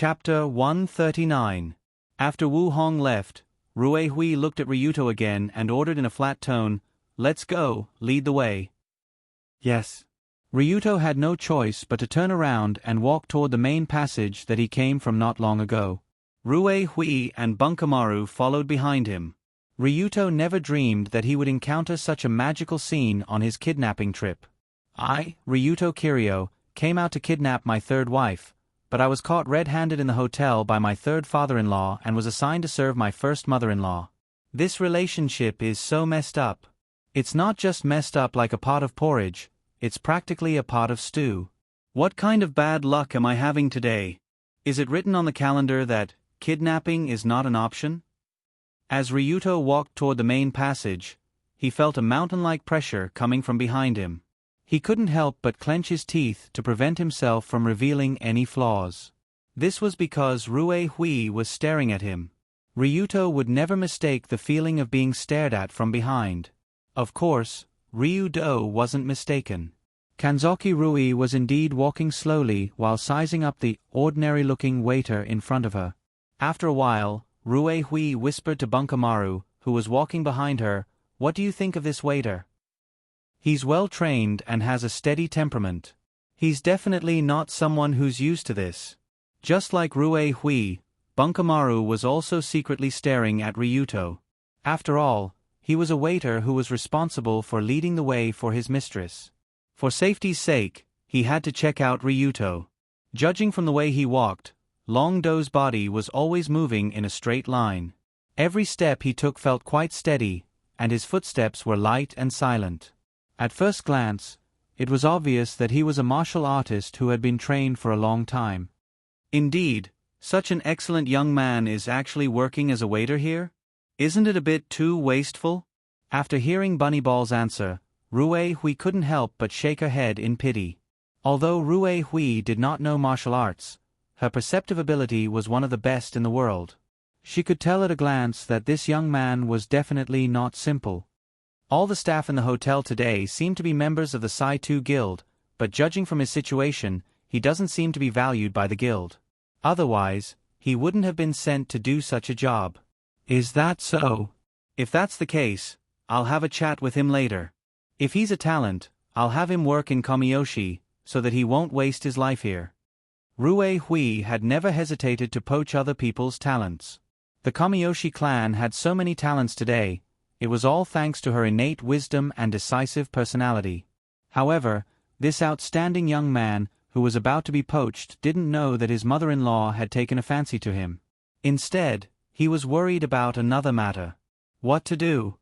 Chapter 139. After Wu Hong left, Rue Hui looked at Ryuto again and ordered in a flat tone, "Let's go, lead the way." Yes. Ryuto had no choice but to turn around and walk toward the main passage that he came from not long ago. Rue Hui and Bunkamaru followed behind him. Ryuto never dreamed that he would encounter such a magical scene on his kidnapping trip. I, Ryuto Kiryu, came out to kidnap my third wife, but I was caught red-handed in the hotel by my third father-in-law and was assigned to serve my first mother-in-law. This relationship is so messed up. It's not just messed up like a pot of porridge, it's practically a pot of stew. What kind of bad luck am I having today? Is it written on the calendar that kidnapping is not an option? As Ryuto walked toward the main passage, he felt a mountain-like pressure coming from behind him. He couldn't help but clench his teeth to prevent himself from revealing any flaws. This was because Rue Hui was staring at him. Ryuto would never mistake the feeling of being stared at from behind. Of course, Ryu-do wasn't mistaken. Kanzoki Rui was indeed walking slowly while sizing up the ordinary-looking waiter in front of her. After a while, Rue Hui whispered to Bunkamaru, who was walking behind her, "What do you think of this waiter? He's well-trained and has a steady temperament. He's definitely not someone who's used to this." Just like Rue Hui, Bunkamaru was also secretly staring at Ryuto. After all, he was a waiter who was responsible for leading the way for his mistress. For safety's sake, he had to check out Ryuto. Judging from the way he walked, Long Do's body was always moving in a straight line. Every step he took felt quite steady, and his footsteps were light and silent. At first glance, it was obvious that he was a martial artist who had been trained for a long time. Indeed, such an excellent young man is actually working as a waiter here? Isn't it a bit too wasteful? After hearing Bunnyball's answer, Rue Hui couldn't help but shake her head in pity. Although Rue Hui did not know martial arts, her perceptive ability was one of the best in the world. She could tell at a glance that this young man was definitely not simple. All the staff in the hotel today seemed to be members of the Sai-Tu Guild, but judging from his situation, he doesn't seem to be valued by the guild. Otherwise, he wouldn't have been sent to do such a job. Is that so? If that's the case, I'll have a chat with him later. If he's a talent, I'll have him work in Kamiyoshi, so that he won't waste his life here. Rue Hui had never hesitated to poach other people's talents. The Kamiyoshi clan had so many talents today, it was all thanks to her innate wisdom and decisive personality. However, this outstanding young man, who was about to be poached, didn't know that his mother-in-law had taken a fancy to him. Instead, he was worried about another matter. What to do?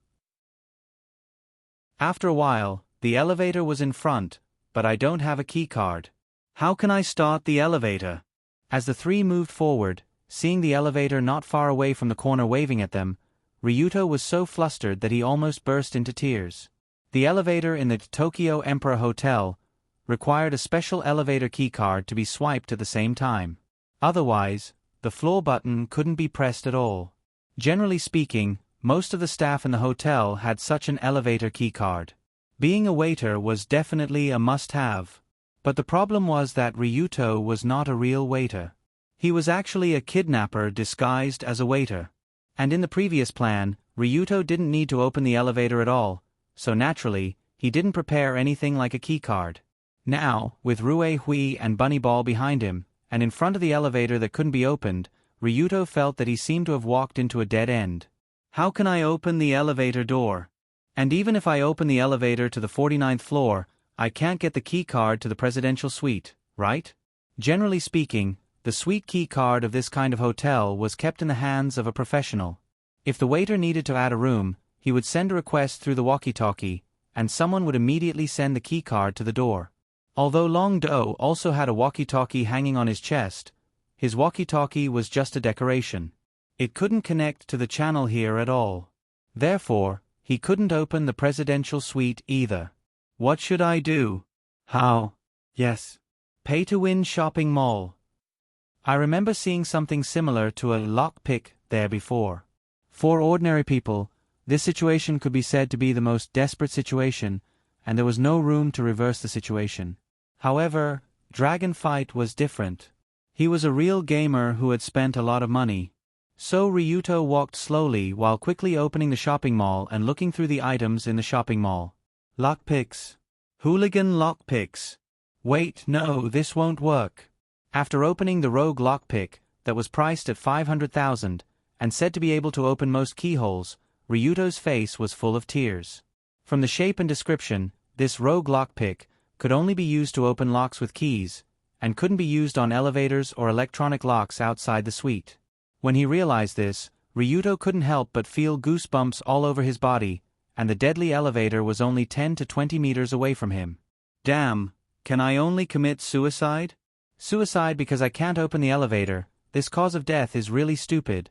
After a while, the elevator was in front, but I don't have a key card. How can I start the elevator? As the three moved forward, seeing the elevator not far away from the corner waving at them, Ryuto was so flustered that he almost burst into tears. The elevator in the Tokyo Emperor Hotel required a special elevator keycard to be swiped at the same time. Otherwise, the floor button couldn't be pressed at all. Generally speaking, most of the staff in the hotel had such an elevator keycard. Being a waiter was definitely a must-have. But the problem was that Ryuto was not a real waiter. He was actually a kidnapper disguised as a waiter. And in the previous plan, Ryuto didn't need to open the elevator at all, so naturally, he didn't prepare anything like a keycard. Now, with Rue Hui and Bunnyball behind him, and in front of the elevator that couldn't be opened, Ryuto felt that he seemed to have walked into a dead end. How can I open the elevator door? And even if I open the elevator to the 49th floor, I can't get the key card to the presidential suite, right? Generally speaking, the suite key card of this kind of hotel was kept in the hands of a professional. If the waiter needed to add a room, he would send a request through the walkie-talkie, and someone would immediately send the key card to the door. Although Long Do also had a walkie-talkie hanging on his chest, his walkie-talkie was just a decoration. It couldn't connect to the channel here at all. Therefore, he couldn't open the presidential suite either. What should I do? How? Yes. Pay-to-win shopping mall. I remember seeing something similar to a lockpick there before. For ordinary people, this situation could be said to be the most desperate situation, and there was no room to reverse the situation. However, Dragon Fight was different. He was a real gamer who had spent a lot of money. So Ryuto walked slowly while quickly opening the shopping mall and looking through the items in the shopping mall. Lockpicks. Hooligan lockpicks. Wait, no, this won't work. After opening the rogue lockpick, that was priced at 500,000, and said to be able to open most keyholes, Ryuto's face was full of tears. From the shape and description, this rogue lockpick could only be used to open locks with keys, and couldn't be used on elevators or electronic locks outside the suite. When he realized this, Ryuto couldn't help but feel goosebumps all over his body, and the deadly elevator was only 10 to 20 meters away from him. Damn, can I only commit suicide? Suicide because I can't open the elevator. This cause of death is really stupid.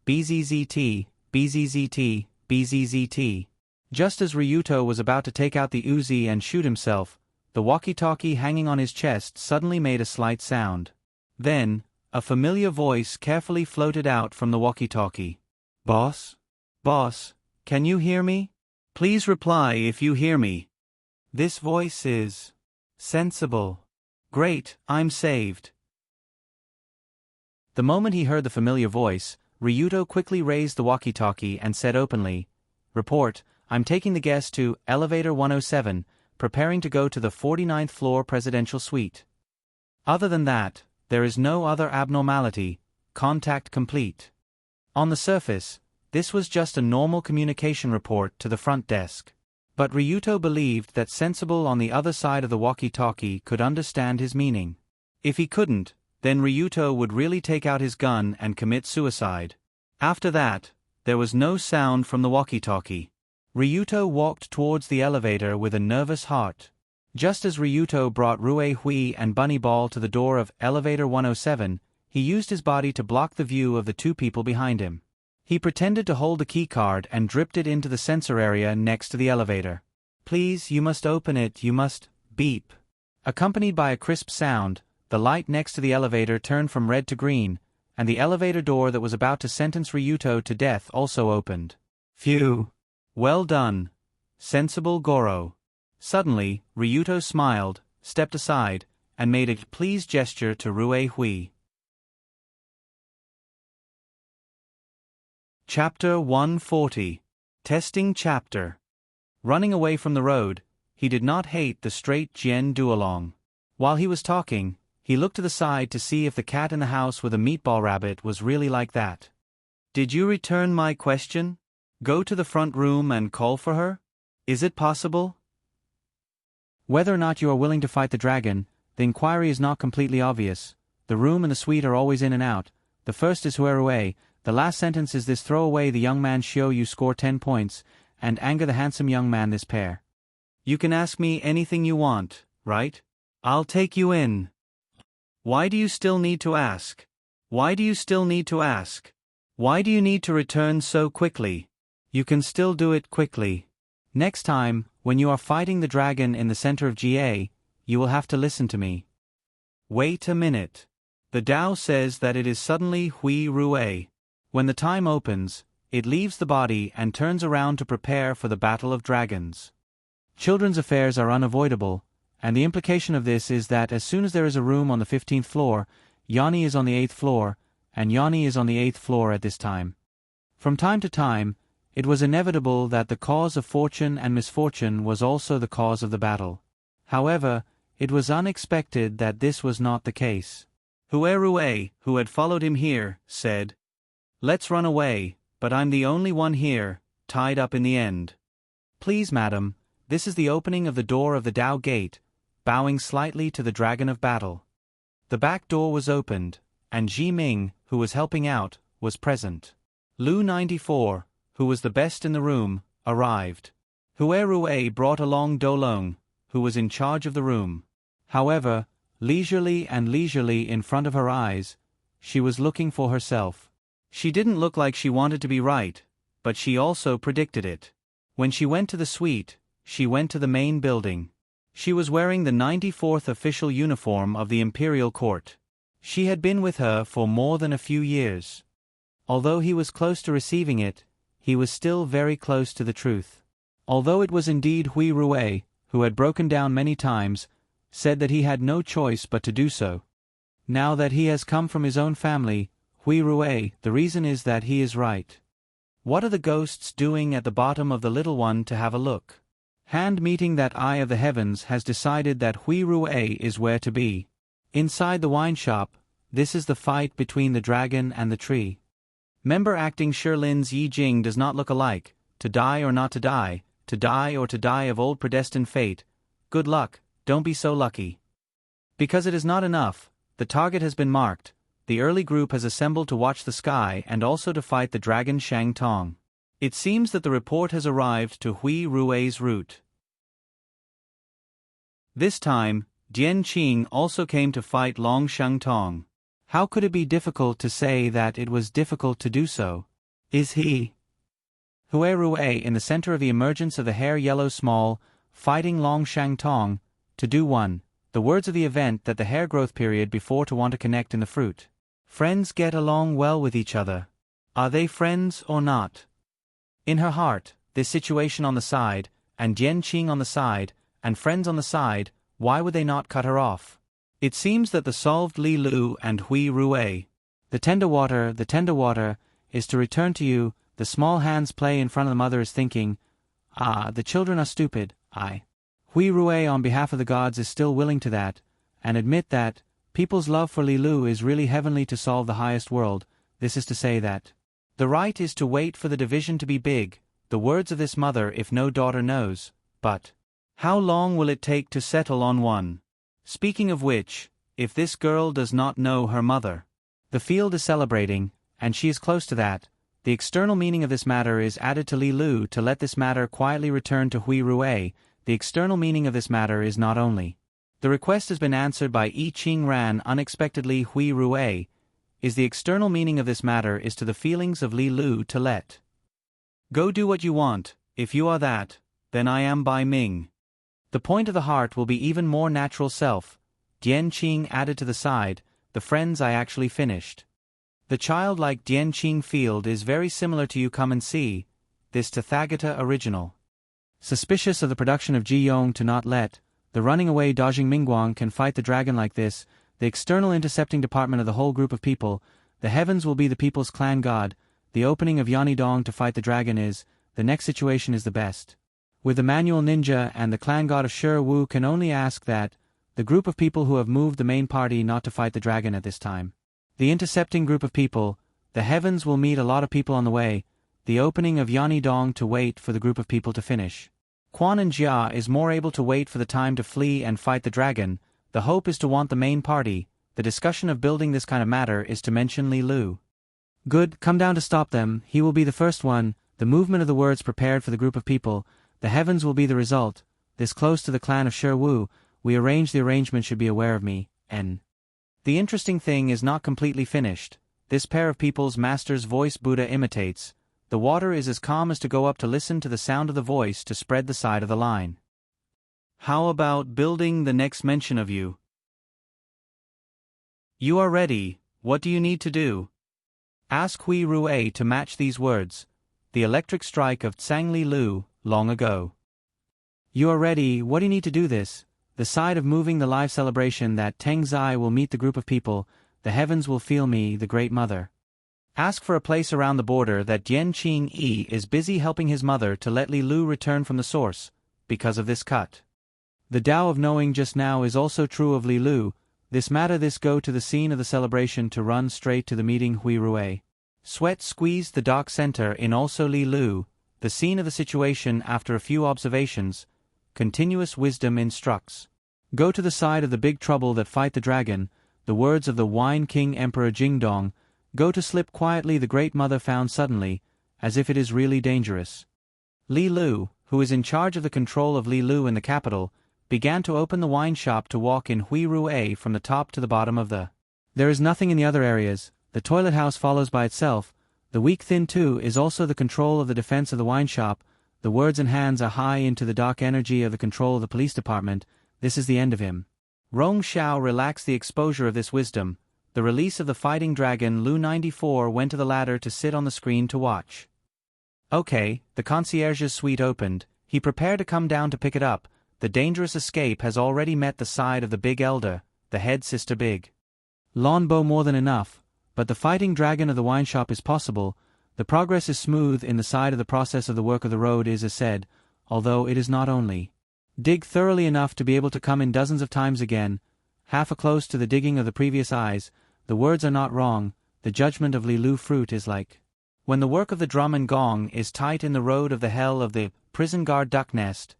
BZZT, BZZT, BZZT. Just as Ryuto was about to take out the Uzi and shoot himself, the walkie-talkie hanging on his chest suddenly made a slight sound. Then, a familiar voice carefully floated out from the walkie-talkie. Boss? Boss, can you hear me? Please reply if you hear me. This voice is sensible. Great, I'm saved. The moment he heard the familiar voice, Ryuto quickly raised the walkie-talkie and said openly, "Report, I'm taking the guest to Elevator 107, preparing to go to the 49th floor presidential suite. Other than that, there is no other abnormality. Contact complete." On the surface, this was just a normal communication report to the front desk. But Ryuto believed that Sensible on the other side of the walkie-talkie could understand his meaning. If he couldn't, then Ryuto would really take out his gun and commit suicide. After that, there was no sound from the walkie-talkie. Ryuto walked towards the elevator with a nervous heart. Just as Ryuto brought Rue Hui and Bunny Ball to the door of Elevator 107, he used his body to block the view of the two people behind him. He pretended to hold the keycard and dripped it into the sensor area next to the elevator. "Please, you must open it, you must." Beep. Accompanied by a crisp sound, the light next to the elevator turned from red to green, and the elevator door that was about to sentence Ryuto to death also opened. Phew. Well done. Sensible Goro. Suddenly, Ryuto smiled, stepped aside, and made a pleased gesture to Rue Hui. Chapter 140. Testing Chapter. Running away from the road, he did not hate the straight Jian Duolong. While he was talking, he looked to the side to see if the cat in the house with a meatball rabbit was really like that. "Did you return my question? Go to the front room and call for her? Is it possible?" Whether or not you are willing to fight the dragon, the inquiry is not completely obvious. The room and the suite are always in and out. The first is Huerue. The last sentence is this: throw away the young man Shio, you score 10 points, and anger the handsome young man this pair. You can ask me anything you want, right? I'll take you in. Why do you still need to ask? Why do you still need to ask? Why do you need to return so quickly? You can still do it quickly. Next time, when you are fighting the dragon in the center of GA, you will have to listen to me. Wait a minute. The Tao says that it is suddenly Hui Rue. When the time opens, it leaves the body and turns around to prepare for the battle of dragons. Children's affairs are unavoidable, and the implication of this is that as soon as there is a room on the 15th floor, Yanni is on the 8th floor, and Yanni is on the 8th floor at this time. From time to time, it was inevitable that the cause of fortune and misfortune was also the cause of the battle. However, it was unexpected that this was not the case. Huerue, who had followed him here, said, "Let's run away, but I'm the only one here, tied up in the end." "Please, madam, this is the opening of the door of the Tao Gate," bowing slightly to the Dragon of Battle. The back door was opened, and Ji Ming, who was helping out, was present. Lu 94, who was the best in the room, arrived. Huerue brought along Dolong, who was in charge of the room. However, leisurely in front of her eyes, she was looking for herself. She didn't look like she wanted to be right, but she also predicted it. When she went to the suite, she went to the main building. She was wearing the 94th official uniform of the Imperial Court. She had been with her for more than a few years. Although he was close to receiving it, he was still very close to the truth. Although it was indeed Hui Rue, who had broken down many times, said that he had no choice but to do so. Now that he has come from his own family, Hui Rui, the reason is that he is right. What are the ghosts doing at the bottom of the little one to have a look? Hand meeting that eye of the heavens has decided that Hui Rui is where to be. Inside the wine shop, this is the fight between the dragon and the tree. Member acting Sherlin's Yi Jing does not look alike, to die or not to die or to die of old predestined fate. Good luck, don't be so lucky. Because it is not enough, the target has been marked. The early group has assembled to watch the sky and also to fight the dragon Shang Tong. It seems that the report has arrived to Hui Rui's route. This time, Dian Qing also came to fight Long Shang Tong. How could it be difficult to say that it was difficult to do so? Is he? Hui Rui in the center of the emergence of the hair yellow small, fighting Long Shang Tong, to do one, the words of the event that the hair growth period before to want to connect in the fruit. Friends get along well with each other. Are they friends or not? In her heart, this situation on the side, and Dian Qing on the side, and friends on the side, why would they not cut her off? It seems that the solved Li Lu and Hui Rui. The tender water, is to return to you, the small hands play in front of the mother is thinking, the children are stupid, Hui Rui on behalf of the gods is still willing to that, and admit that, people's love for Li Lu is really heavenly to solve the highest world, this is to say that. The right is to wait for the division to be big, the words of this mother if no daughter knows, but how long will it take to settle on one? Speaking of which, if this girl does not know her mother, the field is celebrating, and she is close to that. The external meaning of this matter is added to Li Lu to let this matter quietly return to Hui Rui. The external meaning of this matter is not only the request has been answered by Yi Qing Ran unexpectedly Hui Rui, is the external meaning of this matter is to the feelings of Li Lu to let go do what you want, if you are that, then I am Bai Ming. The point of the heart will be even more natural self, Dian Qing added to the side, the friends I actually finished. The childlike Dian Qing field is very similar to You Come and See, this Tathagata original. Suspicious of the production of Ji Yong to not let, the running away Dajing Mingguang can fight the dragon like this, the external intercepting department of the whole group of people, the heavens will be the people's clan god, the opening of Yani Dong to fight the dragon is, the next situation is the best. With the manual ninja and the clan god of Shi Wu can only ask that, the group of people who have moved the main party not to fight the dragon at this time. The intercepting group of people, the heavens will meet a lot of people on the way, the opening of Yani Dong to wait for the group of people to finish. Quan and Jia is more able to wait for the time to flee and fight the dragon, the hope is to want the main party, the discussion of building this kind of matter is to mention Li Lu. Good, come down to stop them, he will be the first one, the movement of the words prepared for the group of people, the heavens will be the result, this close to the clan of Shi Wu, we arrange the arrangement should be aware of me, N. The interesting thing is not completely finished, this pair of people's master's voice Buddha imitates, the water is as calm as to go up to listen to the sound of the voice to spread the side of the line. How about building the next mention of you? You are ready, what do you need to do? Ask Hui Rui to match these words, the electric strike of Tsang Li Lu, long ago. You are ready, what do you need to do this? The side of moving the live celebration that Teng Zai will meet the group of people, the heavens will feel me, the great mother. Ask for a place around the border that Dian Qing Yi is busy helping his mother to let Li Lu return from the source, because of this cut. The Tao of knowing just now is also true of Li Lu, this matter this go to the scene of the celebration to run straight to the meeting Hui Rui. Sweat squeezed the dark center in also Li Lu, the scene of the situation after a few observations, continuous wisdom instructs. Go to the side of the big trouble that fight the dragon, the words of the wine king Emperor Jingdong, go to slip quietly the great mother found suddenly, as if it is really dangerous. Li Lu, who is in charge of the control of Li Lu in the capital, began to open the wine shop to walk in Hui Rui from the top to the bottom of the. There is nothing in the other areas, the toilet house follows by itself, the weak thin too is also the control of the defense of the wine shop, the words and hands are high into the dark energy of the control of the police department, this is the end of him. Rong Xiao relaxed the exposure of this wisdom, the release of the fighting dragon Lu 94 went to the ladder to sit on the screen to watch. Okay, the concierge's suite opened, he prepared to come down to pick it up, the dangerous escape has already met the side of the big elder, the head sister big. Longbow more than enough, but the fighting dragon of the wine shop is possible. The progress is smooth in the side of the process of the work of the road is as said, although it is not only. Dig thoroughly enough to be able to come in dozens of times again, half a close to the digging of the previous eyes. The words are not wrong, the judgment of Lilu fruit is like. When the work of the drum and gong is tight in the road of the hell of the prison guard duck nest,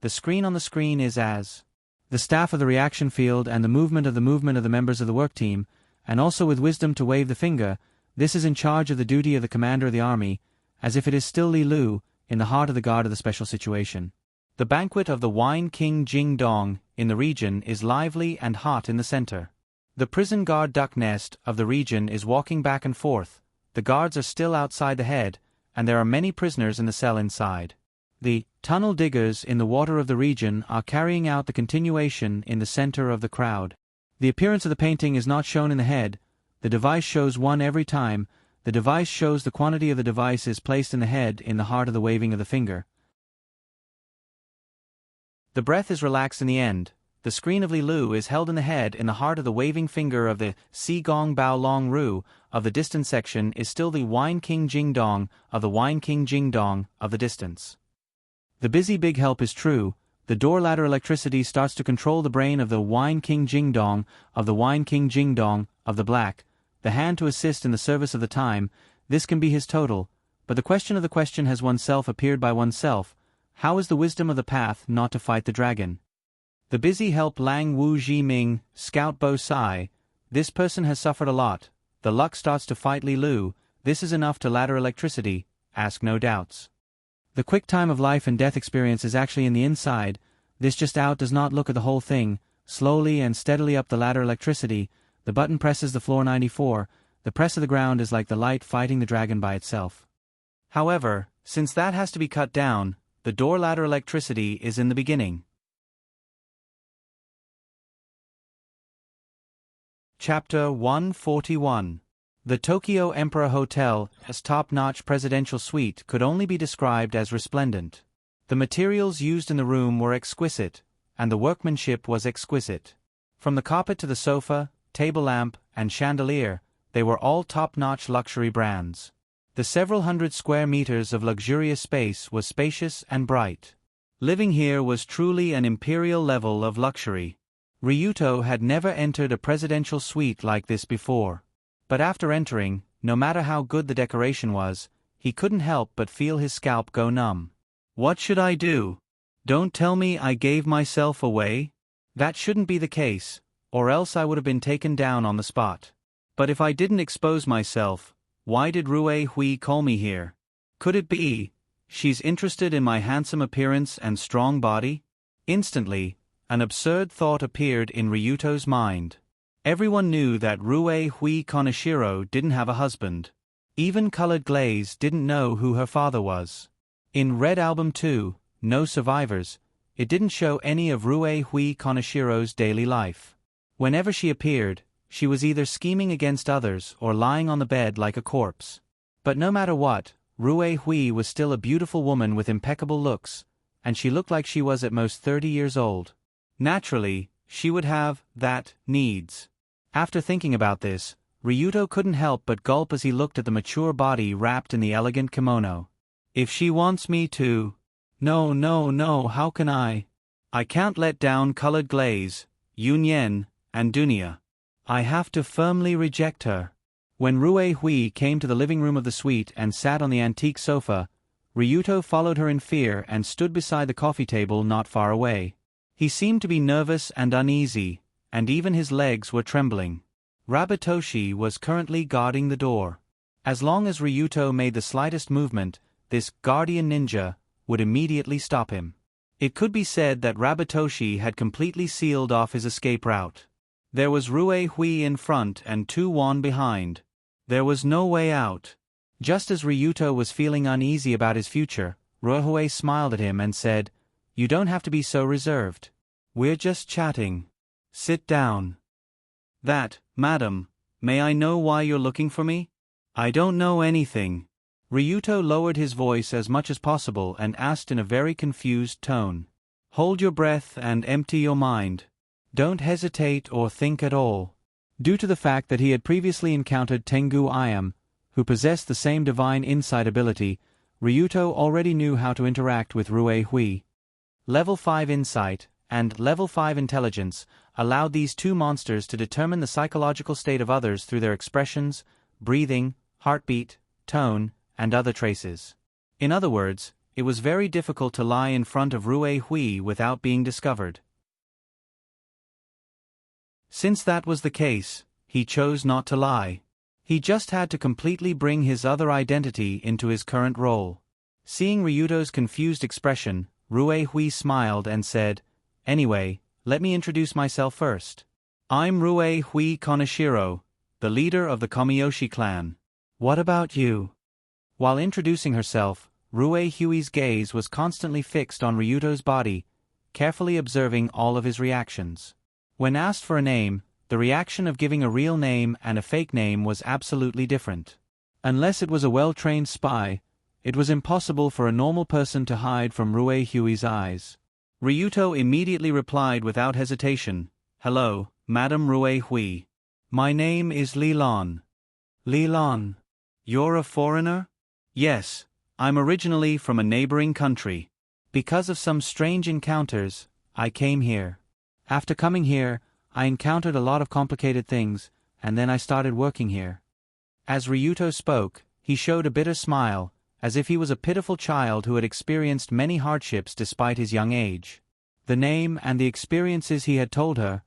the screen on the screen is as. The staff of the reaction field and the movement of the members of the work team, and also with wisdom to wave the finger, this is in charge of the duty of the commander of the army, as if it is still Lilu, in the heart of the guard of the special situation. The banquet of the Wine King Jing Dong in the region is lively and hot in the center. The prison guard duck nest of the region is walking back and forth, the guards are still outside the head, and there are many prisoners in the cell inside. The tunnel diggers in the water of the region are carrying out the continuation in the center of the crowd. The appearance of the painting is not shown in the head, the device shows one every time, the device shows the quantity of the device is placed in the head in the heart of the waving of the finger. The breath is relaxed in the end. The screen of Lilu is held in the head in the heart of the waving finger of the Si Gong Bao Long Ru of the distance section is still the Wine King Jing Dong of the Wine King Jing Dong of the distance. The busy big help is true. The door ladder electricity starts to control the brain of the Wine King Jing Dong of the Wine King Jing Dong of the black, the hand to assist in the service of the time. This can be his total, but the question of the question has oneself appeared by oneself. How is the wisdom of the path not to fight the dragon? The busy help Lang Wu Ji Ming, Scout Bo Sai. This person has suffered a lot. The luck starts to fight Li Lu. This is enough to ladder electricity, ask no doubts. The quick time of life and death experience is actually in the inside. This just out does not look at the whole thing. Slowly and steadily up the ladder electricity. The button presses the floor 94. The press of the ground is like the light fighting the dragon by itself. However, since that has to be cut down, the door ladder electricity is in the beginning. Chapter 141. The Tokyo Emperor Hotel, as top-notch presidential suite, could only be described as resplendent. The materials used in the room were exquisite, and the workmanship was exquisite. From the carpet to the sofa, table lamp, and chandelier, they were all top-notch luxury brands. The several hundred square meters of luxurious space was spacious and bright. Living here was truly an imperial level of luxury. Ryuto had never entered a presidential suite like this before. But after entering, no matter how good the decoration was, he couldn't help but feel his scalp go numb. What should I do? Don't tell me I gave myself away? That shouldn't be the case, or else I would have been taken down on the spot. But if I didn't expose myself, why did Rue Hui call me here? Could it be she's interested in my handsome appearance and strong body? Instantly, an absurd thought appeared in Ryuto's mind. Everyone knew that Rue Hui Konoshiro didn't have a husband. Even Colored Glaze didn't know who her father was. In Red Album 2, No Survivors, it didn't show any of Rue Hui Konoshiro's daily life. Whenever she appeared, she was either scheming against others or lying on the bed like a corpse. But no matter what, Rue Hui was still a beautiful woman with impeccable looks, and she looked like she was at most 30 years old. Naturally, she would have that needs. After thinking about this, Ryuto couldn't help but gulp as he looked at the mature body wrapped in the elegant kimono. If she wants me to... No, how can I? I can't let down Colored Glaze, Yunyen, and Dunya. I have to firmly reject her. When Rue Hui came to the living room of the suite and sat on the antique sofa, Ryuto followed her in fear and stood beside the coffee table not far away. He seemed to be nervous and uneasy, and even his legs were trembling. Rabatoshi was currently guarding the door. As long as Ryuto made the slightest movement, this guardian ninja would immediately stop him. It could be said that Rabatoshi had completely sealed off his escape route. There was Rue Hui in front and Tu Wan behind. There was no way out. Just as Ryuto was feeling uneasy about his future, Rue Hui smiled at him and said, "You don't have to be so reserved. We're just chatting. Sit down." "That, madam, may I know why you're looking for me?" "I don't know anything." Ryuto lowered his voice as much as possible and asked in a very confused tone. "Hold your breath and empty your mind. Don't hesitate or think at all. Due to the fact that he had previously encountered Tengu Ayam, who possessed the same divine insight ability, Ryuto already knew how to interact with Rue Hui. Level 5 Insight and Level 5 Intelligence allowed these two monsters to determine the psychological state of others through their expressions, breathing, heartbeat, tone, and other traces. In other words, it was very difficult to lie in front of Rue Hui without being discovered. Since that was the case, he chose not to lie. He just had to completely bring his other identity into his current role. Seeing Ryuto's confused expression, Rue Hui smiled and said, "Anyway, let me introduce myself first. I'm Rue Hui Konoshiro, the leader of the Komiyoshi clan. What about you?" While introducing herself, Rue Hui's gaze was constantly fixed on Ryuto's body, carefully observing all of his reactions. When asked for a name, the reaction of giving a real name and a fake name was absolutely different. Unless it was a well-trained spy, it was impossible for a normal person to hide from Rue Hui's eyes. Ryuto immediately replied without hesitation, "Hello, Madam Rue Hui. My name is Li Lan." "Li Lan? You're a foreigner?" "Yes, I'm originally from a neighboring country. Because of some strange encounters, I came here. After coming here, I encountered a lot of complicated things, and then I started working here." As Ryuto spoke, he showed a bitter smile, as if he was a pitiful child who had experienced many hardships despite his young age. The name and the experiences he had told her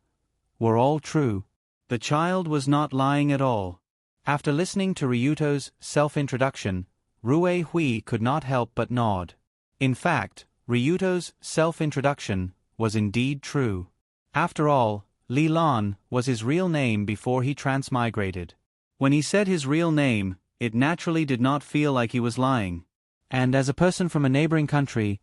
were all true. The child was not lying at all. After listening to Ryuto's self-introduction, Rue Hui could not help but nod. In fact, Ryuto's self-introduction was indeed true. After all, Li Lan was his real name before he transmigrated. When he said his real name, it naturally did not feel like he was lying. And as a person from a neighboring country,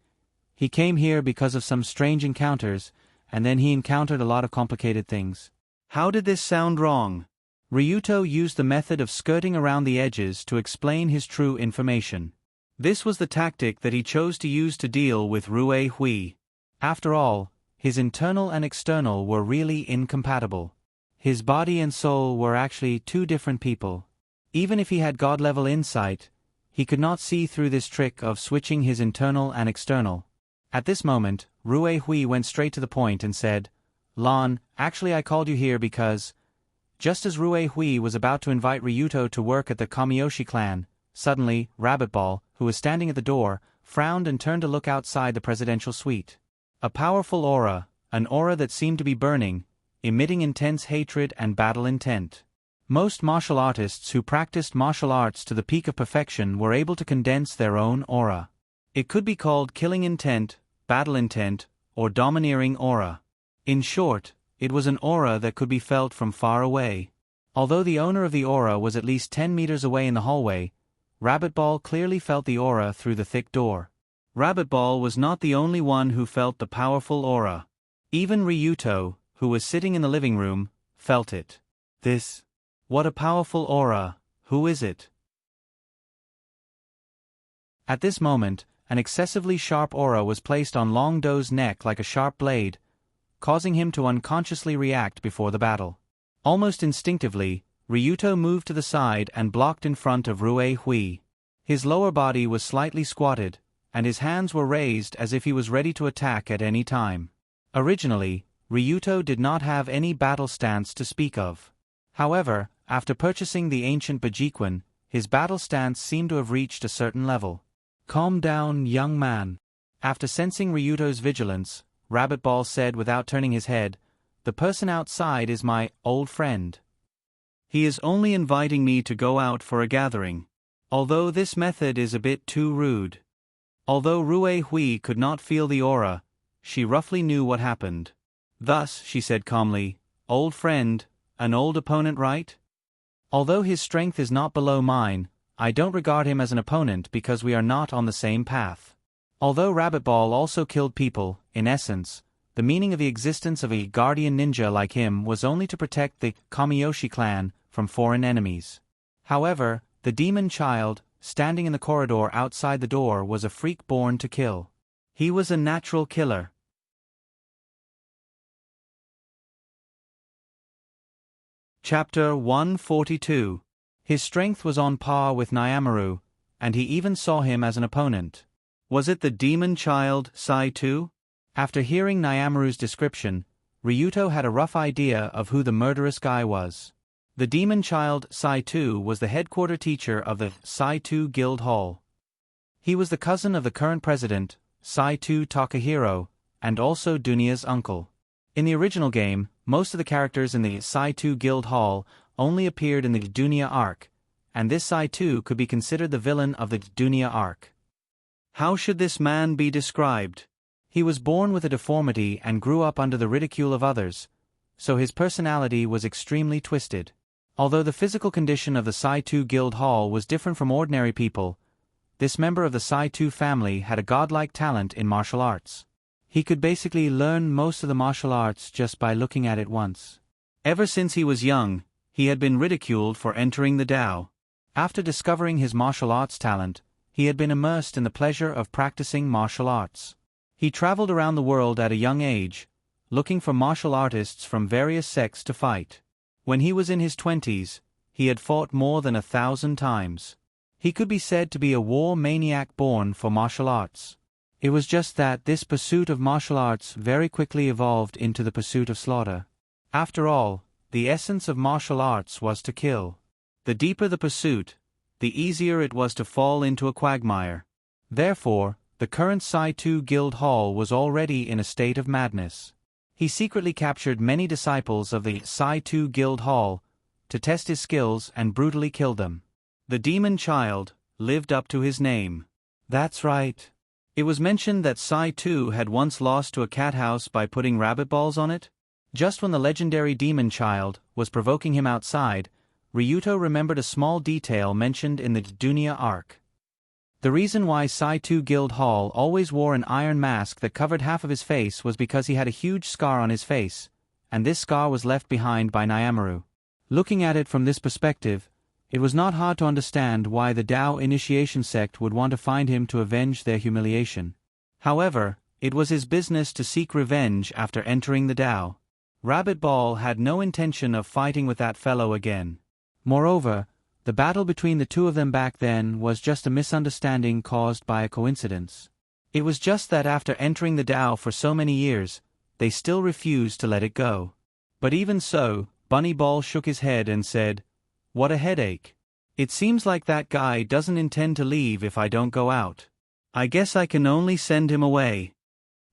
he came here because of some strange encounters, and then he encountered a lot of complicated things. How did this sound wrong? Ryuto used the method of skirting around the edges to explain his true information. This was the tactic that he chose to use to deal with Rue Hui. After all, his internal and external were really incompatible. His body and soul were actually two different people. Even if he had God-level insight, he could not see through this trick of switching his internal and external. At this moment, Rue Hui went straight to the point and said, "Lan, actually I called you here because..." Just as Rue Hui was about to invite Ryuto to work at the Komiyoshi clan, suddenly, Rabbit Ball, who was standing at the door, frowned and turned to look outside the presidential suite. A powerful aura, an aura that seemed to be burning, emitting intense hatred and battle intent. Most martial artists who practiced martial arts to the peak of perfection were able to condense their own aura. It could be called killing intent, battle intent, or domineering aura. In short, it was an aura that could be felt from far away. Although the owner of the aura was at least 10 meters away in the hallway, Rabbit Ball clearly felt the aura through the thick door. Rabbit Ball was not the only one who felt the powerful aura. Even Ryuto, who was sitting in the living room, felt it. What a powerful aura, who is it? At this moment, an excessively sharp aura was placed on Long Do's neck like a sharp blade, causing him to unconsciously react before the battle. Almost instinctively, Ryuto moved to the side and blocked in front of Rue Hui. His lower body was slightly squatted, and his hands were raised as if he was ready to attack at any time. Originally, Ryuto did not have any battle stance to speak of. However, after purchasing the ancient Bajiquan, his battle stance seemed to have reached a certain level. "Calm down, young man." After sensing Ryuto's vigilance, Rabbit Ball said without turning his head, "The person outside is my old friend. He is only inviting me to go out for a gathering. Although this method is a bit too rude." Although Rue Hui could not feel the aura, she roughly knew what happened. Thus, she said calmly, "Old friend, an old opponent, right? Although his strength is not below mine, I don't regard him as an opponent because we are not on the same path." Although Rabbit Ball also killed people, in essence, the meaning of the existence of a guardian ninja like him was only to protect the Komiyoshi clan from foreign enemies. However, the demon child, standing in the corridor outside the door, was a freak born to kill. He was a natural killer. Chapter 142. His strength was on par with Nyamaru, and he even saw him as an opponent. Was it the demon child, Sai-Tu? After hearing Nyamaru's description, Ryuto had a rough idea of who the murderous guy was. The demon child, Sai-Tu, was the headquarter teacher of the Sai-Tu Guild Hall. He was the cousin of the current president, Sai-Tu Takahiro, and also Dunia's uncle. In the original game, most of the characters in the Sai-Tu Guild Hall only appeared in the Dunia arc, and this Sai-Tu could be considered the villain of the Dunia arc. How should this man be described? He was born with a deformity and grew up under the ridicule of others, so his personality was extremely twisted. Although the physical condition of the Sai-Tu Guild Hall was different from ordinary people, this member of the Sai-Tu family had a godlike talent in martial arts. He could basically learn most of the martial arts just by looking at it once. Ever since he was young, he had been ridiculed for entering the Tao. After discovering his martial arts talent, he had been immersed in the pleasure of practicing martial arts. He traveled around the world at a young age, looking for martial artists from various sects to fight. When he was in his 20s, he had fought more than 1,000 times. He could be said to be a war maniac born for martial arts. It was just that this pursuit of martial arts very quickly evolved into the pursuit of slaughter. After all, the essence of martial arts was to kill. The deeper the pursuit, the easier it was to fall into a quagmire. Therefore, the current Sai-Tu Guild Hall was already in a state of madness. He secretly captured many disciples of the Sai-Tu Guild Hall to test his skills and brutally killed them. The demon child lived up to his name. That's right. It was mentioned that Sai-Tu had once lost to a cat house by putting rabbit balls on it. Just when the legendary demon child was provoking him outside, Ryuto remembered a small detail mentioned in the Dunia arc. The reason why Sai-Tu Guild Hall always wore an iron mask that covered half of his face was because he had a huge scar on his face, and this scar was left behind by Nyamaru. Looking at it from this perspective, it was not hard to understand why the Tao initiation sect would want to find him to avenge their humiliation. However, it was his business to seek revenge after entering the Tao. Rabbit Ball had no intention of fighting with that fellow again. Moreover, the battle between the two of them back then was just a misunderstanding caused by a coincidence. It was just that after entering the Tao for so many years, they still refused to let it go. But even so, Bunny Ball shook his head and said, "What a headache. It seems like that guy doesn't intend to leave if I don't go out. I guess I can only send him away."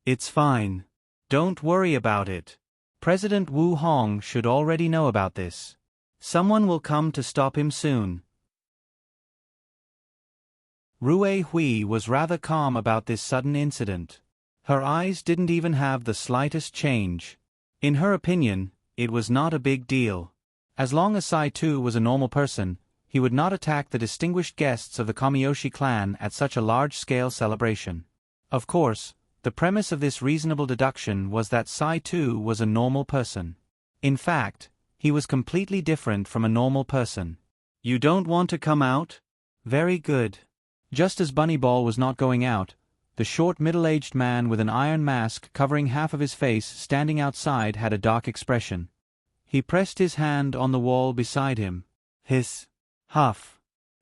"It's fine. Don't worry about it. President Wu Hong should already know about this. Someone will come to stop him soon." Rue Hui was rather calm about this sudden incident. Her eyes didn't even have the slightest change. In her opinion, it was not a big deal. As long as Sai-Tu was a normal person, he would not attack the distinguished guests of the Kamiyoshi clan at such a large-scale celebration. Of course, the premise of this reasonable deduction was that Sai-Tu was a normal person. In fact, he was completely different from a normal person. "You don't want to come out? Very good." Just as Bunny Ball was not going out, the short middle-aged man with an iron mask covering half of his face standing outside had a dark expression. He pressed his hand on the wall beside him. Hiss. Huff.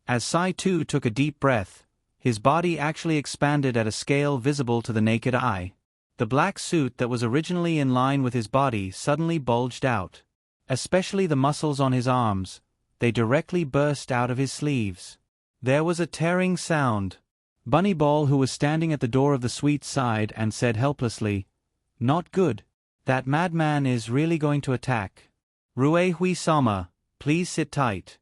As Sai-Tu took a deep breath, his body actually expanded at a scale visible to the naked eye. The black suit that was originally in line with his body suddenly bulged out. Especially the muscles on his arms, they directly burst out of his sleeves. There was a tearing sound. Bunny Ball, who was standing at the door of the suite, sighed and said helplessly, "Not good. That madman is really going to attack. Rue Hui-sama, please sit tight."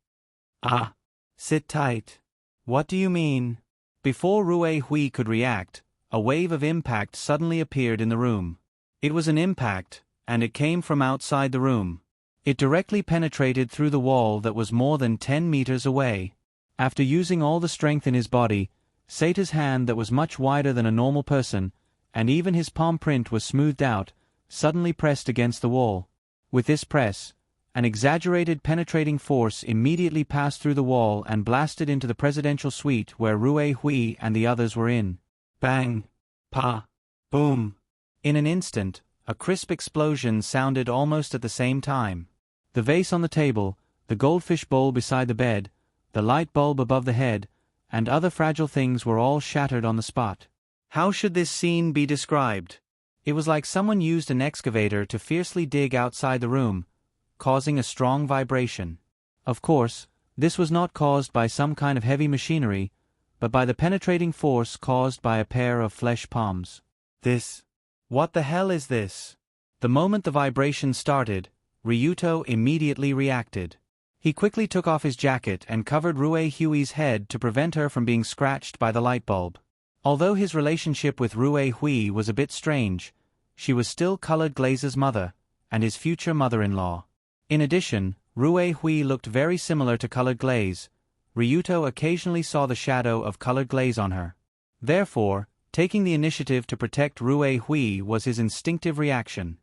"Ah, sit tight. What do you mean?" Before Rue Hui could react, a wave of impact suddenly appeared in the room. It was an impact, and it came from outside the room. It directly penetrated through the wall that was more than 10 meters away. After using all the strength in his body, Sata's hand that was much wider than a normal person, and even his palm print was smoothed out, suddenly pressed against the wall. With this press, an exaggerated penetrating force immediately passed through the wall and blasted into the presidential suite where Rue Hui and the others were in. Bang! Pa! Boom! In an instant, a crisp explosion sounded almost at the same time. The vase on the table, the goldfish bowl beside the bed, the light bulb above the head, and other fragile things were all shattered on the spot. How should this scene be described? It was like someone used an excavator to fiercely dig outside the room, causing a strong vibration. Of course, this was not caused by some kind of heavy machinery, but by the penetrating force caused by a pair of flesh palms. What the hell is this? The moment the vibration started, Ryuto immediately reacted. He quickly took off his jacket and covered Rue Hui's head to prevent her from being scratched by the light bulb. Although his relationship with Rue Hui was a bit strange, she was still Colored Glaze's mother, and his future mother-in-law. In addition, Rue Hui looked very similar to Colored Glaze. Ryuto occasionally saw the shadow of Colored Glaze on her. Therefore, taking the initiative to protect Rue Hui was his instinctive reaction.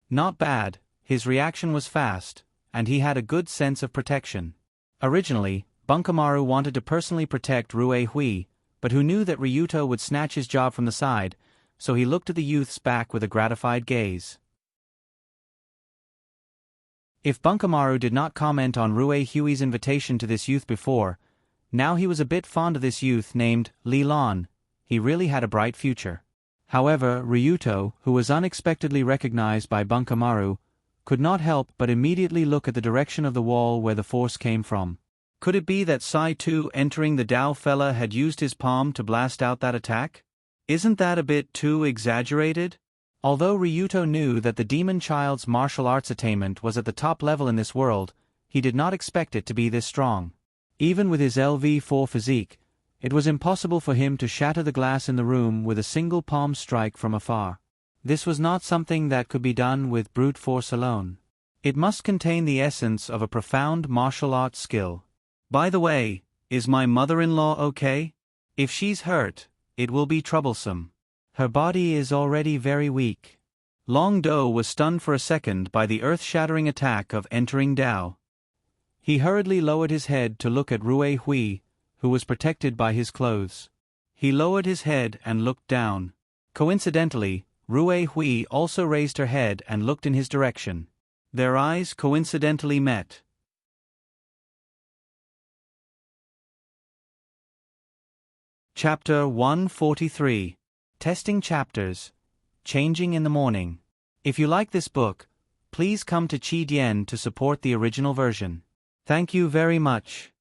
Not bad, his reaction was fast, and he had a good sense of protection. Originally, Bunkamaru wanted to personally protect Rue Hui, but who knew that Ryuto would snatch his job from the side, so he looked at the youth's back with a gratified gaze. If Bunkamaru did not comment on Rue Hui's invitation to this youth before, now he was a bit fond of this youth named Li Lan. He really had a bright future. However, Ryuto, who was unexpectedly recognized by Bunkamaru, could not help but immediately look at the direction of the wall where the force came from. Could it be that Sai-Tu entering the Dao fella had used his palm to blast out that attack? Isn't that a bit too exaggerated? Although Ryuto knew that the demon child's martial arts attainment was at the top level in this world, he did not expect it to be this strong. Even with his LV-4 physique, it was impossible for him to shatter the glass in the room with a single palm strike from afar. This was not something that could be done with brute force alone. It must contain the essence of a profound martial arts skill. By the way, is my mother-in-law okay? If she's hurt, it will be troublesome. Her body is already very weak. Long Do was stunned for a second by the earth-shattering attack of entering Dao. He hurriedly lowered his head to look at Rue Hui, who was protected by his clothes. He lowered his head and looked down. Coincidentally, Rue Hui also raised her head and looked in his direction. Their eyes coincidentally met. Chapter 143. Testing Chapters. Changing in the Morning. If you like this book, please come to Qi to support the original version. Thank you very much.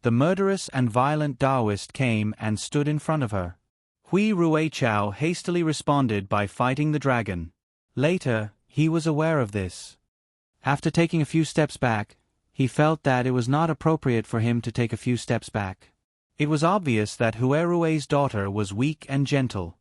The murderous and violent Taoist came and stood in front of her. Hui Ruichao hastily responded by fighting the dragon. Later, he was aware of this. After taking a few steps back, he felt that it was not appropriate for him to take a few steps back. It was obvious that Huerue's daughter was weak and gentle.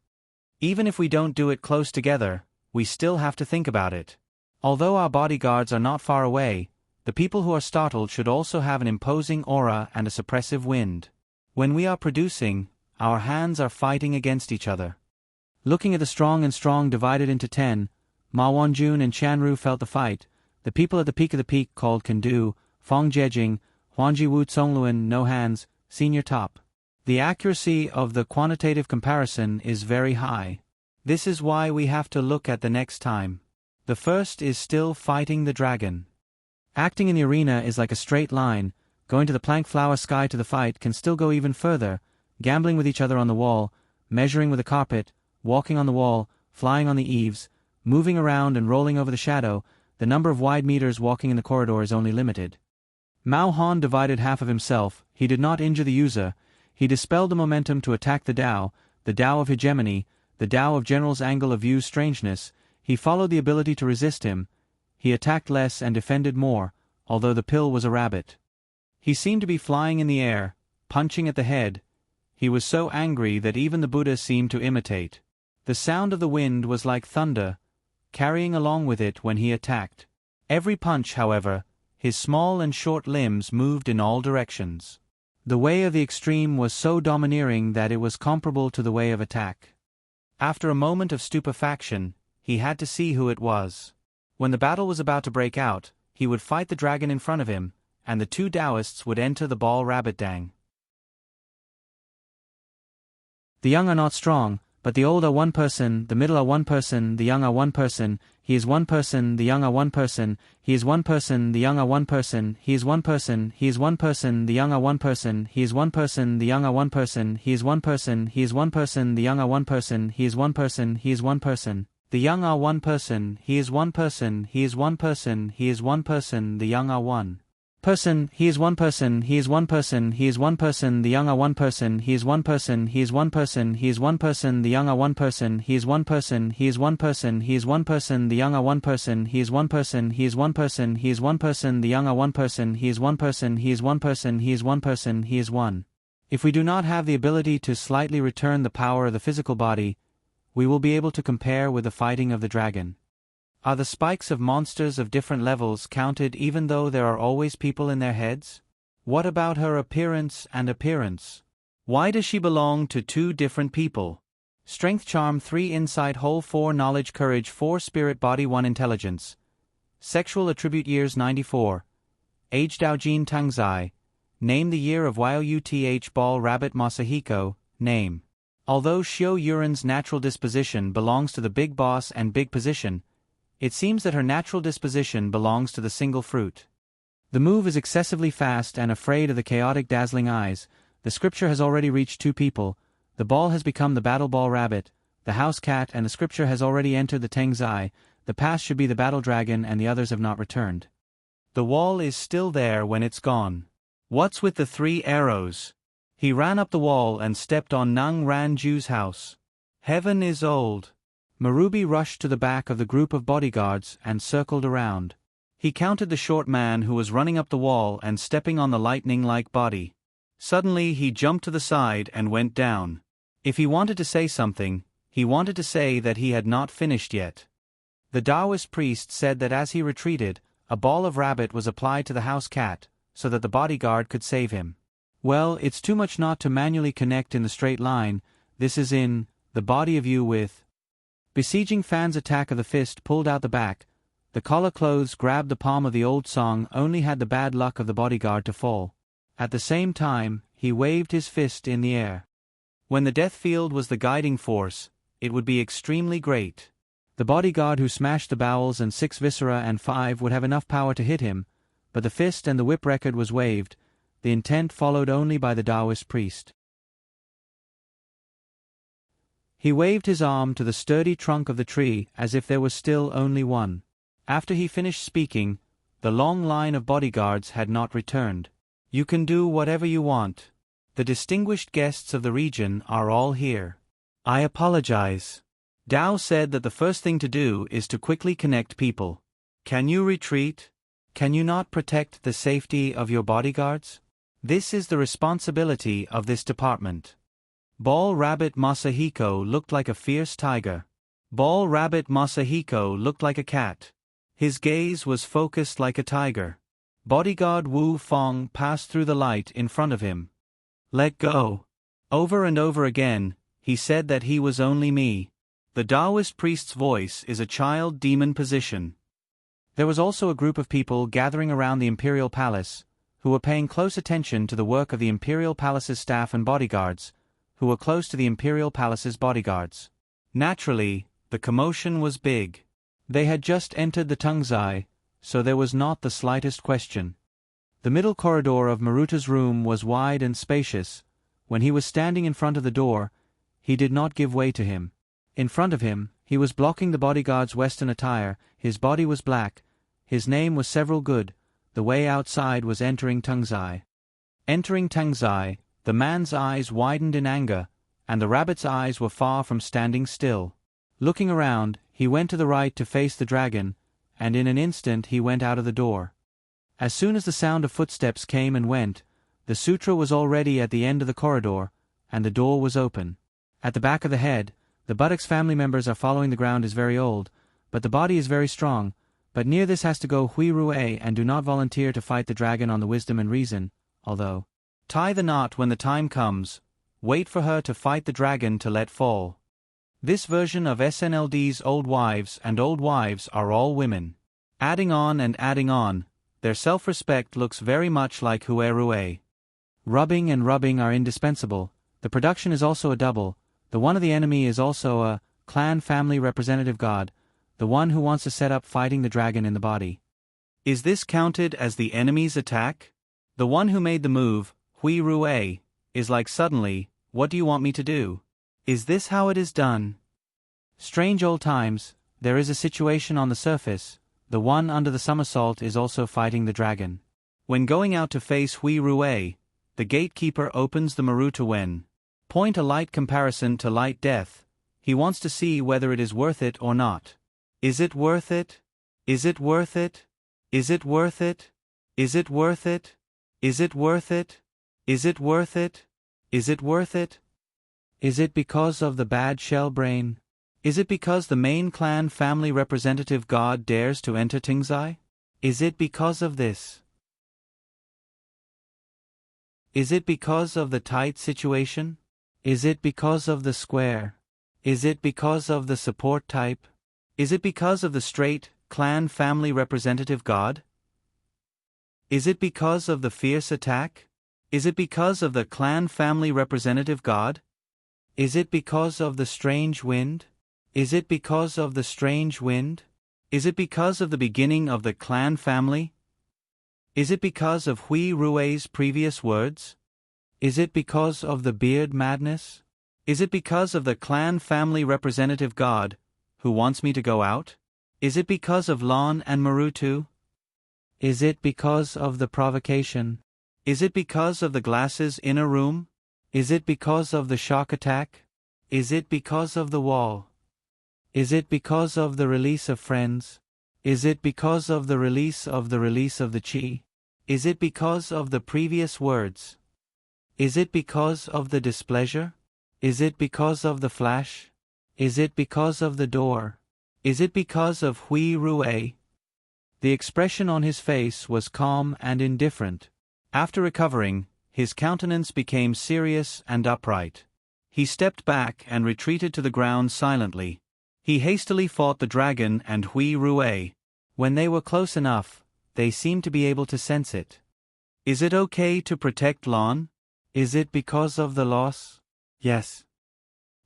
Even if we don't do it close together, we still have to think about it. Although our bodyguards are not far away, the people who are startled should also have an imposing aura and a suppressive wind. When we are producing, our hands are fighting against each other. Looking at the strong and strong divided into 10, Ma Wanjun and Chanru felt the fight. The people at the peak of the peak called Kandu, Fong Jiejing, Huangji Wu Tsongluan, no hands, senior top. The accuracy of the quantitative comparison is very high. This is why we have to look at the next time. The first is still fighting the dragon. Acting in the arena is like a straight line. Going to the plank flower sky to the fight can still go even further, gambling with each other on the wall, measuring with the carpet, walking on the wall, flying on the eaves, moving around and rolling over the shadow. The number of wide meters walking in the corridor is only limited. Mao Han divided half of himself. He did not injure the user. He dispelled the momentum to attack the Tao of hegemony, the Tao of general's angle of view's strangeness. He followed the ability to resist him. He attacked less and defended more, although the pill was a rabbit. He seemed to be flying in the air, punching at the head. He was so angry that even the Buddha seemed to imitate. The sound of the wind was like thunder, carrying along with it when he attacked. Every punch, however, his small and short limbs moved in all directions. The way of the extreme was so domineering that it was comparable to the way of attack. After a moment of stupefaction, he had to see who it was. When the battle was about to break out, he would fight the dragon in front of him, and the two Taoists would enter the ball rabbit dang. The young are not strong, but the old are one person, the middle are one person, the young are one person. he is one person, the young are one person, he is one person, the young are one person, he is one person, he is one person, the young are one person, he is one person, the young are one person, he is one person, he is one person, the young are one person, he is one person, he is one person, the young are one person, he is one person, he is one person, he is one person, the young are one person, he is one person, he is one person, he is one person, the young are one person, he is one person, he is one person, he is one person, the young are one person, he is one person, he is one person, he is one person, the young are one person, he is one person, he is one person, he is one person, the young are one person, he is one person, he is one person, he is one person, he is one. If we do not have the ability to slightly return the power of the physical body, we will be able to compare with the fighting of the dragon. Are the spikes of monsters of different levels counted even though there are always people in their heads? What about her appearance and appearance? Why does she belong to two different people? Strength, charm 3, insight whole 4, knowledge, courage 4, spirit, body 1, intelligence. Sexual attribute years 94. Age Daojin Tangzai. Name the year of Yuth Ball Rabbit Masahiko. Name. Although Xiao Yuren's natural disposition belongs to the big boss and big position, it seems that her natural disposition belongs to the single fruit. The move is excessively fast and afraid of the chaotic dazzling eyes. The scripture has already reached two people. The ball has become the battle ball rabbit, the house cat, and the scripture has already entered the Tengzai. The past should be the battle dragon and the others have not returned. The wall is still there when it's gone. What's with the 3 arrows? He ran up the wall and stepped on Nung Ranju's house. Heaven is old. Marubi rushed to the back of the group of bodyguards and circled around. He counted the short man who was running up the wall and stepping on the lightning-like body. Suddenly he jumped to the side and went down. If he wanted to say something, he wanted to say that he had not finished yet. The Taoist priest said that as he retreated, a ball of rabbit was applied to the house cat, so that the bodyguard could save him. Well, it's too much not to manually connect in the straight line. This is in the body of you with besieging Fan's attack of the fist pulled out the back. The collar clothes grabbed the palm of the old song, only had the bad luck of the bodyguard to fall. At the same time, he waved his fist in the air. When the death field was the guiding force, it would be extremely great. The bodyguard who smashed the bowels and 6 viscera and 5 would have enough power to hit him, but the fist and the whip record was waved, the intent followed only by the Taoist priest. He waved his arm to the sturdy trunk of the tree as if there was still only one. After he finished speaking, the long line of bodyguards had not returned. You can do whatever you want. The distinguished guests of the region are all here. I apologize. Dao said that the first thing to do is to quickly connect people. Can you retreat? Can you not protect the safety of your bodyguards? This is the responsibility of this department. Ball Rabbit Masahiko looked like a fierce tiger. Ball Rabbit Masahiko looked like a cat. His gaze was focused like a tiger. Bodyguard Wu Fong passed through the light in front of him. Let go. Over and over again, he said that he was only me. The Taoist priest's voice is a child demon position. There was also a group of people gathering around the imperial palace, who were paying close attention to the work of the imperial palace's staff and bodyguards, who were close to the imperial palace's bodyguards. Naturally, the commotion was big. They had just entered the Tengzai, so there was not the slightest question. The middle corridor of Maruta's room was wide and spacious. When he was standing in front of the door, he did not give way to him. In front of him, he was blocking the bodyguard's Western attire. His body was black. His name was Several Good. The way outside was entering Tengzai. Entering Tengzai, the man's eyes widened in anger, and the rabbit's eyes were far from standing still. Looking around, he went to the right to face the dragon, and in an instant he went out of the door. As soon as the sound of footsteps came and went, the sutra was already at the end of the corridor, and the door was open. At the back of the head, the buttock's family members are following. The ground is very old, but the body is very strong. But near this has to go Hui Rue and do not volunteer to fight the dragon on the wisdom and reason, although tie the knot when the time comes. Wait for her to fight the dragon to let fall. This version of SNLD's old wives are all women. Adding on and adding on, their self-respect looks very much like Hue Rue. Rubbing and rubbing are indispensable. The production is also a double. The one of the enemy is also a clan family representative god. the one who wants to set up fighting the dragon in the body. Is this counted as the enemy's attack? The one who made the move, Hui Rui, is like suddenly, what do you want me to do? Is this how it is done? Strange old times, there is a situation on the surface, the one under the somersault is also fighting the dragon. When going out to face Hui Rui, the gatekeeper opens the Maruta when. Point a light comparison to light death, he wants to see whether it is worth it or not. Is it worth it? Is it worth it? Is it worth it? Is it worth it? Is it worth it? Is it worth it? Is it worth it? Is it because of the bad shell brain? Is it because the main clan family representative god dares to enter Tingzai? Is it because of this? Is it because of the tight situation? Is it because of the square? Is it because of the support type? Is it because of the straight, clan family representative god? Is it because of the fierce attack? Is it because of the clan family representative god? Is it because of the strange wind? Is it because of the strange wind? Is it because of the beginning of the clan family? Is it because of Hui Rui's previous words? Is it because of the beard madness? Is it because of the clan family representative god, who wants me to go out? Is it because of Lon and Marutu? Is it because of the provocation? Is it because of the glasses inner room? Is it because of the shock attack? Is it because of the wall? Is it because of the release of friends? Is it because of the release of the chi? Is it because of the previous words? Is it because of the displeasure? Is it because of the flash? Is it because of the door? Is it because of Hui Rui? The expression on his face was calm and indifferent. After recovering, his countenance became serious and upright. He stepped back and retreated to the ground silently. He hastily fought the dragon and Hui Rui. When they were close enough, they seemed to be able to sense it. Is it okay to protect Lon? Is it because of the loss? Yes.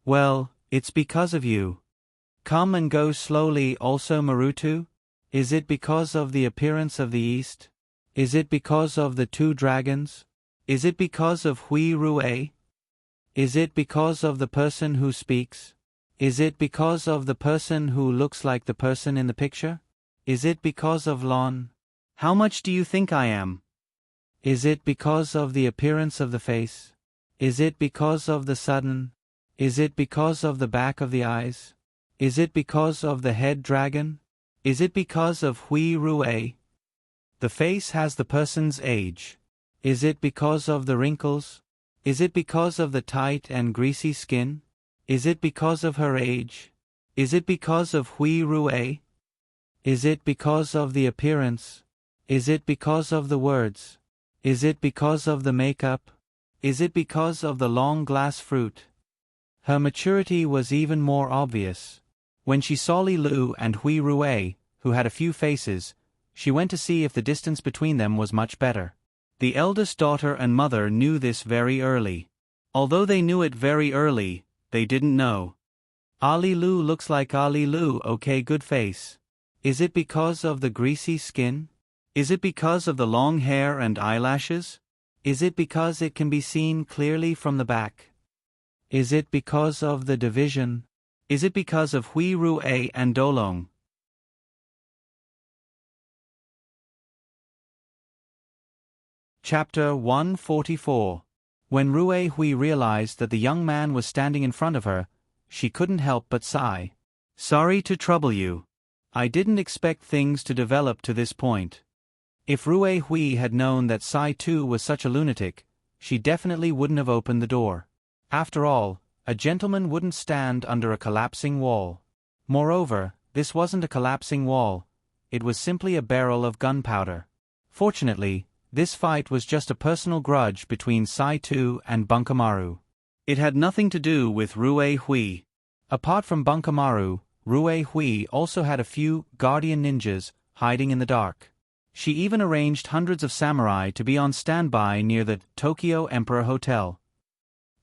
Well, it's because of you. Come and go slowly also Marutu? Is it because of the appearance of the east? Is it because of the two dragons? Is it because of Hui Rui? Is it because of the person who speaks? Is it because of the person who looks like the person in the picture? Is it because of Lon? How much do you think I am? Is it because of the appearance of the face? Is it because of the sudden? Is it because of the back of the eyes? Is it because of the head dragon? Is it because of Hui Rui? The face has the person's age. Is it because of the wrinkles? Is it because of the tight and greasy skin? Is it because of her age? Is it because of Hui Rui? Is it because of the appearance? Is it because of the words? Is it because of the makeup? Is it because of the long glass fruit? Her maturity was even more obvious. When she saw Li Lu and Hui Rui, who had a few faces, she went to see if the distance between them was much better. The eldest daughter and mother knew this very early. Although they knew it very early, they didn't know. Ali Lu looks like Ali Lu, okay, good face. Is it because of the greasy skin? Is it because of the long hair and eyelashes? Is it because it can be seen clearly from the back? Is it because of the division? Is it because of Hui Rui and Dolong? Chapter 144. When Rui Hui realized that the young man was standing in front of her, she couldn't help but sigh. Sorry to trouble you. I didn't expect things to develop to this point. If Rui Hui had known that Sai Tu was such a lunatic, she definitely wouldn't have opened the door. After all, a gentleman wouldn't stand under a collapsing wall. Moreover, this wasn't a collapsing wall, it was simply a barrel of gunpowder. Fortunately, this fight was just a personal grudge between Sai Tu and Bunkamaru. It had nothing to do with Rui Hui. Apart from Bunkamaru, Rui Hui also had a few guardian ninjas hiding in the dark. She even arranged hundreds of samurai to be on standby near the Tokyo Emperor Hotel.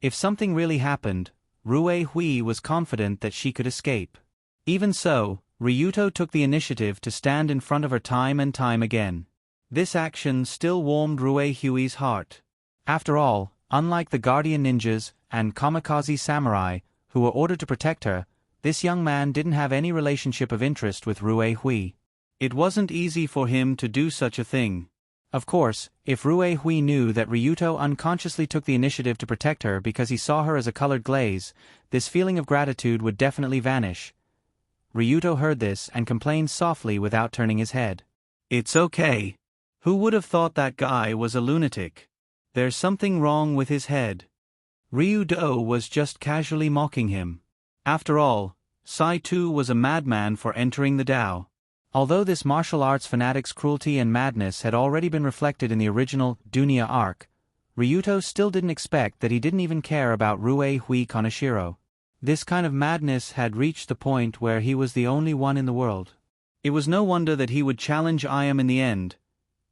If something really happened, Rui Hui was confident that she could escape. Even so, Ryuto took the initiative to stand in front of her time and time again. This action still warmed Ruehui's heart. After all, unlike the guardian ninjas and kamikaze samurai, who were ordered to protect her, this young man didn't have any relationship of interest with Ruehui. It wasn't easy for him to do such a thing. Of course, if Ruehui knew that Ryuto unconsciously took the initiative to protect her because he saw her as a colored glaze, this feeling of gratitude would definitely vanish. Ryuto heard this and complained softly without turning his head. "It's okay. Who would have thought that guy was a lunatic? There's something wrong with his head." Ryudo was just casually mocking him. After all, Saito was a madman for entering the Tao. Although this martial arts fanatic's cruelty and madness had already been reflected in the original Dunya arc, Ryuto still didn't expect that he didn't even care about Ruehui Kaneshiro. This kind of madness had reached the point where he was the only one in the world. It was no wonder that he would challenge Ayam in the end,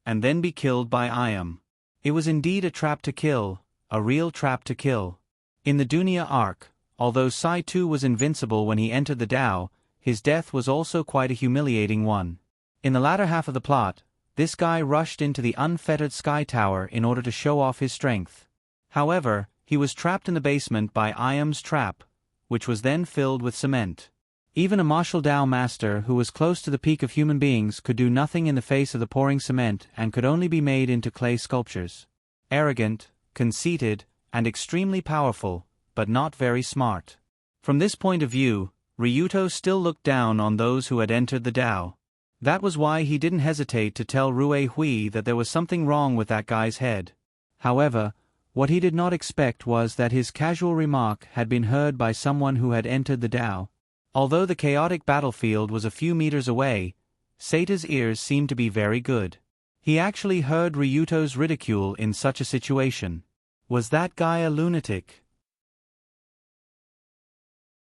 and then be killed by Ayam. It was indeed a trap to kill, a real trap to kill. In the Dunya arc, although Saito was invincible when he entered the Tao, his death was also quite a humiliating one. In the latter half of the plot, this guy rushed into the unfettered Sky Tower in order to show off his strength. However, he was trapped in the basement by Ayam's trap, which was then filled with cement. Even a martial Tao master who was close to the peak of human beings could do nothing in the face of the pouring cement and could only be made into clay sculptures. Arrogant, conceited, and extremely powerful, but not very smart. From this point of view, Ryuto still looked down on those who had entered the Tao. That was why he didn't hesitate to tell Ruehui that there was something wrong with that guy's head. However, what he did not expect was that his casual remark had been heard by someone who had entered the Tao. Although the chaotic battlefield was a few meters away, Sato's ears seemed to be very good. He actually heard Ryuto's ridicule in such a situation. Was that guy a lunatic?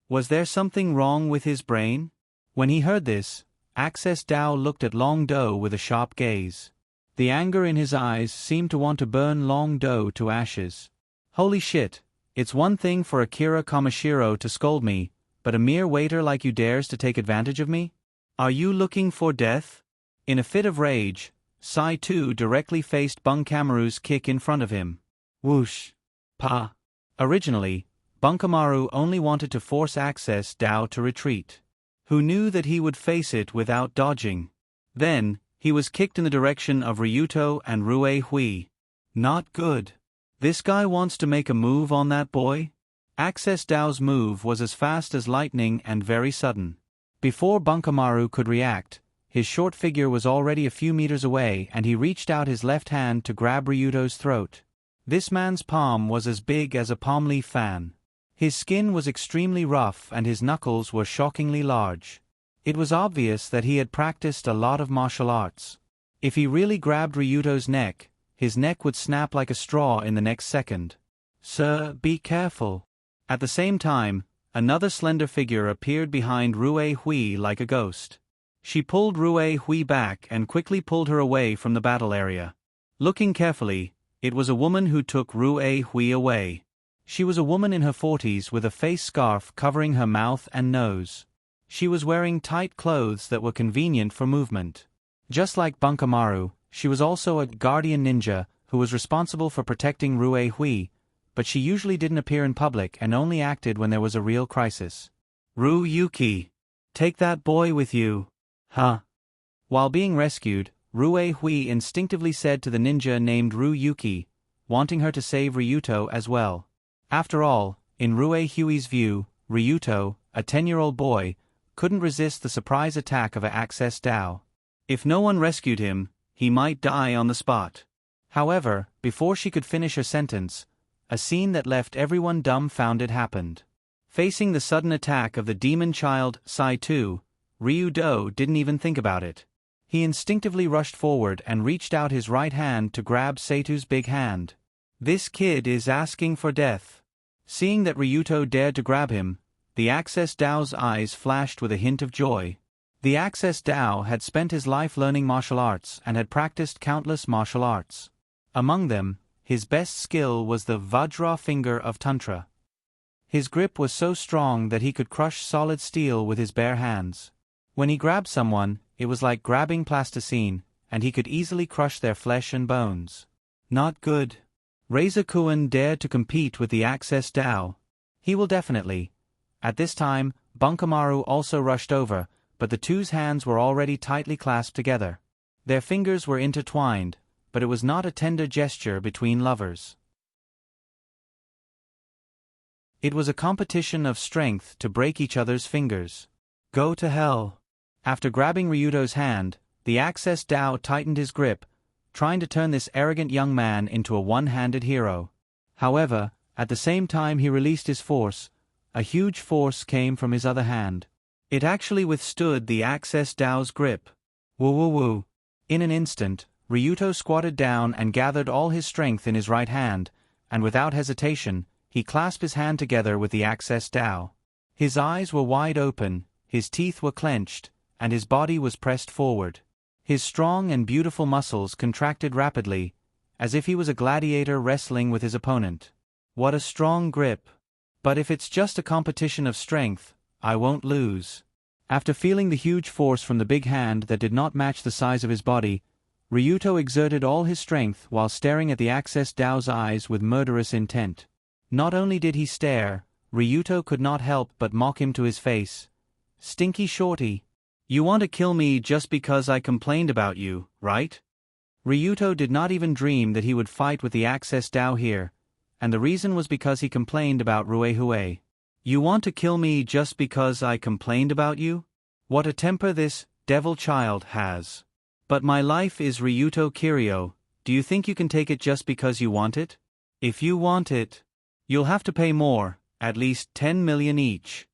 Was there something wrong with his brain? When he heard this, Access Dao looked at Long Do with a sharp gaze. The anger in his eyes seemed to want to burn Long Do to ashes. Holy shit, it's one thing for Akira Kameshiro to scold me, but a mere waiter like you dares to take advantage of me? Are you looking for death? In a fit of rage, Saito directly faced Bunkamaru's kick in front of him. Whoosh! Pa! Originally, Bunkamaru only wanted to force Access Dao to retreat. Who knew that he would face it without dodging? Then, he was kicked in the direction of Ryuto and Ruehui. Not good. This guy wants to make a move on that boy? Access Dao's move was as fast as lightning and very sudden. Before Bunkamaru could react, his short figure was already a few meters away and he reached out his left hand to grab Ryuto's throat. This man's palm was as big as a palm leaf fan. His skin was extremely rough and his knuckles were shockingly large. It was obvious that he had practiced a lot of martial arts. If he really grabbed Ryuto's neck, his neck would snap like a straw in the next second. "Sir, be careful." At the same time, another slender figure appeared behind Ruehui like a ghost. She pulled Ruehui back and quickly pulled her away from the battle area. Looking carefully, it was a woman who took Ruehui away. She was a woman in her 40s with a face scarf covering her mouth and nose. She was wearing tight clothes that were convenient for movement. Just like Bunkamaru, she was also a guardian ninja who was responsible for protecting Ruehui, but she usually didn't appear in public and only acted when there was a real crisis. "Ryuki, take that boy with you." Huh? While being rescued, Ruehui instinctively said to the ninja named Ryuki, wanting her to save Ryuto as well. After all, in Ruehui's view, Ryuto, a 10-year-old boy, couldn't resist the surprise attack of a Access Dao. If no one rescued him, he might die on the spot. However, before she could finish her sentence, a scene that left everyone dumbfounded happened. Facing the sudden attack of the demon child, Saito, Ryudo didn't even think about it. He instinctively rushed forward and reached out his right hand to grab Sato's big hand. This kid is asking for death. Seeing that Ryuto dared to grab him, the Access Dao's eyes flashed with a hint of joy. The Access Dao had spent his life learning martial arts and had practiced countless martial arts. Among them, his best skill was the Vajra finger of Tantra. His grip was so strong that he could crush solid steel with his bare hands. When he grabbed someone, it was like grabbing plasticine, and he could easily crush their flesh and bones. Not good. Razor-kun dared to compete with the Access Dao. He will definitely. At this time, Bunkamaru also rushed over, but the two's hands were already tightly clasped together. Their fingers were intertwined, but it was not a tender gesture between lovers. It was a competition of strength to break each other's fingers. Go to hell. After grabbing Ryuto's hand, the Access Dao tightened his grip, trying to turn this arrogant young man into a one-handed hero. However, at the same time he released his force, a huge force came from his other hand. It actually withstood the Access Dao's grip. Woo woo woo. In an instant, Ryuto squatted down and gathered all his strength in his right hand, and without hesitation, he clasped his hand together with the Access Dao. His eyes were wide open, his teeth were clenched, and his body was pressed forward. His strong and beautiful muscles contracted rapidly, as if he was a gladiator wrestling with his opponent. What a strong grip. But if it's just a competition of strength, I won't lose. After feeling the huge force from the big hand that did not match the size of his body, Ryuto exerted all his strength while staring at the Access Dao's eyes with murderous intent. Not only did he stare, Ryuto could not help but mock him to his face. Stinky shorty. You want to kill me just because I complained about you, right? Ryuto did not even dream that he would fight with the Access Dao here, and the reason was because he complained about Ruehue. You want to kill me just because I complained about you? What a temper this devil child has. But my life is Ryuto Kiryu. Do you think you can take it just because you want it? If you want it, you'll have to pay more, at least 10 million each.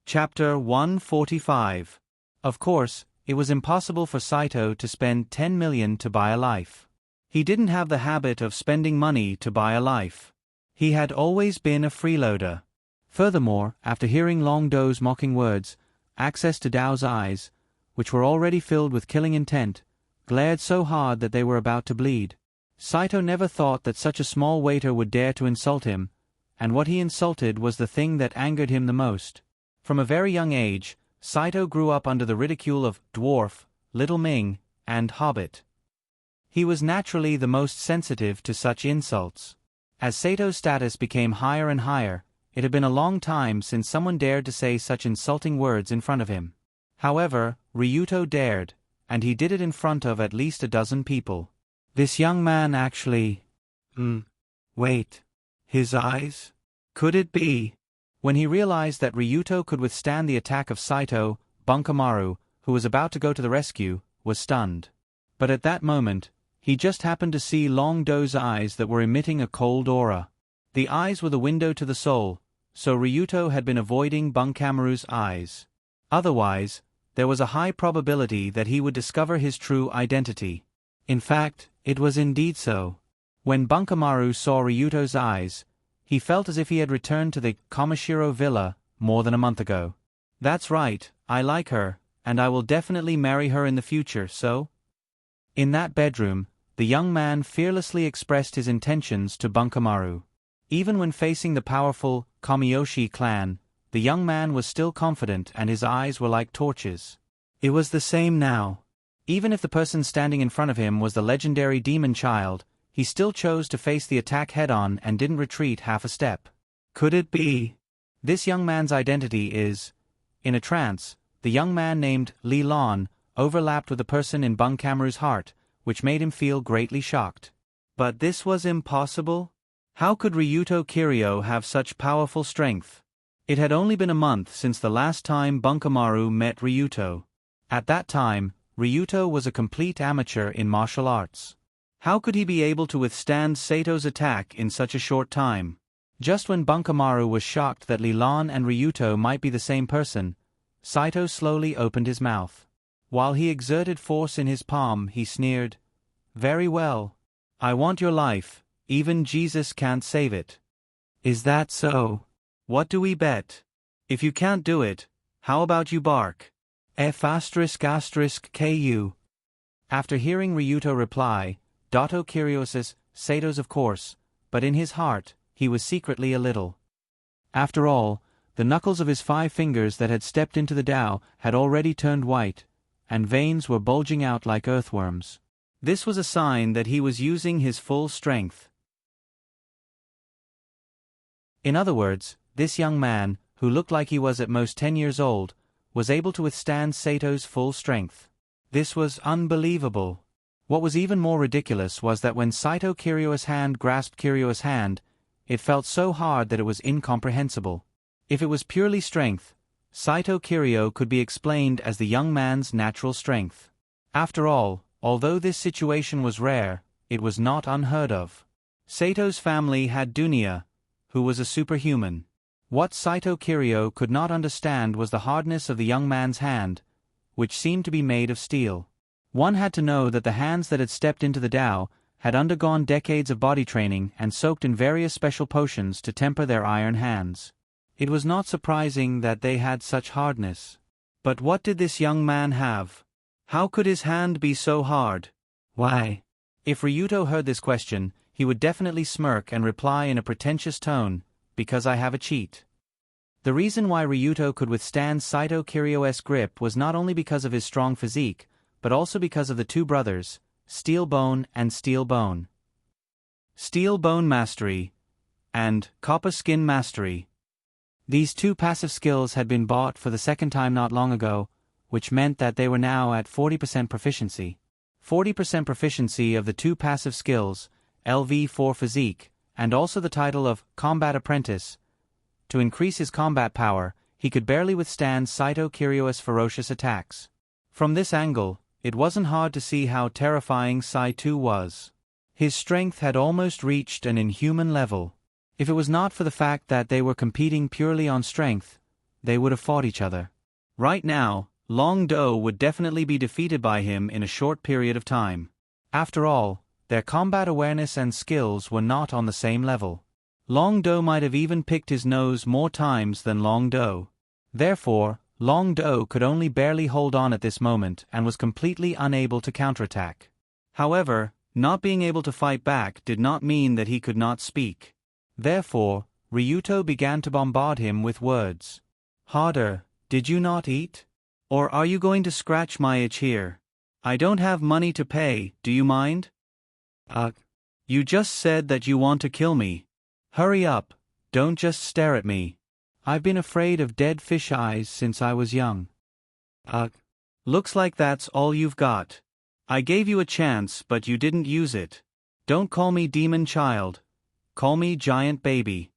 Chapter 145. Of course, it was impossible for Saito to spend 10 million to buy a life. He didn't have the habit of spending money to buy a life. He had always been a freeloader. Furthermore, after hearing Long Do's mocking words, Access to Dao's eyes, which were already filled with killing intent, glared so hard that they were about to bleed. Saito never thought that such a small waiter would dare to insult him, and what he insulted was the thing that angered him the most. From a very young age, Saito grew up under the ridicule of dwarf, little Ming, and hobbit. He was naturally the most sensitive to such insults. As Sato's status became higher and higher, it had been a long time since someone dared to say such insulting words in front of him. However, Ryuto dared, and he did it in front of at least a dozen people. This young man actually… Wait. His eyes? Could it be? When he realized that Ryuto could withstand the attack of Saito, Bunkamaru, who was about to go to the rescue, was stunned. But at that moment, he just happened to see Long Do's eyes that were emitting a cold aura. The eyes were the window to the soul, so Ryuto had been avoiding Bunkamaru's eyes. Otherwise, there was a high probability that he would discover his true identity. In fact, it was indeed so. When Bunkamaru saw Ryuto's eyes, he felt as if he had returned to the Komashiro villa more than a month ago. That's right, I like her, and I will definitely marry her in the future, so? In that bedroom, the young man fearlessly expressed his intentions to Bunkamaru. Even when facing the powerful Kamiyoshi clan, the young man was still confident and his eyes were like torches. It was the same now. Even if the person standing in front of him was the legendary demon child, he still chose to face the attack head-on and didn't retreat half a step. Could it be? This young man's identity is… In a trance, the young man named Li Lan overlapped with the person in Bunkamaru's heart, which made him feel greatly shocked. But this was impossible? How could Ryuto Kiryu have such powerful strength? It had only been a month since the last time Bunkamaru met Ryuto. At that time, Ryuto was a complete amateur in martial arts. How could he be able to withstand Sato's attack in such a short time? Just when Bunkamaru was shocked that Li Lan and Ryuto might be the same person, Saito slowly opened his mouth. While he exerted force in his palm, he sneered, "Very well. I want your life, even Jesus can't save it." Is that so? What do we bet? If you can't do it, how about you bark? F***ku. After hearing Ryuto reply, Dato Kiryu says, Sato's of course, but in his heart, he was secretly a little After all, the knuckles of his 5 fingers that had stepped into the Tao had already turned white, and veins were bulging out like earthworms. This was a sign that he was using his full strength. In other words, this young man, who looked like he was at most 10 years old, was able to withstand Sato's full strength. This was unbelievable. What was even more ridiculous was that when Saito Kiryo's hand grasped Kiryo's hand, it felt so hard that it was incomprehensible. If it was purely strength, Saito Kiryo could be explained as the young man's natural strength. After all, although this situation was rare, it was not unheard of. Sato's family had Dunya, who was a superhuman. What Saito Kiryo could not understand was the hardness of the young man's hand, which seemed to be made of steel. One had to know that the hands that had stepped into the Tao had undergone decades of body training and soaked in various special potions to temper their iron hands. It was not surprising that they had such hardness. But what did this young man have? How could his hand be so hard? Why? If Ryuto heard this question, he would definitely smirk and reply in a pretentious tone, "Because I have a cheat." The reason why Ryuto could withstand Saito Kiryo's grip was not only because of his strong physique, but also because of the 2 brothers, Steel Bone and Steel Bone. Steel Bone Mastery and Copper Skin Mastery. These 2 passive skills had been bought for the second time not long ago, which meant that they were now at 40% proficiency. 40% proficiency of the 2 passive skills, LV4 Physique, and also the title of Combat Apprentice. To increase his combat power, he could barely withstand Saito Kiryo's ferocious attacks. From this angle, it wasn't hard to see how terrifying Saito was. His strength had almost reached an inhuman level. If it was not for the fact that they were competing purely on strength, they would have fought each other. Right now, Long Do would definitely be defeated by him in a short period of time. After all, their combat awareness and skills were not on the same level. Long Do might have even picked his nose more times than Long Do. Therefore, Long Do could only barely hold on at this moment and was completely unable to counterattack. However, not being able to fight back did not mean that he could not speak. Therefore, Ryuto began to bombard him with words. "Harder, did you not eat? Or are you going to scratch my itch here? I don't have money to pay, do you mind? You just said that you want to kill me. Hurry up, don't just stare at me. I've been afraid of dead fish eyes since I was young." Looks like that's all you've got. I gave you a chance but you didn't use it. Don't call me demon child. Call me giant baby.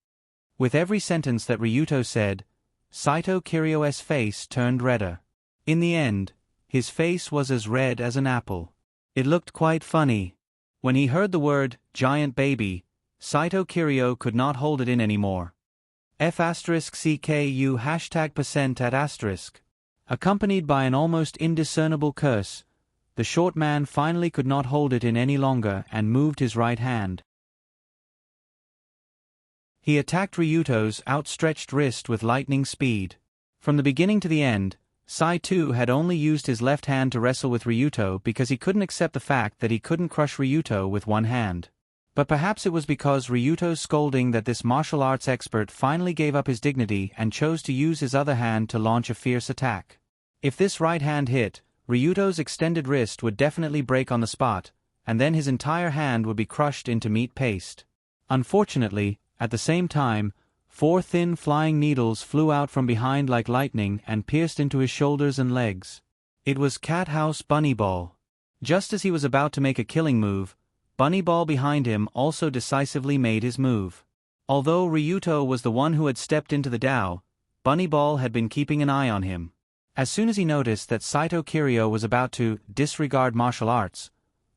With every sentence that Ryuto said, Saito Kiryo's face turned redder. In the end, his face was as red as an apple. It looked quite funny. When he heard the word, giant baby, Saito Kiryo could not hold it in anymore. F*CKU #% @*. Accompanied by an almost indiscernible curse, the short man finally could not hold it in any longer and moved his right hand. He attacked Ryuto's outstretched wrist with lightning speed. From the beginning to the end, Saito had only used his left hand to wrestle with Ryuto because he couldn't accept the fact that he couldn't crush Ryuto with one hand. But perhaps it was because Ryuto's scolding that this martial arts expert finally gave up his dignity and chose to use his other hand to launch a fierce attack. If this right hand hit, Ryuto's extended wrist would definitely break on the spot, and then his entire hand would be crushed into meat paste. Unfortunately, at the same time, 4 thin flying needles flew out from behind like lightning and pierced into his shoulders and legs. It was Cat House Bunny Ball. Just as he was about to make a killing move, Bunny Ball behind him also decisively made his move. Although Ryuto was the one who had stepped into the Tao, Bunny Ball had been keeping an eye on him. As soon as he noticed that Saito Kiryo was about to disregard martial arts,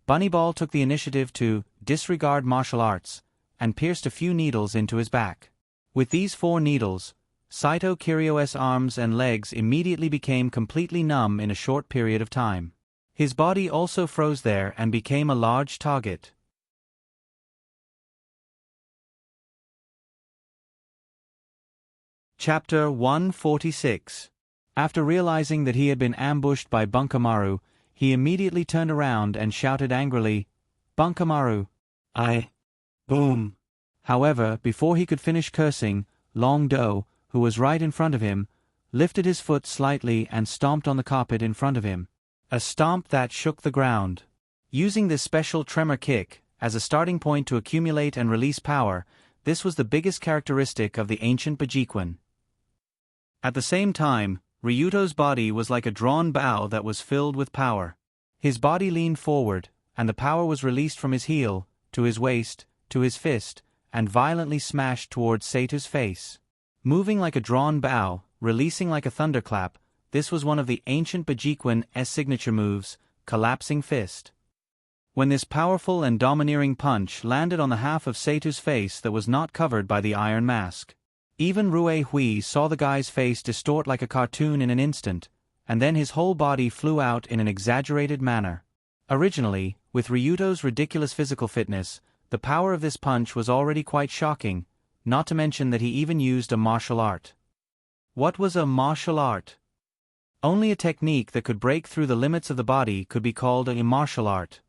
Bunny Ball took the initiative to disregard martial arts and pierced a few needles into his back. With these 4 needles, Saito Kiryo's arms and legs immediately became completely numb in a short period of time. His body also froze there and became a large target. Chapter 146. After realizing that he had been ambushed by Bunkamaru, he immediately turned around and shouted angrily, "Bunkamaru! Boom!" However, before he could finish cursing, Long Do, who was right in front of him, lifted his foot slightly and stomped on the carpet in front of him. A stomp that shook the ground. Using this special tremor kick as a starting point to accumulate and release power, this was the biggest characteristic of the ancient Bajiquan. At the same time, Ryuto's body was like a drawn bow that was filled with power. His body leaned forward, and the power was released from his heel, to his waist, to his fist, and violently smashed towards Seitu's face. Moving like a drawn bow, releasing like a thunderclap, this was one of the ancient Bajiquan's signature moves, collapsing fist. When this powerful and domineering punch landed on the half of Seitu's face that was not covered by the iron mask, even Rue Hui saw the guy's face distort like a cartoon in an instant, and then his whole body flew out in an exaggerated manner. Originally, with Ryuto's ridiculous physical fitness, the power of this punch was already quite shocking, not to mention that he even used a martial art. What was a martial art? Only a technique that could break through the limits of the body could be called a martial art.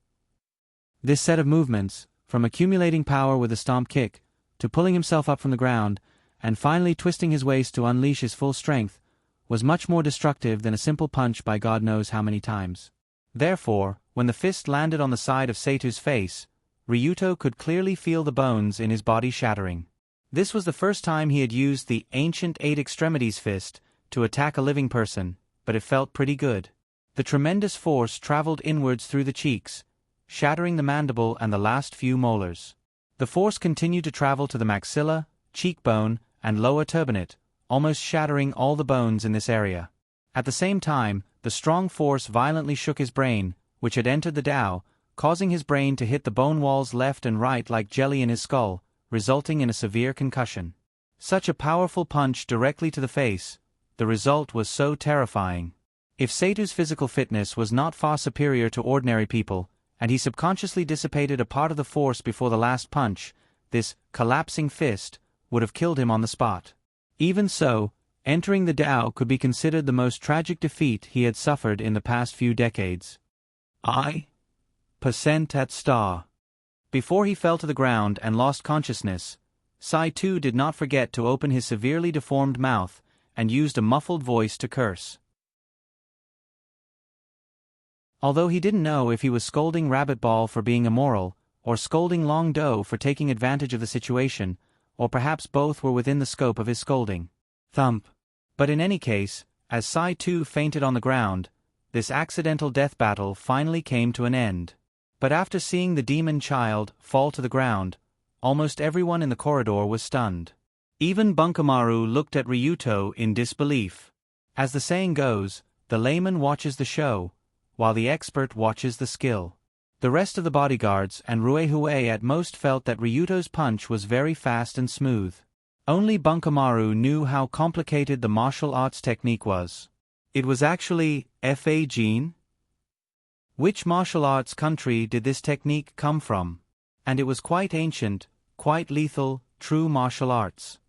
This set of movements, from accumulating power with a stomp kick, to pulling himself up from the ground, and finally twisting his waist to unleash his full strength, was much more destructive than a simple punch by God knows how many times. Therefore, when the fist landed on the side of Seitu's face, Ryuto could clearly feel the bones in his body shattering. This was the first time he had used the ancient 8 extremities fist to attack a living person, but it felt pretty good. The tremendous force traveled inwards through the cheeks, shattering the mandible and the last few molars. The force continued to travel to the maxilla, cheekbone, and lower turbinate, almost shattering all the bones in this area. At the same time, the strong force violently shook his brain, which had entered the Tao, causing his brain to hit the bone walls left and right like jelly in his skull, resulting in a severe concussion. Such a powerful punch directly to the face, the result was so terrifying. If Seitu's physical fitness was not far superior to ordinary people, and he subconsciously dissipated a part of the force before the last punch, this collapsing fist would have killed him on the spot. Even so, entering the Tao could be considered the most tragic defeat he had suffered in the past few decades. % at star. Before he fell to the ground and lost consciousness, Saitu did not forget to open his severely deformed mouth and used a muffled voice to curse. Although he didn't know if he was scolding Rabbit Ball for being immoral, or scolding Long Do for taking advantage of the situation, or perhaps both were within the scope of his scolding. Thump. But in any case, as Saitu fainted on the ground, this accidental death battle finally came to an end. But after seeing the demon child fall to the ground, almost everyone in the corridor was stunned. Even Bunkamaru looked at Ryuto in disbelief. As the saying goes, the layman watches the show, while the expert watches the skill. The rest of the bodyguards and Ruehue at most felt that Ryuto's punch was very fast and smooth. Only Bunkamaru knew how complicated the martial arts technique was. It was actually Fa Jin? Which martial arts country did this technique come from? And it was quite ancient, quite lethal, true martial arts.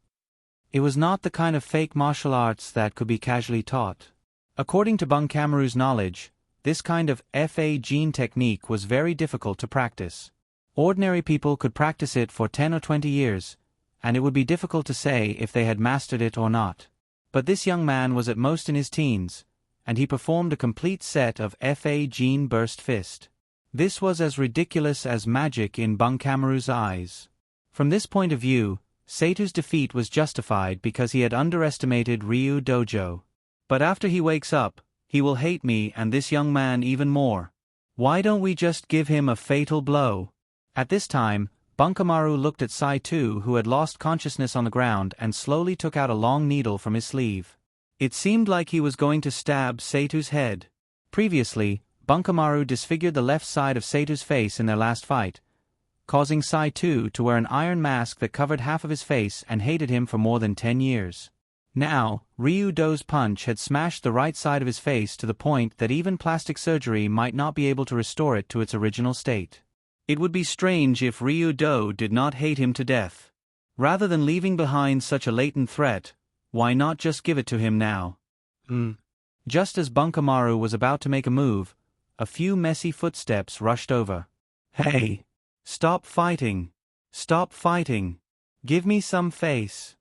It was not the kind of fake martial arts that could be casually taught. According to Bunkamaru's knowledge, this kind of Fa Jin technique was very difficult to practice. Ordinary people could practice it for 10 or 20 years, and it would be difficult to say if they had mastered it or not. But this young man was at most in his teens, and he performed a complete set of Fa Jin burst fist. This was as ridiculous as magic in Bunkamaru's eyes. From this point of view, Seitu's defeat was justified because he had underestimated Ryu Dojo. But after he wakes up, he will hate me and this young man even more. Why don't we just give him a fatal blow? At this time, Bunkamaru looked at Saitu, who had lost consciousness on the ground, and slowly took out a long needle from his sleeve. It seemed like he was going to stab Seitu's head. Previously, Bunkamaru disfigured the left side of Seitu's face in their last fight, causing Saitu to wear an iron mask that covered half of his face and hated him for more than 10 years. Now, Ryu Do's punch had smashed the right side of his face to the point that even plastic surgery might not be able to restore it to its original state. It would be strange if Ryu Do did not hate him to death. Rather than leaving behind such a latent threat, why not just give it to him now? Just as Bunkamaru was about to make a move, a few messy footsteps rushed over. Hey! Stop fighting! Stop fighting! Give me some face!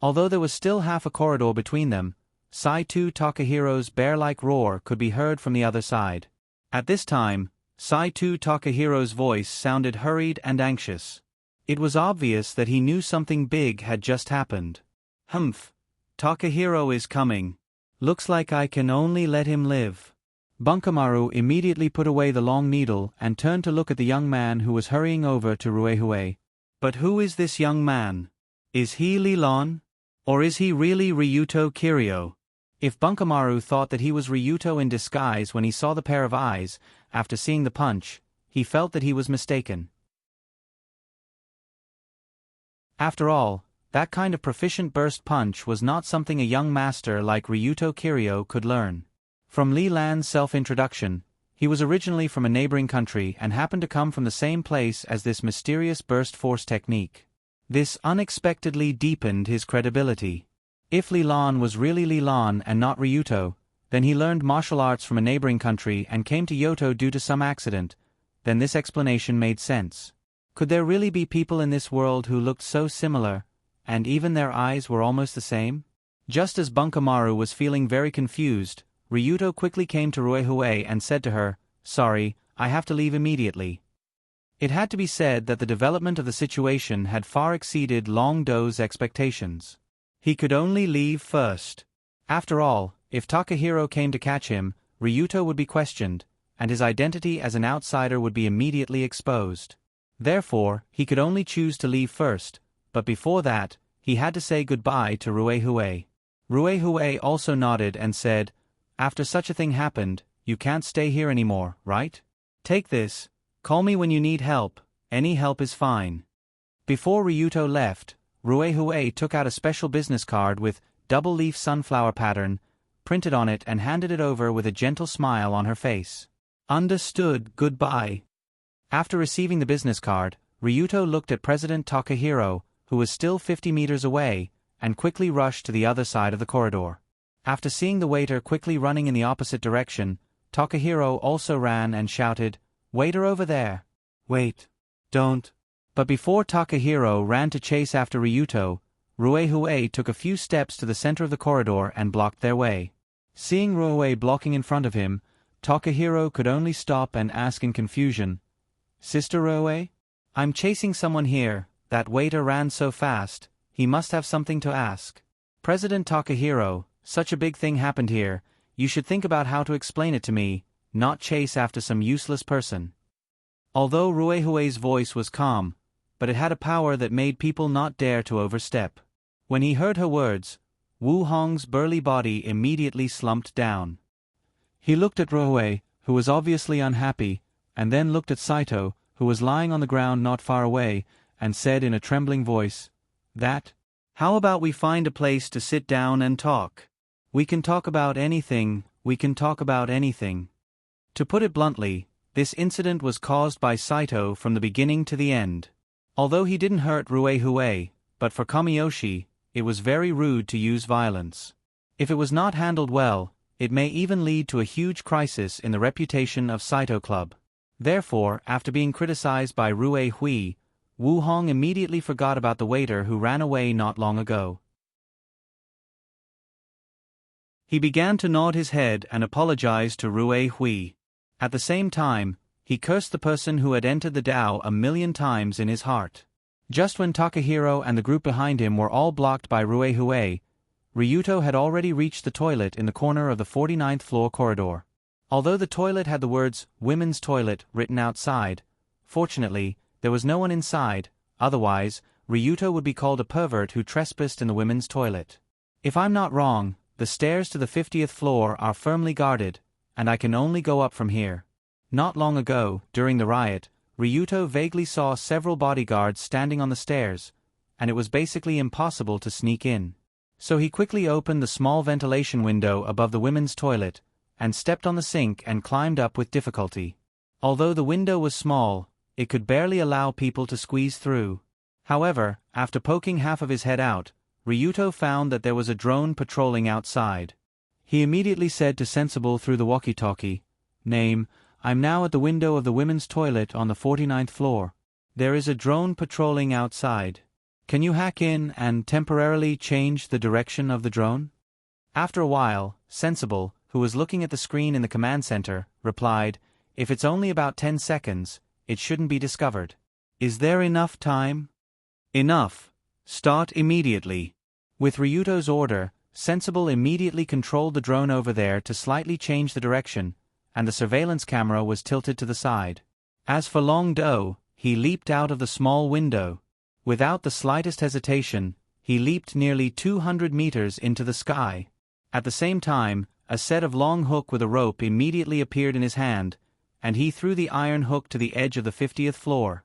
Although there was still half a corridor between them, Saito Takahiro's bear-like roar could be heard from the other side. At this time, Saito Takahiro's voice sounded hurried and anxious. It was obvious that he knew something big had just happened. Humph. Takahiro is coming. Looks like I can only let him live. Bunkamaru immediately put away the long needle and turned to look at the young man who was hurrying over to Ruehue. But who is this young man? Is he Lilon? Or is he really Ryuto Kiryu? If Bunkamaru thought that he was Ryuto in disguise when he saw the pair of eyes, after seeing the punch, he felt that he was mistaken. After all, that kind of proficient burst punch was not something a young master like Ryuto Kiryu could learn. From Li Lan's self-introduction, he was originally from a neighboring country and happened to come from the same place as this mysterious burst force technique. This unexpectedly deepened his credibility. If Li Lan was really Li Lan and not Ryuto, then he learned martial arts from a neighboring country and came to Yoto due to some accident, then this explanation made sense. Could there really be people in this world who looked so similar, and even their eyes were almost the same? Just as Bunkamaru was feeling very confused, Ryuto quickly came to Ruehue and said to her, "Sorry, I have to leave immediately." It had to be said that the development of the situation had far exceeded Long Do's expectations. He could only leave first. After all, if Takahiro came to catch him, Ryuto would be questioned, and his identity as an outsider would be immediately exposed. Therefore, he could only choose to leave first, but before that, he had to say goodbye to Ruehue. Ruehue also nodded and said, "After such a thing happened, you can't stay here anymore, right? Take this, call me when you need help, any help is fine." Before Ryuto left, Ruehue took out a special business card with double-leaf sunflower pattern printed on it and handed it over with a gentle smile on her face. "Understood, goodbye." After receiving the business card, Ryuto looked at President Takahiro, who was still 50 meters away, and quickly rushed to the other side of the corridor. After seeing the waiter quickly running in the opposite direction, Takahiro also ran and shouted, "Waiter over there! Wait! Don't!" But before Takahiro ran to chase after Ryuto, Ruehue took a few steps to the center of the corridor and blocked their way. Seeing Ruehue blocking in front of him, Takahiro could only stop and ask in confusion, "Sister Ruehue? I'm chasing someone here, that waiter ran so fast, he must have something to ask." "President Takahiro, such a big thing happened here, you should think about how to explain it to me, not chase after some useless person." Although Ruehue's voice was calm, but it had a power that made people not dare to overstep. When he heard her words, Wu Hong's burly body immediately slumped down. He looked at Ruehue, who was obviously unhappy, and then looked at Saito, who was lying on the ground not far away, and said in a trembling voice, "How about we find a place to sit down and talk? We can talk about anything, we can talk about anything." To put it bluntly, this incident was caused by Saito from the beginning to the end. Although he didn't hurt Ruehue, but for Kamiyoshi, it was very rude to use violence. If it was not handled well, it may even lead to a huge crisis in the reputation of Saito Club. Therefore, after being criticized by Ruehue, Wu Hong immediately forgot about the waiter who ran away not long ago. He began to nod his head and apologized to Ruehue. At the same time, he cursed the person who had entered the Tao 1,000,000 times in his heart. Just when Takahiro and the group behind him were all blocked by Ruehue, Ryuto had already reached the toilet in the corner of the 49th floor corridor. Although the toilet had the words, "Women's Toilet," written outside, fortunately, there was no one inside, otherwise, Ryuto would be called a pervert who trespassed in the women's toilet. If I'm not wrong, the stairs to the 50th floor are firmly guarded, and I can only go up from here. Not long ago, during the riot, Ryuto vaguely saw several bodyguards standing on the stairs, and it was basically impossible to sneak in. So he quickly opened the small ventilation window above the women's toilet, and stepped on the sink and climbed up with difficulty. Although the window was small, it could barely allow people to squeeze through. However, after poking half of his head out, Ryuto found that there was a drone patrolling outside. He immediately said to Sensible through the walkie-talkie, "Name, I'm now at the window of the women's toilet on the 49th floor. There is a drone patrolling outside. Can you hack in and temporarily change the direction of the drone? After a while, Sensible, who was looking at the screen in the command center, replied, if it's only about 10 seconds, it shouldn't be discovered. Is there enough time? Enough. Start immediately. With Ryuto's order, Sensible immediately controlled the drone over there to slightly change the direction, and the surveillance camera was tilted to the side. As for Long Do, he leaped out of the small window. Without the slightest hesitation, he leaped nearly 200 meters into the sky. At the same time, a set of long hook with a rope immediately appeared in his hand, and he threw the iron hook to the edge of the 50th floor.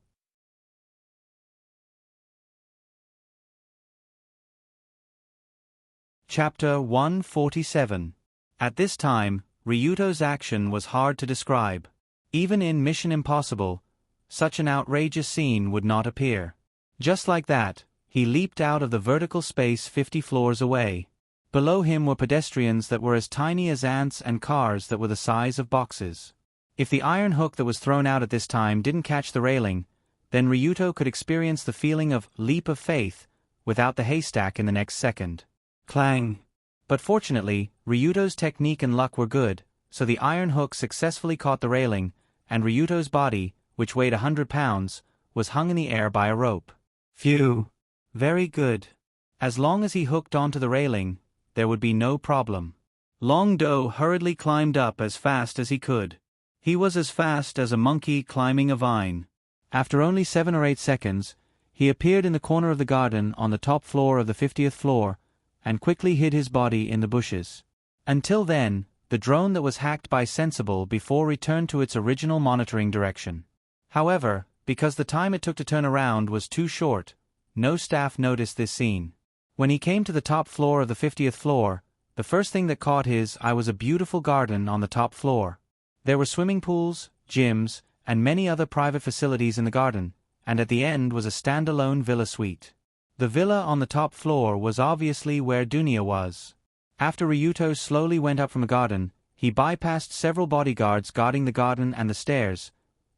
Chapter 147. At this time, Ryuto's action was hard to describe. Even in Mission Impossible, such an outrageous scene would not appear. Just like that, he leaped out of the vertical space 50 floors away. Below him were pedestrians that were as tiny as ants and cars that were the size of boxes. If the iron hook that was thrown out at this time didn't catch the railing, then Ryuto could experience the feeling of leap of faith without the haystack in the next second. Clang! But fortunately, Ryuto's technique and luck were good, so the iron hook successfully caught the railing, and Ryuto's body, which weighed 100 pounds, was hung in the air by a rope. Phew! Very good. As long as he hooked onto the railing, there would be no problem. Long Do hurriedly climbed up as fast as he could. He was as fast as a monkey climbing a vine. After only 7 or 8 seconds, he appeared in the corner of the garden on the top floor of the 50th floor, and quickly hid his body in the bushes. Until then, the drone that was hacked by Sensible before returned to its original monitoring direction. However, because the time it took to turn around was too short, no staff noticed this scene. When he came to the top floor of the 50th floor, the first thing that caught his eye was a beautiful garden on the top floor. There were swimming pools, gyms, and many other private facilities in the garden, and at the end was a standalone villa suite. The villa on the top floor was obviously where Dunya was. After Ryuto slowly went up from the garden, he bypassed several bodyguards guarding the garden and the stairs.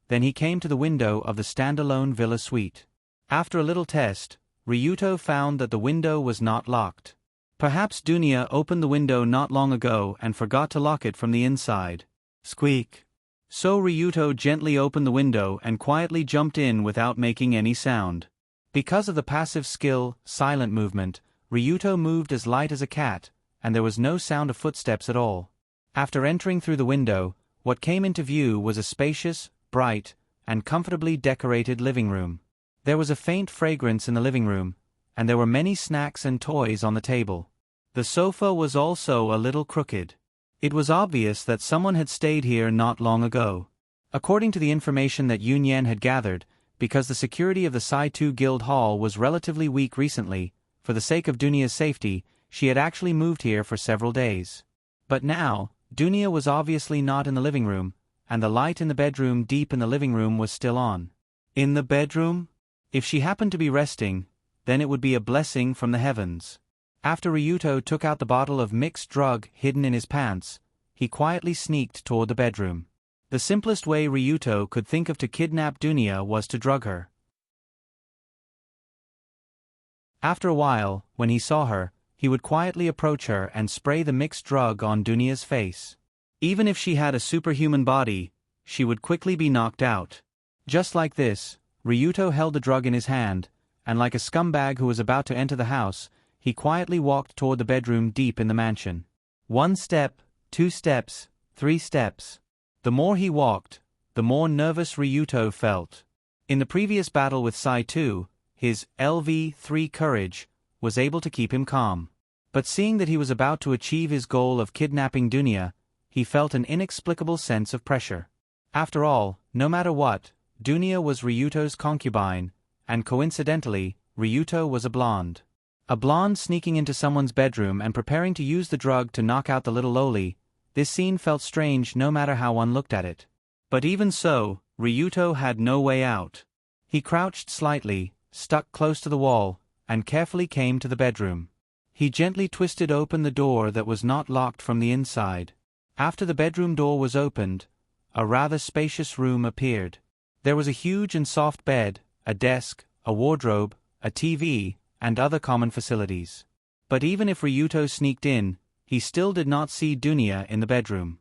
Then he came to the window of the standalone villa suite. After a little test, Ryuto found that the window was not locked. Perhaps Dunya opened the window not long ago and forgot to lock it from the inside. Squeak! So Ryuto gently opened the window and quietly jumped in without making any sound. Because of the passive skill, silent movement, Ryuto moved as light as a cat, and there was no sound of footsteps at all. After entering through the window, what came into view was a spacious, bright, and comfortably decorated living room. There was a faint fragrance in the living room, and there were many snacks and toys on the table. The sofa was also a little crooked. It was obvious that someone had stayed here not long ago. According to the information that Yun Yan had gathered, because the security of the Sai-Tu Guild Hall was relatively weak recently, for the sake of Dunya's safety, she had actually moved here for several days. But now, Dunya was obviously not in the living room, and the light in the bedroom deep in the living room was still on. In the bedroom? If she happened to be resting, then it would be a blessing from the heavens. After Ryuto took out the bottle of mixed drug hidden in his pants, he quietly sneaked toward the bedroom. The simplest way Ryuto could think of to kidnap Dunya was to drug her. After a while, when he saw her, he would quietly approach her and spray the mixed drug on Dunya's face. Even if she had a superhuman body, she would quickly be knocked out. Just like this, Ryuto held the drug in his hand, and like a scumbag who was about to enter the house, he quietly walked toward the bedroom deep in the mansion. 1 step, 2 steps, 3 steps. The more he walked, the more nervous Ryuto felt. In the previous battle with Sai-Tu, his LV-3 courage was able to keep him calm. But seeing that he was about to achieve his goal of kidnapping Dunya, he felt an inexplicable sense of pressure. After all, no matter what, Dunya was Ryuto's concubine, and coincidentally, Ryuto was a blonde. A blonde sneaking into someone's bedroom and preparing to use the drug to knock out the little loli. This scene felt strange no matter how one looked at it. But even so, Ryuto had no way out. He crouched slightly, stuck close to the wall, and carefully came to the bedroom. He gently twisted open the door that was not locked from the inside. After the bedroom door was opened, a rather spacious room appeared. There was a huge and soft bed, a desk, a wardrobe, a TV, and other common facilities. But even if Ryuto sneaked in, he still did not see Dunya in the bedroom.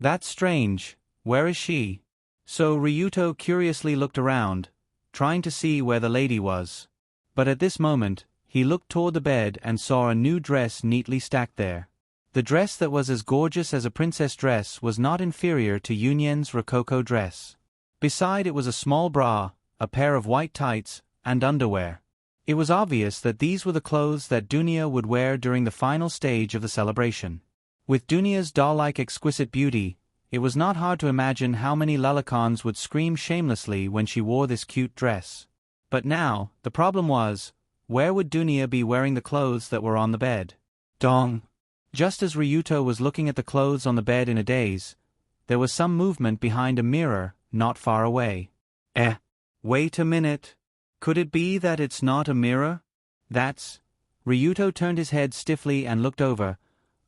That's strange. Where is she? So Ryuto curiously looked around, trying to see where the lady was. But at this moment, he looked toward the bed and saw a new dress neatly stacked there. The dress that was as gorgeous as a princess dress was not inferior to Yunyen's Rococo dress. Beside it was a small bra, a pair of white tights, and underwear. It was obvious that these were the clothes that Dunya would wear during the final stage of the celebration. With Dunya's doll-like exquisite beauty, it was not hard to imagine how many Lalicons would scream shamelessly when she wore this cute dress. But now, the problem was, where would Dunya be wearing the clothes that were on the bed? Dong! Just as Ryuto was looking at the clothes on the bed in a daze, there was some movement behind a mirror, not far away. Wait a minute. Could it be that it's not a mirror? Ryuto turned his head stiffly and looked over,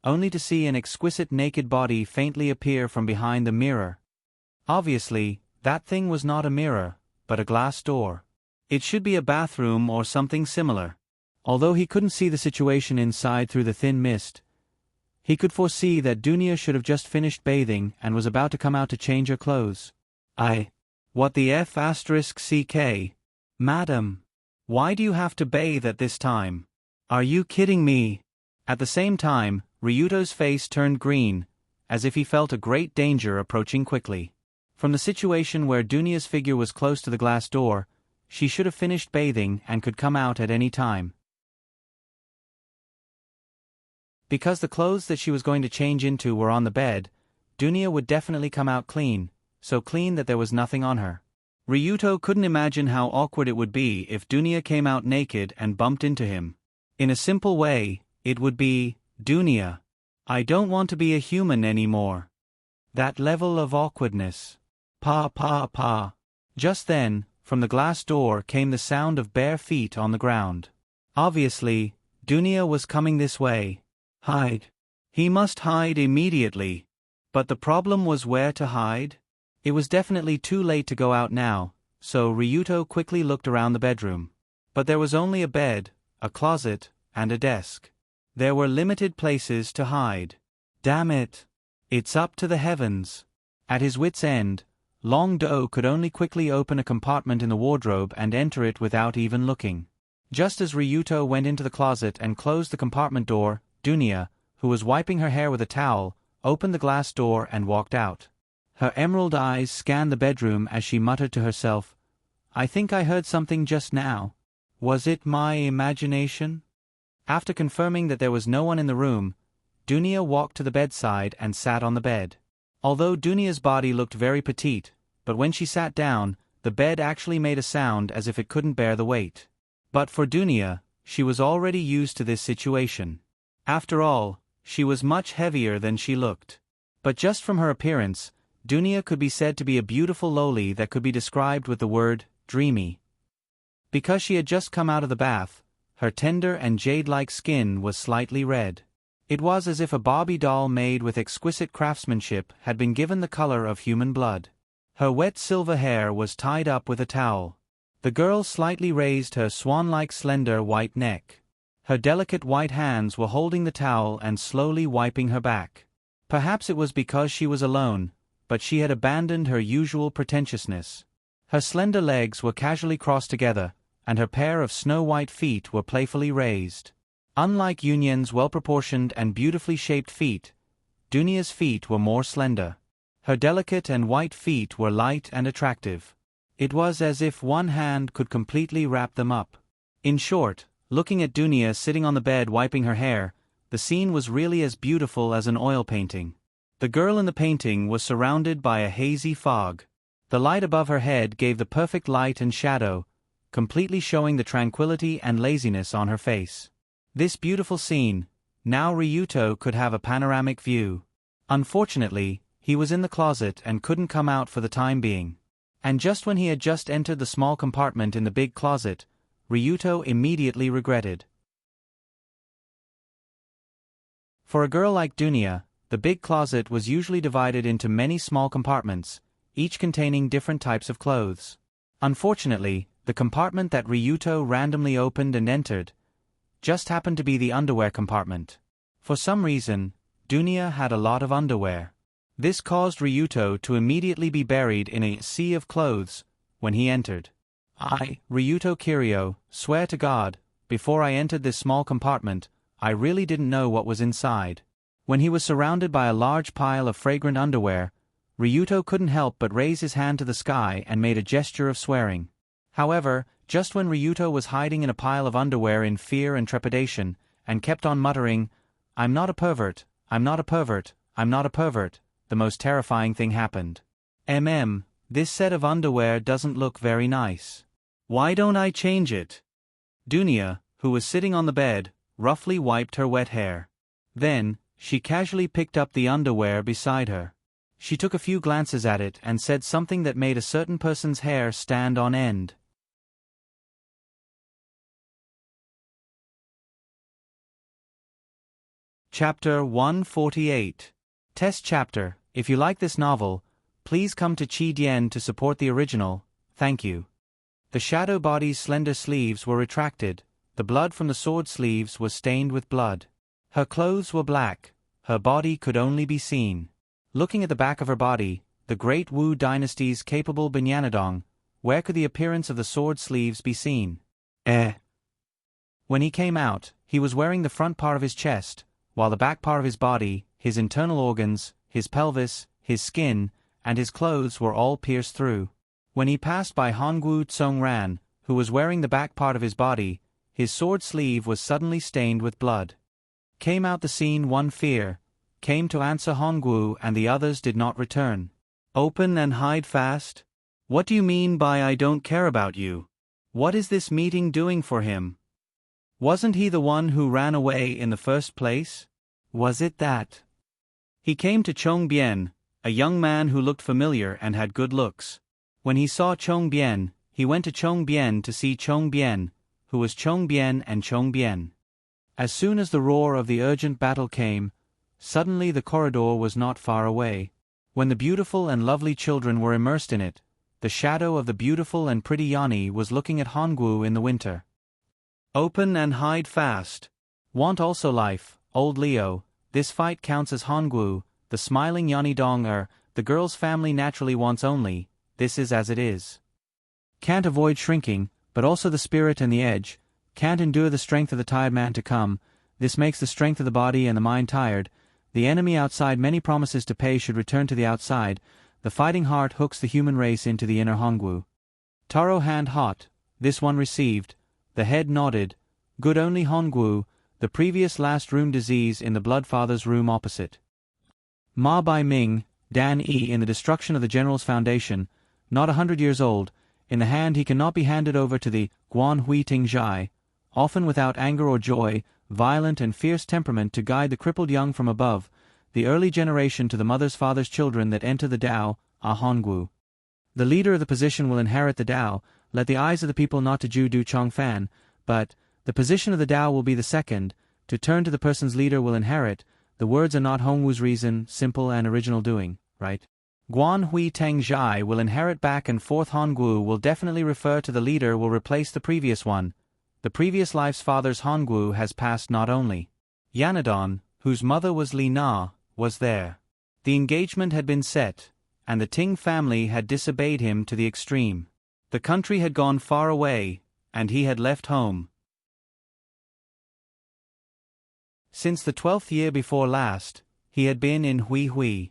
only to see an exquisite naked body faintly appear from behind the mirror. Obviously, that thing was not a mirror, but a glass door. It should be a bathroom or something similar. Although he couldn't see the situation inside through the thin mist, he could foresee that Dunya should have just finished bathing and was about to come out to change her clothes. What the F***ck? Madam, why do you have to bathe at this time? Are you kidding me? At the same time, Ryuto's face turned green, as if he felt a great danger approaching quickly. From the situation where Dunya's figure was close to the glass door, she should have finished bathing and could come out at any time. Because the clothes that she was going to change into were on the bed, Dunya would definitely come out clean, so clean that there was nothing on her. Ryuto couldn't imagine how awkward it would be if Dunya came out naked and bumped into him. In a simple way, it would be, Dunya, I don't want to be a human anymore. That level of awkwardness. Pa. Just then, from the glass door came the sound of bare feet on the ground. Obviously, Dunya was coming this way. Hide. He must hide immediately. But the problem was where to hide? It was definitely too late to go out now, so Ryuto quickly looked around the bedroom. But there was only a bed, a closet, and a desk. There were limited places to hide. Damn it. It's up to the heavens. At his wit's end, Long Do could only quickly open a compartment in the wardrobe and enter it without even looking. Just as Ryuto went into the closet and closed the compartment door, Dunya, who was wiping her hair with a towel, opened the glass door and walked out. Her emerald eyes scanned the bedroom as she muttered to herself, I think I heard something just now. Was it my imagination? After confirming that there was no one in the room, Dunya walked to the bedside and sat on the bed. Although Dunya's body looked very petite, but when she sat down, the bed actually made a sound as if it couldn't bear the weight. But for Dunya, she was already used to this situation. After all, she was much heavier than she looked. But just from her appearance, Dunya could be said to be a beautiful loli that could be described with the word, dreamy. Because she had just come out of the bath, her tender and jade-like skin was slightly red. It was as if a Barbie doll made with exquisite craftsmanship had been given the color of human blood. Her wet silver hair was tied up with a towel. The girl slightly raised her swan-like slender white neck. Her delicate white hands were holding the towel and slowly wiping her back. Perhaps it was because she was alone, but she had abandoned her usual pretentiousness. Her slender legs were casually crossed together, and her pair of snow-white feet were playfully raised. Unlike Yunyen's well-proportioned and beautifully shaped feet, Dunya's feet were more slender. Her delicate and white feet were light and attractive. It was as if one hand could completely wrap them up. In short, looking at Dunya sitting on the bed wiping her hair, the scene was really as beautiful as an oil painting. The girl in the painting was surrounded by a hazy fog. The light above her head gave the perfect light and shadow, completely showing the tranquility and laziness on her face. This beautiful scene, now Ryuto could have a panoramic view. Unfortunately, he was in the closet and couldn't come out for the time being. And just when he had just entered the small compartment in the big closet, Ryuto immediately regretted. For a girl like Dunya, the big closet was usually divided into many small compartments, each containing different types of clothes. Unfortunately, The compartment that Ryuto randomly opened and entered just happened to be the underwear compartment. For some reason, Dunya had a lot of underwear. This caused Ryuto to immediately be buried in a sea of clothes when he entered. I, Ryuto Kiryu, swear to God, before I entered this small compartment, I really didn't know what was inside. When he was surrounded by a large pile of fragrant underwear, Ryuto couldn't help but raise his hand to the sky and made a gesture of swearing. However, just when Ryuto was hiding in a pile of underwear in fear and trepidation, and kept on muttering, "I'm not a pervert, I'm not a pervert, I'm not a pervert," the most terrifying thing happened. This set of underwear doesn't look very nice. Why don't I change it? Dunya, who was sitting on the bed, roughly wiped her wet hair. Then, she casually picked up the underwear beside her. She took a few glances at it and said something that made a certain person's hair stand on end. Chapter 148. Test Chapter. If you like this novel, please come to Chi-Dien to support the original, thank you. The shadow body's slender sleeves were retracted, the blood from the sword sleeves was stained with blood. Her clothes were black, her body could only be seen. Looking at the back of her body, the great Wu dynasty's capable Binyanadong, where could the appearance of the sword sleeves be seen? When he came out, he was wearing the front part of his chest, while the back part of his body, his internal organs, his pelvis, his skin, and his clothes were all pierced through. When he passed by Hongwu Tsongran, who was wearing the back part of his body, his sword sleeve was suddenly stained with blood. Came out the scene one fear, came to answer Hongwu and the others did not return. Open and hide fast? What do you mean by I don't care about you? What is this meeting doing for him? Wasn't he the one who ran away in the first place? Was it that? He came to Chongbien, a young man who looked familiar and had good looks. When he saw Chongbien, he went to Chongbien to see Chongbien, who was Chongbien and Chongbien. As soon as the roar of the urgent battle came, suddenly the corridor was not far away. When the beautiful and lovely children were immersed in it, the shadow of the beautiful and pretty Yani was looking at Hongwu in the winter. Open and hide fast. Want also life, old Leo. This fight counts as Hongwu, the smiling Yani Dong the girl's family naturally wants only, this is as it is. Can't avoid shrinking, but also the spirit and the edge, can't endure the strength of the tired man to come, this makes the strength of the body and the mind tired, the enemy outside many promises to pay should return to the outside, the fighting heart hooks the human race into the inner Hongwu. Taro hand hot, this one received, the head nodded, good only Hongwu, the previous last room disease in the Bloodfather's room opposite. Ma Bai Ming, Dan Yi in the destruction of the General's Foundation, not 100 years old, in the hand he cannot be handed over to the Guan Hui Ting Zhai, often without anger or joy, violent and fierce temperament to guide the crippled young from above, the early generation to the mother's father's children that enter the Tao, Hongwu. The leader of the position will inherit the Tao, let the eyes of the people not to Ju Du Chong Fan, but the position of the Tao will be the second, to turn to the person's leader will inherit, the words are not Hongwu's reason, simple and original doing, right? Guan Hui Teng Zhai will inherit back and forth Hongwu will definitely refer to the leader will replace the previous one. The previous life's father's Hongwu has passed not only. Yanadon, whose mother was Li Na, was there. The engagement had been set, and the Ting family had disobeyed him to the extreme. The country had gone far away, and he had left home. Since the 12th year before last, he had been in Hui Hui.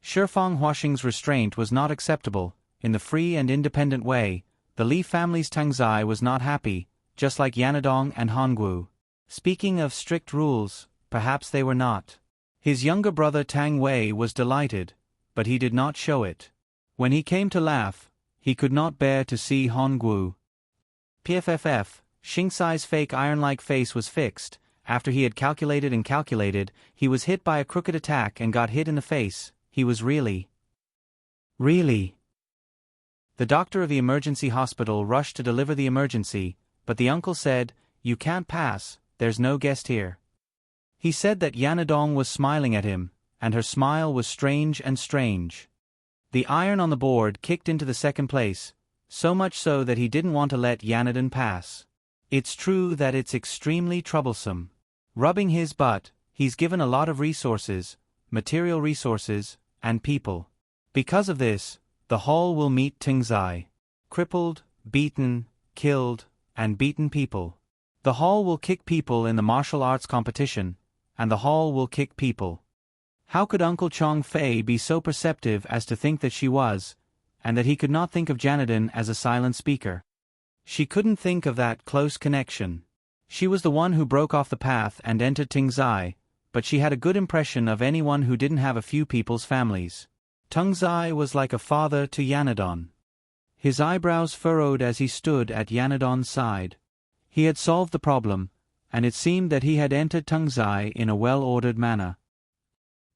Shifeng Huaxing's restraint was not acceptable, in the free and independent way, the Li family's Tangzai was not happy, just like Yanadong and Hongwu. Speaking of strict rules, perhaps they were not. His younger brother Tang Wei was delighted, but he did not show it. When he came to laugh, he could not bear to see Hongwu. PFFF, Xingcai's fake iron-like face was fixed. After he had calculated and calculated, he was hit by a crooked attack and got hit in the face. He was really. The doctor of the emergency hospital rushed to deliver the emergency, but the uncle said, "You can't pass, there's no guest here." He said that Yanadong was smiling at him, and her smile was strange and strange. The iron on the board kicked into the second place, so much so that he didn't want to let Yanadon pass. It's true that it's extremely troublesome. Rubbing his butt, he's given a lot of resources, material resources, and people. Because of this, the hall will meet Tingzai. Crippled, beaten, killed, and beaten people. The hall will kick people in the martial arts competition, and the hall will kick people. How could Uncle Chong Fei be so perceptive as to think that she was, and that he could not think of Janadon as a silent speaker? She couldn't think of that close connection. She was the one who broke off the path and entered Tingzai, but she had a good impression of anyone who didn't have a few people's families. Tingzai was like a father to Yanadon. His eyebrows furrowed as he stood at Yanadon's side. He had solved the problem, and it seemed that he had entered Tingzai in a well-ordered manner.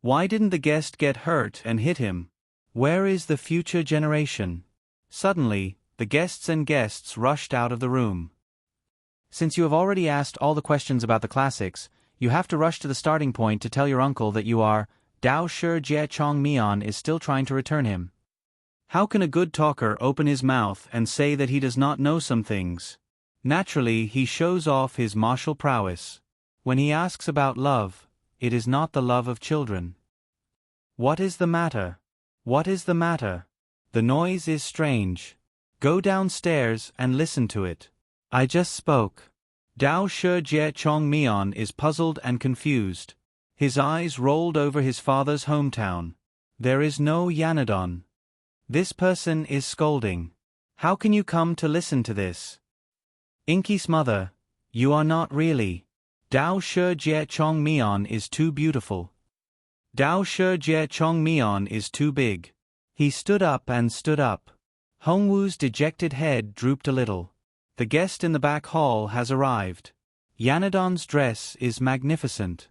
Why didn't the guest get hurt and hit him? Where is the future generation? Suddenly, the guests rushed out of the room. Since you have already asked all the questions about the classics, you have to rush to the starting point to tell your uncle that you are, Dao Shi Jie Chong Mian is still trying to return him. How can a good talker open his mouth and say that he does not know some things? Naturally, he shows off his martial prowess. When he asks about love, it is not the love of children. What is the matter? What is the matter? The noise is strange. Go downstairs and listen to it. I just spoke. Dao Shi Jie Chong Mian is puzzled and confused. His eyes rolled over his father's hometown. There is no Yanadon. This person is scolding. How can you come to listen to this? Inky's mother, you are not really. Dao Shi Jie Chong Mian is too beautiful. Dao Shi Jie Chong Mian is too big. He stood up and stood up. Hongwu's dejected head drooped a little. The guest in the back hall has arrived. Yanadon's dress is magnificent.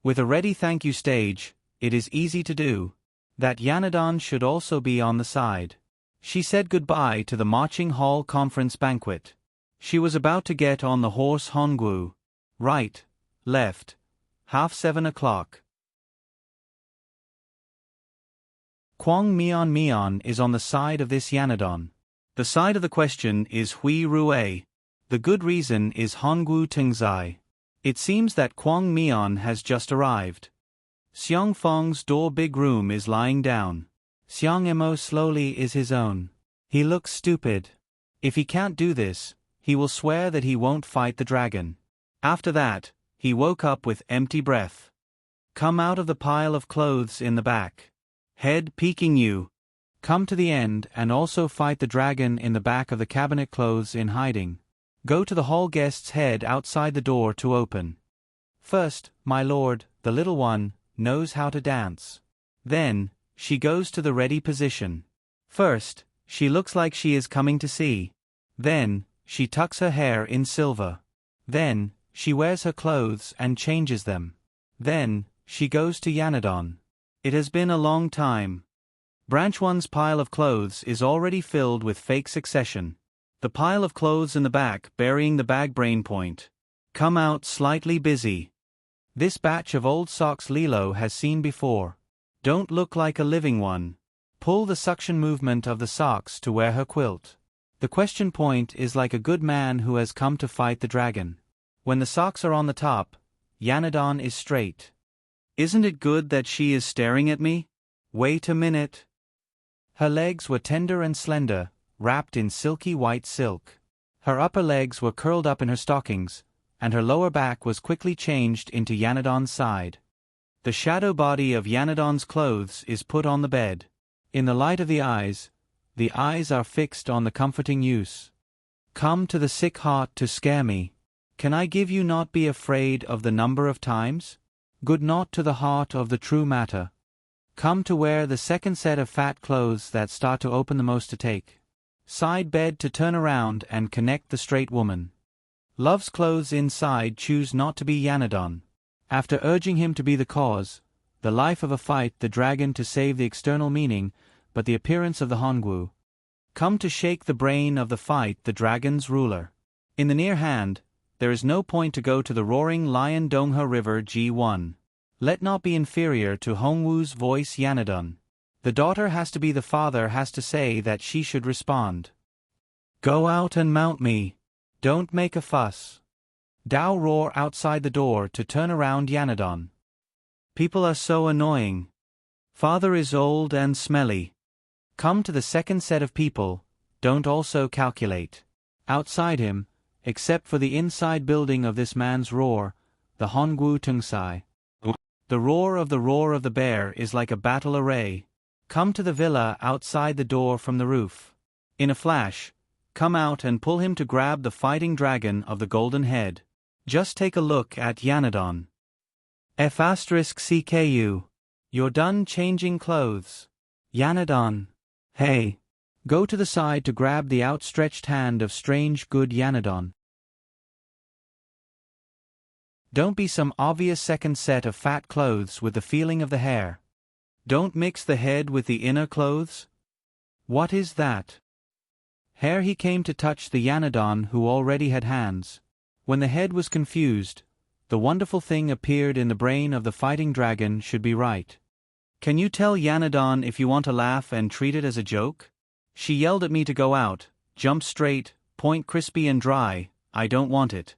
With a ready thank you stage, it is easy to do. That Yanadon should also be on the side. She said goodbye to the marching hall conference banquet. She was about to get on the horse Hongwu. Right, left, 7:30. Kwang Mian Mian is on the side of this Yanadon. The side of the question is Hui Rui. The good reason is Hongwu Tingzai. It seems that Kwang Mian has just arrived. Xiang Feng's door big room is lying down. Xiang Mo slowly is his own. He looks stupid. If he can't do this, he will swear that he won't fight the dragon. After that, he woke up with empty breath. Come out of the pile of clothes in the back. Head peeking you. Come to the end and also fight the dragon in the back of the cabinet clothes in hiding. Go to the hall guest's head outside the door to open. First, my lord, the little one, knows how to dance. Then, she goes to the ready position. First, she looks like she is coming to see. Then, she tucks her hair in silver. Then, she wears her clothes and changes them. Then, she goes to Yanadon. It has been a long time. Branch 1's pile of clothes is already filled with fake succession. The pile of clothes in the back burying the bag brain point. Come out slightly busy. This batch of old socks Lilo has seen before. Don't look like a living one. Pull the suction movement of the socks to wear her quilt. The question point is like a good man who has come to fight the dragon. When the socks are on the top, Yanadon is straight. Isn't it good that she is staring at me? Wait a minute. Her legs were tender and slender, wrapped in silky white silk. Her upper legs were curled up in her stockings, and her lower back was quickly changed into Yanadon's side. The shadow body of Yanadon's clothes is put on the bed. In the light of the eyes are fixed on the comforting use. Come to the sick heart to scare me. Can I give you not be afraid of the number of times? Good not to the heart of the true matter. Come to wear the second set of fat clothes that start to open the most to take. Side bed to turn around and connect the straight woman. Love's clothes inside choose not to be Yanadon. After urging him to be the cause, the life of a fight the dragon to save the external meaning, but the appearance of the Hongwu. Come to shake the brain of the fight the dragon's ruler. In the near hand, there is no point to go to the roaring lion Donghe River G1. Let not be inferior to Hongwu's voice Yanadon. The daughter has to be the father has to say that she should respond. Go out and mount me. Don't make a fuss. Dao roar outside the door to turn around Yanadon. People are so annoying. Father is old and smelly. Come to the second set of people, don't also calculate. Outside him, except for the inside building of this man's roar, the Hongwu Tungsai. The roar of the bear is like a battle array. Come to the villa outside the door from the roof. In a flash, come out and pull him to grab the fighting dragon of the golden head. Just take a look at Yanadon. F*CKU. You're done changing clothes. Yanadon. Hey. Go to the side to grab the outstretched hand of strange good Yanadon. Don't be some obvious second set of fat clothes with the feeling of the hair. Don't mix the head with the inner clothes. What is that? Hair. He came to touch the Yanadon who already had hands. When the head was confused, the wonderful thing appeared in the brain of the fighting dragon should be right. Can you tell Yanadon if you want to laugh and treat it as a joke? She yelled at me to go out, jump straight, point crispy and dry, I don't want it.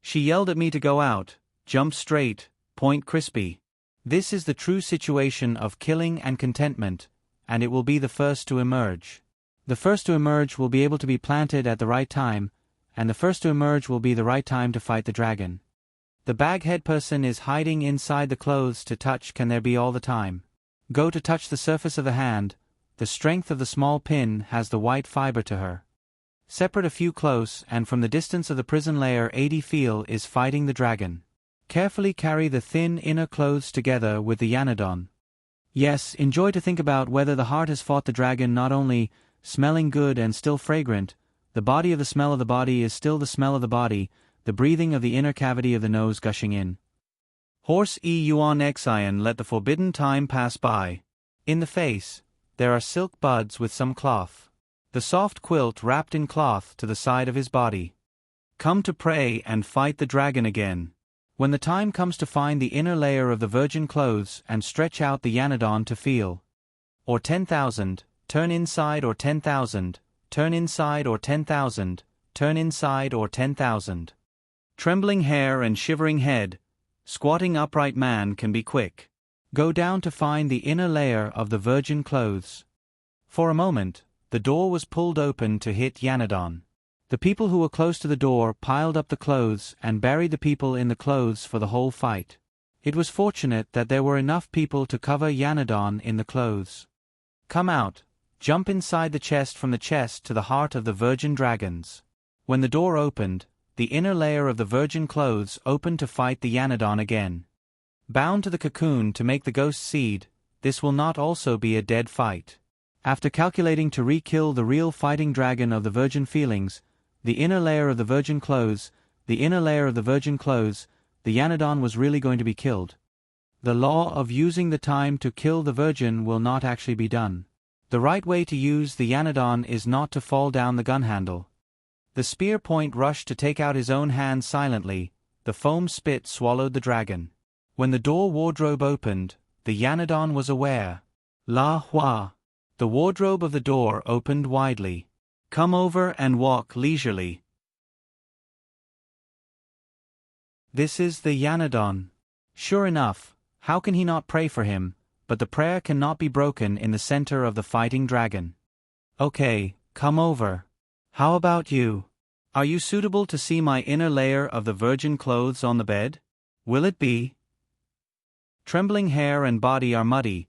She yelled at me to go out, jump straight, point crispy. This is the true situation of killing and contentment, and it will be the first to emerge. The first to emerge will be able to be planted at the right time, and the first to emerge will be the right time to fight the dragon. The baghead person is hiding inside the clothes to touch can there be all the time. Go to touch the surface of the hand, the strength of the small pin has the white fiber to her. Separate a few close and from the distance of the prison layer 80 feel is fighting the dragon. Carefully carry the thin inner clothes together with the Yanadon. Yes, enjoy to think about whether the heart has fought the dragon not only smelling good and still fragrant, the body of the smell of the body is still the smell of the body, the breathing of the inner cavity of the nose gushing in. Horse yuan xian let the forbidden time pass by. In the face, there are silk buds with some cloth. The soft quilt wrapped in cloth to the side of his body. Come to pray and fight the dragon again. When the time comes to find the inner layer of the virgin clothes and stretch out the Yanadon to feel. Or 10,000, turn inside or 10,000, turn inside or 10,000, turn inside or 10,000. Trembling hair and shivering head, squatting upright man can be quick. Go down to find the inner layer of the virgin clothes. For a moment, the door was pulled open to hit Yanadon. The people who were close to the door piled up the clothes and buried the people in the clothes for the whole fight. It was fortunate that there were enough people to cover Yanadon in the clothes. Come out, jump inside the chest from the chest to the heart of the virgin dragons. When the door opened, the inner layer of the virgin clothes opened to fight the Yanadon again. Bound to the cocoon to make the ghost seed, this will not also be a dead fight. After calculating to re-kill the real fighting dragon of the virgin feelings, the inner layer of the virgin clothes, the inner layer of the virgin clothes, the Yanadon was really going to be killed. The law of using the time to kill the virgin will not actually be done. The right way to use the Yanadon is not to fall down the gun handle. The spear point rushed to take out his own hand silently, the foam spit swallowed the dragon. When the door wardrobe opened, the Yanadon was aware. La Hua. The wardrobe of the door opened widely. Come over and walk leisurely. This is the Yanadon. Sure enough, how can he not pray for him, but the prayer cannot be broken in the center of the fighting dragon. Okay, come over. How about you? Are you suitable to see my inner layer of the virgin clothes on the bed? Will it be? Trembling hair and body are muddy.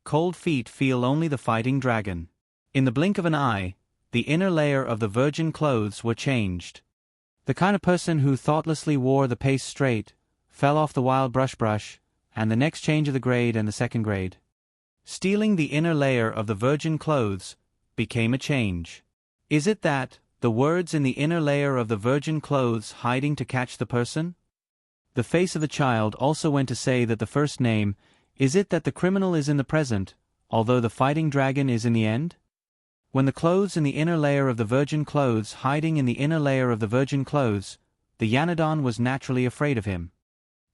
Cold feet feel only the fighting dragon. In the blink of an eye, the inner layer of the virgin clothes were changed. The kind of person who thoughtlessly wore the paste straight, fell off the wild brush, and the next change of the grade and the second grade. Stealing the inner layer of the virgin clothes became a change. Is it that, the words in the inner layer of the virgin clothes hiding to catch the person? The face of the child also went to say that the first name, is it that the criminal is in the present, although the fighting dragon is in the end? When the clothes in the inner layer of the virgin clothes hiding in the inner layer of the virgin clothes, the Yanadon was naturally afraid of him.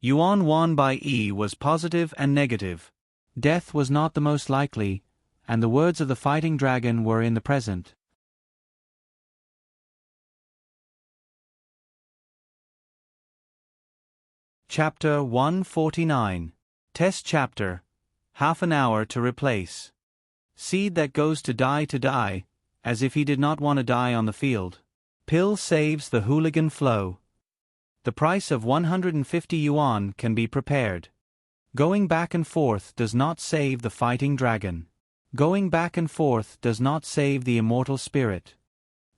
Yuan Wan by E was positive and negative. Death was not the most likely, and the words of the fighting dragon were in the present. Chapter 149. Test Chapter. Half an hour to replace. Seed that goes to die, as if he did not want to die on the field. Pill saves the hooligan flow. The price of 150 yuan can be prepared. Going back and forth does not save the fighting dragon. Going back and forth does not save the immortal spirit.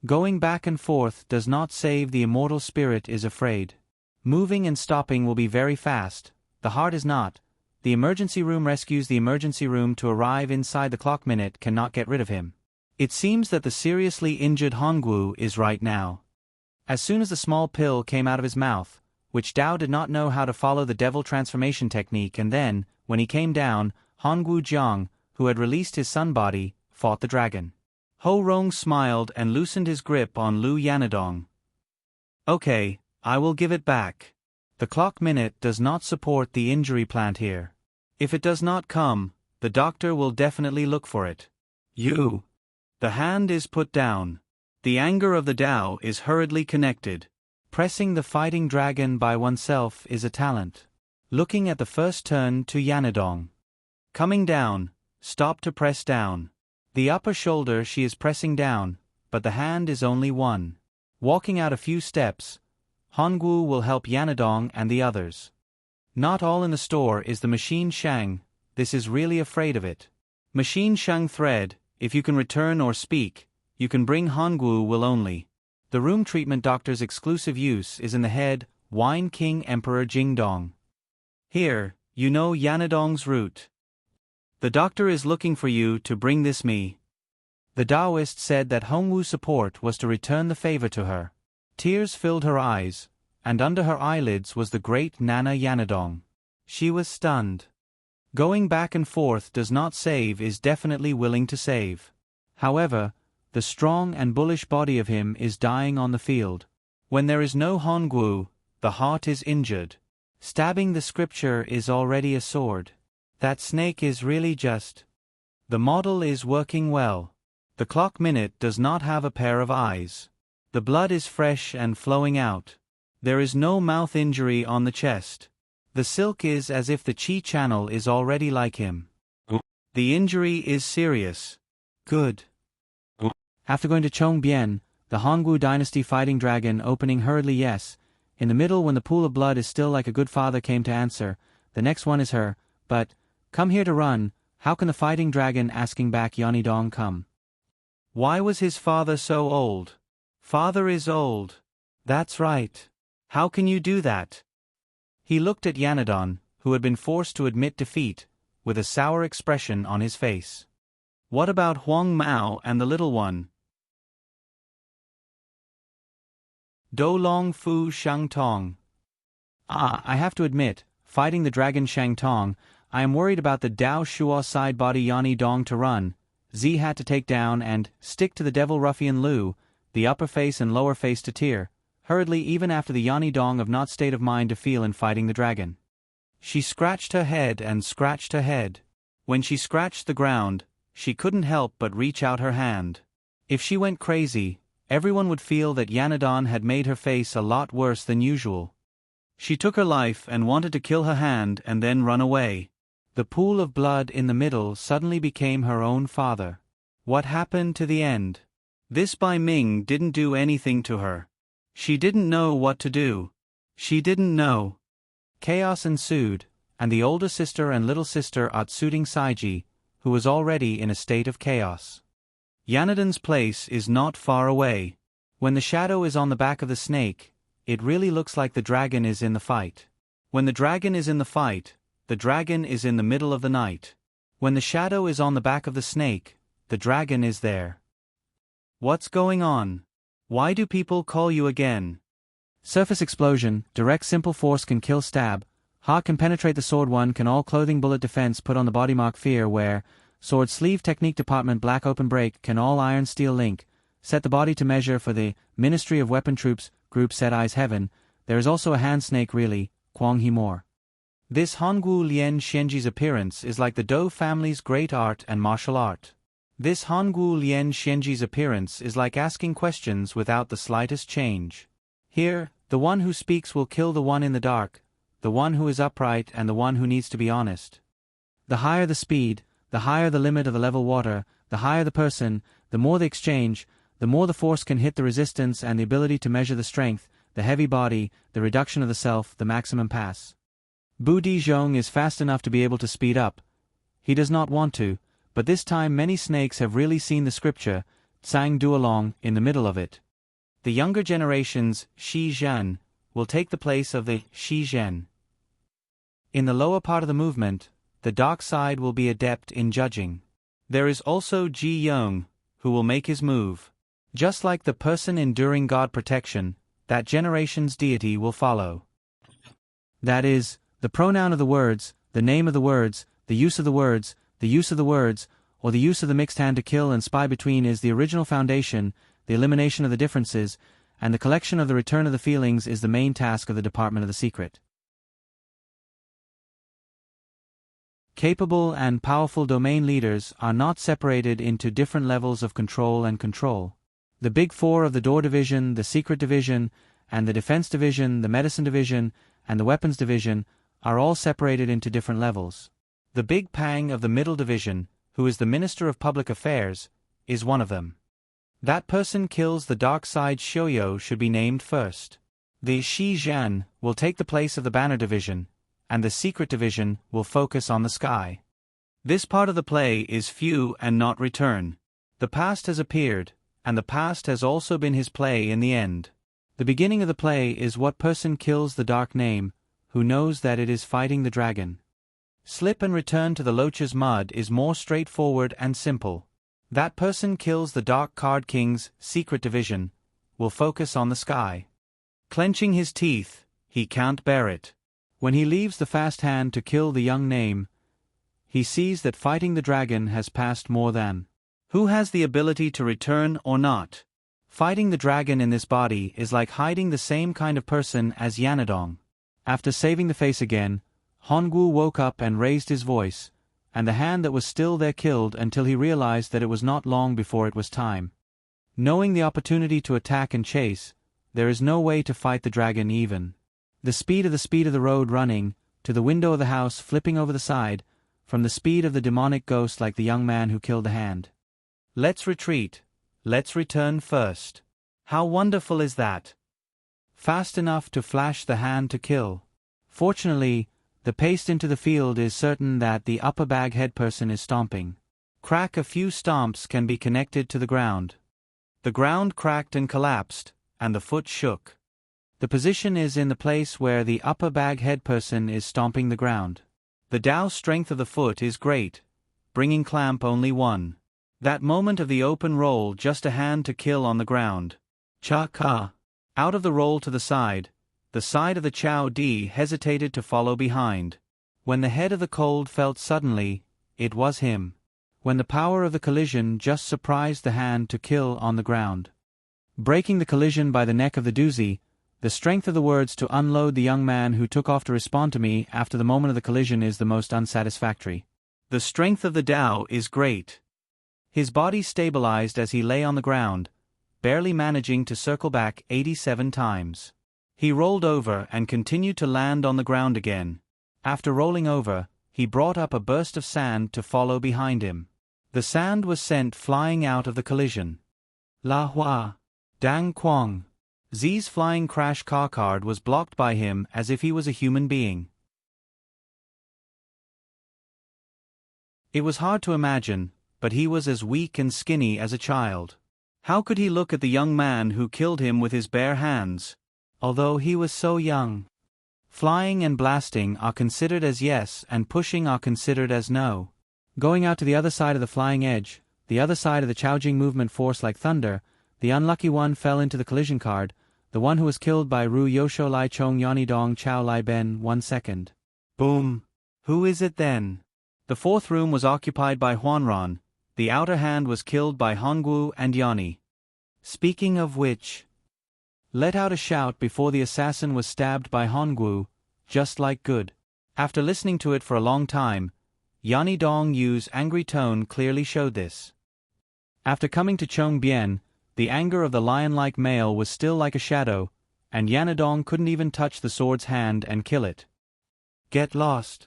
Going back and forth does not save the immortal spirit is afraid. Moving and stopping will be very fast, the heart is not. The emergency room rescues the emergency room to arrive inside the clock minute cannot get rid of him. It seems that the seriously injured Hongwu is right now. As soon as the small pill came out of his mouth, which Dao did not know how to follow the devil transformation technique, and then, when he came down, Hongwu Jiang, who had released his sun body, fought the dragon. Ho Rong smiled and loosened his grip on Lu Yanadong. Okay, I will give it back. The clock minute does not support the injury plant here. If it does not come, the doctor will definitely look for it. You. The hand is put down. The anger of the Tao is hurriedly connected. Pressing the fighting dragon by oneself is a talent. Looking at the first turn to Yanadong. Coming down, stop to press down. The upper shoulder she is pressing down, but the hand is only one. Walking out a few steps, Hongwu will help Yanadong and the others. Not all in the store is the machine Shang, this is really afraid of it. Machine Shang thread, if you can return or speak, you can bring Hongwu will only. The room treatment doctor's exclusive use is in the head, Wine King Emperor Jingdong. Here, you know Yanadong's route. The doctor is looking for you to bring this me. The Taoist said that Hongwu's support was to return the favor to her. Tears filled her eyes, and under her eyelids was the great Nana Yanadong. She was stunned. Going back and forth does not save is definitely willing to save. However, the strong and bullish body of him is dying on the field. When there is no Hongwu, the heart is injured. Stabbing the scripture is already a sword. That snake is really just. The model is working well. The clock minute does not have a pair of eyes. The blood is fresh and flowing out. There is no mouth injury on the chest. The silk is as if the chi channel is already like him. The injury is serious. Good. After going to Chongbian, the Hongwu dynasty fighting dragon opening hurriedly yes. In the middle when the pool of blood is still like a good father came to answer, the next one is her, but, come here to run, how can the fighting dragon asking back Yanadong come? Why was his father so old? Father is old. That's right. How can you do that? He looked at Yanadong, who had been forced to admit defeat, with a sour expression on his face. What about Huang Mao and the little one? Do Long Fu Shang Tong. I have to admit, fighting the dragon Shang Tong, I am worried about the Dao Shua side body Yanadong to run, Z had to take down and stick to the devil ruffian Lu, the upper face and lower face to tear, hurriedly even after the Yanadong of not state of mind to feel in fighting the dragon. She scratched her head and scratched her head. When she scratched the ground, she couldn't help but reach out her hand. If she went crazy, everyone would feel that Yanadong had made her face a lot worse than usual. She took her life and wanted to kill her hand and then run away. The pool of blood in the middle suddenly became her own father. What happened to the end? This Bai Ming didn't do anything to her. She didn't know what to do. She didn't know. Chaos ensued, and the older sister and little sister Otsuding Saiji, who was already in a state of chaos. Yanadong's place is not far away. When the shadow is on the back of the snake, it really looks like the dragon is in the fight. When the dragon is in the fight, the dragon is in the middle of the night. When the shadow is on the back of the snake, the dragon is there. What's going on? Why do people call you again? Surface explosion, direct simple force can kill stab, Ha can penetrate the sword one can all clothing bullet defense put on the body mark fear where, sword sleeve technique department black open break can all iron steel link, set the body to measure for the Ministry of Weapon Troops group set eyes heaven, there is also a hand snake really, Kwang He More. This Hongwu Lien Xianji's appearance is like the Dou family's great art and martial art. This Hongwu Lien Xianji's appearance is like asking questions without the slightest change. Here, the one who speaks will kill the one in the dark, the one who is upright and the one who needs to be honest. The higher the speed, the higher the limit of the level water, the higher the person, the more the exchange, the more the force can hit the resistance and the ability to measure the strength, the heavy body, the reduction of the self, the maximum pass. Bu Di Zhong is fast enough to be able to speed up. He does not want to, but this time many snakes have really seen the scripture, Tsang Duolong, in the middle of it. The younger generation's Shi Zhen will take the place of the Shi Zhen. In the lower part of the movement, the dark side will be adept in judging. There is also Ji Yong, who will make his move. Just like the person enduring God protection, that generation's deity will follow. That is, the pronoun of the words, the name of the words, the use of the words, the use of the words, or the use of the mixed hand to kill and spy between is the original foundation, the elimination of the differences, and the collection of the return of the feelings is the main task of the Department of the Secret. Capable and powerful domain leaders are not separated into different levels of control and control. The Big Four of the Door Division, the Secret Division, and the Defense Division, the Medicine Division, and the Weapons Division are all separated into different levels. The Big Pang of the Middle Division, who is the Minister of Public Affairs, is one of them. That person kills the dark side Xiuyo should be named first. The Shi Zhan will take the place of the Banner Division, and the Secret Division will focus on the sky. This part of the play is few and not return. The past has appeared, and the past has also been his play in the end. The beginning of the play is what person kills the dark name, who knows that it is fighting the dragon. Slip and return to the Loach's mud is more straightforward and simple. That person kills the Dark Card King's Secret Division, will focus on the sky. Clenching his teeth, he can't bear it. When he leaves the fast hand to kill the young name, he sees that fighting the dragon has passed more than. Who has the ability to return or not? Fighting the dragon in this body is like hiding the same kind of person as Yanadong. After saving the face again, Hongwu woke up and raised his voice, and the hand that was still there killed until he realized that it was not long before it was time. Knowing the opportunity to attack and chase, there is no way to fight the dragon even. The speed of the road running, to the window of the house flipping over the side, from the speed of the demonic ghost like the young man who killed the hand. Let's retreat. Let's return first. How wonderful is that? Fast enough to flash the hand to kill. Fortunately, the pace into the field is certain that the upper bag head person is stomping. Crack a few stomps can be connected to the ground. The ground cracked and collapsed, and the foot shook. The position is in the place where the upper bag head person is stomping the ground. The Tao strength of the foot is great, bringing clamp only one. That moment of the open roll, just a hand to kill on the ground. Cha-ka. Out of the roll to the side of the Chow Di hesitated to follow behind. When the head of the cold felt suddenly, it was him. When the power of the collision just surprised the hand to kill on the ground. Breaking the collision by the neck of the doozy, the strength of the words to unload the young man who took off to respond to me after the moment of the collision is the most unsatisfactory. The strength of the Tao is great. His body stabilized as he lay on the ground, barely managing to circle back 87 times. He rolled over and continued to land on the ground again. After rolling over, he brought up a burst of sand to follow behind him. The sand was sent flying out of the collision. La Hua. Dang Quang. Zi's flying crash car card was blocked by him as if he was a human being. It was hard to imagine, but he was as weak and skinny as a child. How could he look at the young man who killed him with his bare hands? Although he was so young. Flying and blasting are considered as yes and pushing are considered as no. Going out to the other side of the flying edge, the other side of the Chaojing movement force like thunder, the unlucky one fell into the collision card, the one who was killed by Ru Yosho Lai Chong Yani Dong Chao Lai Ben 1 second. Boom. Who is it then? The fourth room was occupied by Huanran, the outer hand was killed by Hongwu and Yani. Speaking of which, let out a shout before the assassin was stabbed by Hongwu, just like good. After listening to it for a long time, Yani Dong Yu's angry tone clearly showed this. After coming to Chong Bien, the anger of the lion-like male was still like a shadow, and Yanadong couldn't even touch the sword's hand and kill it. Get lost.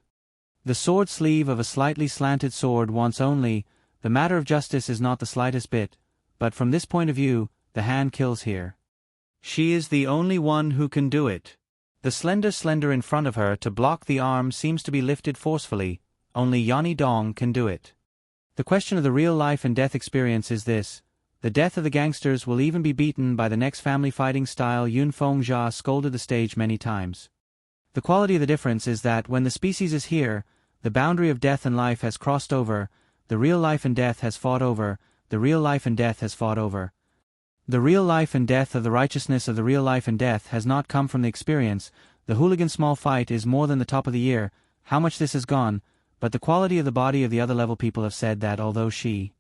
The sword sleeve of a slightly slanted sword once only, the matter of justice is not the slightest bit, but from this point of view, the hand kills here. She is the only one who can do it. The slender in front of her to block the arm seems to be lifted forcefully, only Yanni Dong can do it. The question of the real life and death experience is this: the death of the gangsters will even be beaten by the next family fighting style. Yun Feng Jia scolded the stage many times. The quality of the difference is that when the species is here, the boundary of death and life has crossed over, the real life and death has fought over, the real life and death has fought over. The real life and death of the righteousness of the real life and death has not come from the experience. The hooligan small fight is more than the top of the year, how much this has gone, but the quality of the body of the other level people have said that although she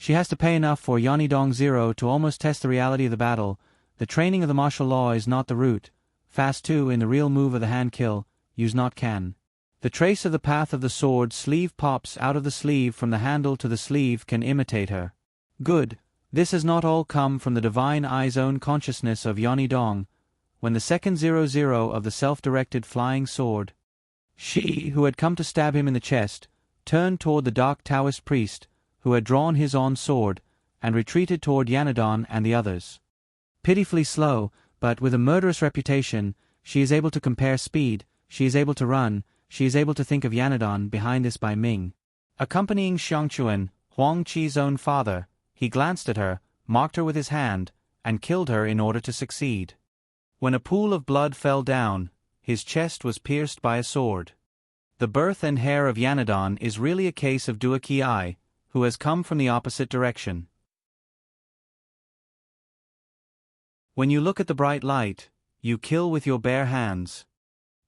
has to pay enough for Yanni Dong Zero to almost test the reality of the battle, the training of the martial law is not the root. Fast 2 in the real move of the hand kill, use not can. The trace of the path of the sword sleeve pops out of the sleeve from the handle to the sleeve can imitate her. Good. This has not all come from the divine eye's own consciousness of Yanni Dong, when the second 00 of the self-directed flying sword, she who had come to stab him in the chest, turned toward the dark Taoist priest, who had drawn his own sword, and retreated toward Yanadon and the others. Pitifully slow, but with a murderous reputation, she is able to compare speed, she is able to run, she is able to think of Yanadon behind this by Ming. Accompanying Xiangchuan, Huang Qi's own father, he glanced at her, marked her with his hand, and killed her in order to succeed. When a pool of blood fell down, his chest was pierced by a sword. The birth and hair of Yanadon is really a case of Dua Ki Ai, who has come from the opposite direction. When you look at the bright light, you kill with your bare hands.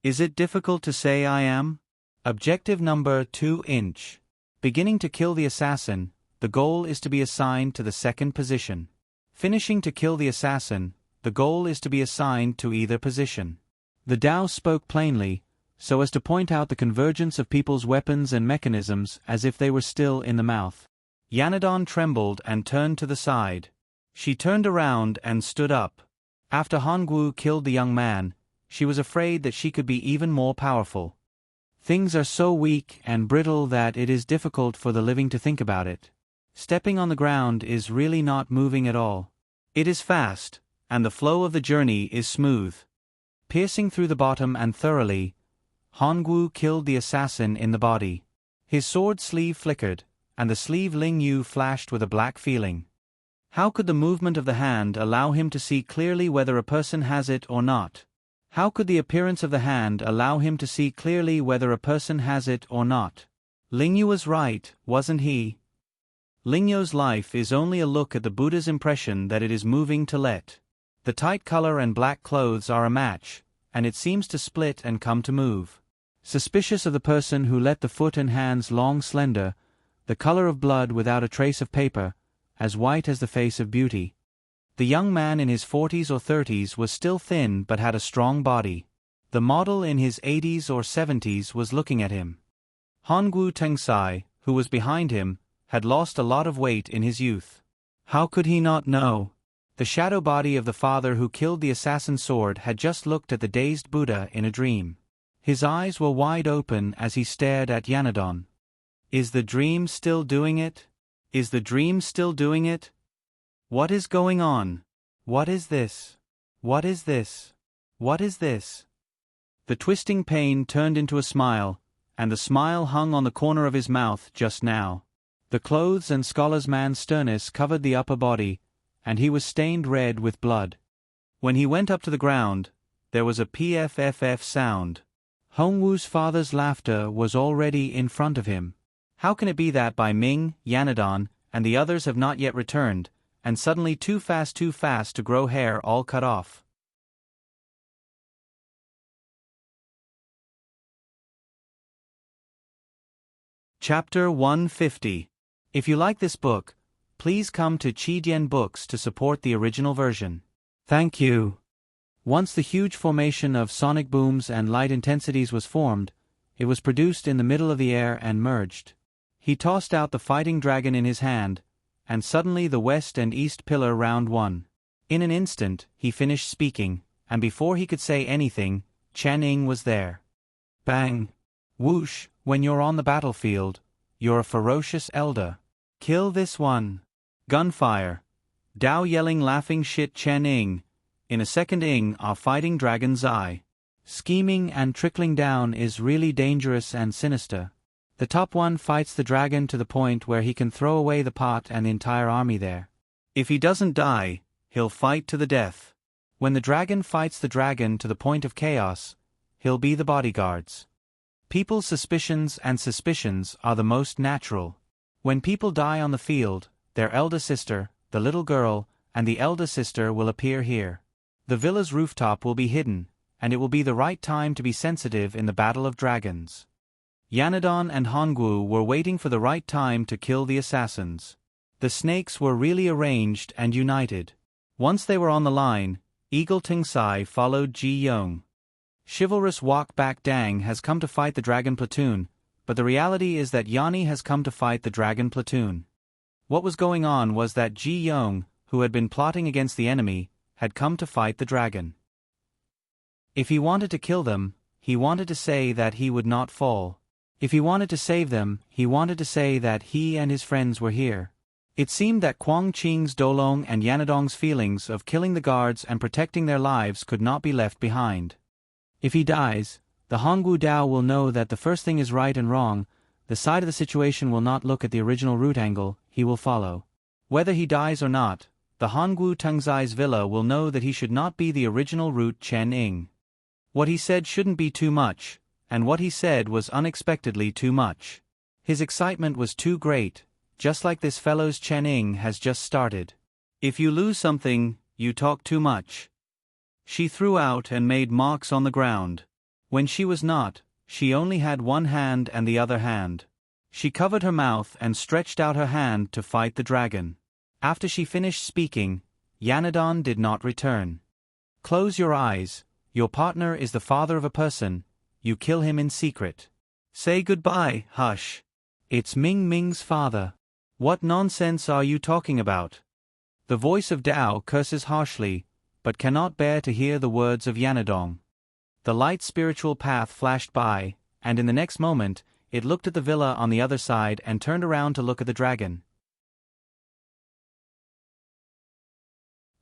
Is it difficult to say I am? Objective number 2 inch. Beginning to kill the assassin, the goal is to be assigned to the second position. Finishing to kill the assassin, the goal is to be assigned to either position. The Tao spoke plainly, so as to point out the convergence of people's weapons and mechanisms as if they were still in the mouth. Yanadon trembled and turned to the side. She turned around and stood up. After Hongwu killed the young man, she was afraid that she could be even more powerful. Things are so weak and brittle that it is difficult for the living to think about it. Stepping on the ground is really not moving at all. It is fast, and the flow of the journey is smooth. Piercing through the bottom and thoroughly, Hongwu killed the assassin in the body. His sword sleeve flickered, and the sleeve Ling Yu flashed with a black feeling. How could the movement of the hand allow him to see clearly whether a person has it or not? How could the appearance of the hand allow him to see clearly whether a person has it or not? Ling Yu was right, wasn't he? Ling Yu's life is only a look at the Buddha's impression that it is moving to let. The tight color and black clothes are a match, and it seems to split and come to move. Suspicious of the person who let the foot and hands long slender, the color of blood without a trace of paper, as white as the face of beauty. The young man in his 40s or 30s was still thin but had a strong body. The model in his 80s or 70s was looking at him. Hongwu Tengsai, who was behind him, had lost a lot of weight in his youth. How could he not know? The shadow body of the father who killed the assassin's sword had just looked at the dazed Buddha in a dream. His eyes were wide open as he stared at Yanadon. Is the dream still doing it? Is the dream still doing it? What is going on? What is this? What is this? What is this? The twisting pain turned into a smile, and the smile hung on the corner of his mouth just now. The clothes and scholar's man's sternness covered the upper body, and he was stained red with blood. When he went up to the ground, there was a pfff sound. Hongwu's father's laughter was already in front of him. How can it be that Bai Ming, Yanadon, and the others have not yet returned, and suddenly too fast to grow hair all cut off? Chapter 150. If you like this book, please come to Chidian Books to support the original version. Thank you. Once the huge formation of sonic booms and light intensities was formed, it was produced in the middle of the air and merged. He tossed out the fighting dragon in his hand, and suddenly the west and east pillar round one. In an instant, he finished speaking, and before he could say anything, Chen Ying was there. Bang! Whoosh, when you're on the battlefield, you're a ferocious elder. Kill this one. Gunfire. Dao yelling laughing shit Chen Ing. In a second Ing are fighting Dragon's Eye. Scheming and trickling down is really dangerous and sinister. The top one fights the dragon to the point where he can throw away the pot and the entire army there. If he doesn't die, he'll fight to the death. When the dragon fights the dragon to the point of chaos, he'll be the bodyguards. People's suspicions are the most natural. When people die on the field, their elder sister, the little girl, and the elder sister will appear here. The villa's rooftop will be hidden, and it will be the right time to be sensitive in the Battle of Dragons. Yanadon and Hongwu were waiting for the right time to kill the assassins. The snakes were really arranged and united. Once they were on the line, Eagle Tingsai followed Ji Yong. Chivalrous Walk Back Dang has come to fight the dragon platoon, but the reality is that Yanni has come to fight the dragon platoon. What was going on was that Ji Yong, who had been plotting against the enemy, had come to fight the dragon. If he wanted to kill them, he wanted to say that he would not fall. If he wanted to save them, he wanted to say that he and his friends were here. It seemed that Quang Qing's Dolong and Yanadong's feelings of killing the guards and protecting their lives could not be left behind. If he dies, the Hongwu Dao will know that the first thing is right and wrong, the side of the situation will not look at the original route angle, he will follow. Whether he dies or not, the Hongwu Tengzai's villa will know that he should not be the original route Chen Ing. What he said shouldn't be too much, and what he said was unexpectedly too much. His excitement was too great, just like this fellow's Chen Ing has just started. If you lose something, you talk too much. She threw out and made marks on the ground. When she was not, she only had one hand and the other hand. She covered her mouth and stretched out her hand to fight the dragon. After she finished speaking, Yanadon did not return. Close your eyes. Your partner is the father of a person. You kill him in secret. Say goodbye, hush. It's Ming Ming's father. What nonsense are you talking about? The voice of Dao curses harshly, but cannot bear to hear the words of Yanadong. The light spiritual path flashed by, and in the next moment, it looked at the villa on the other side and turned around to look at the dragon.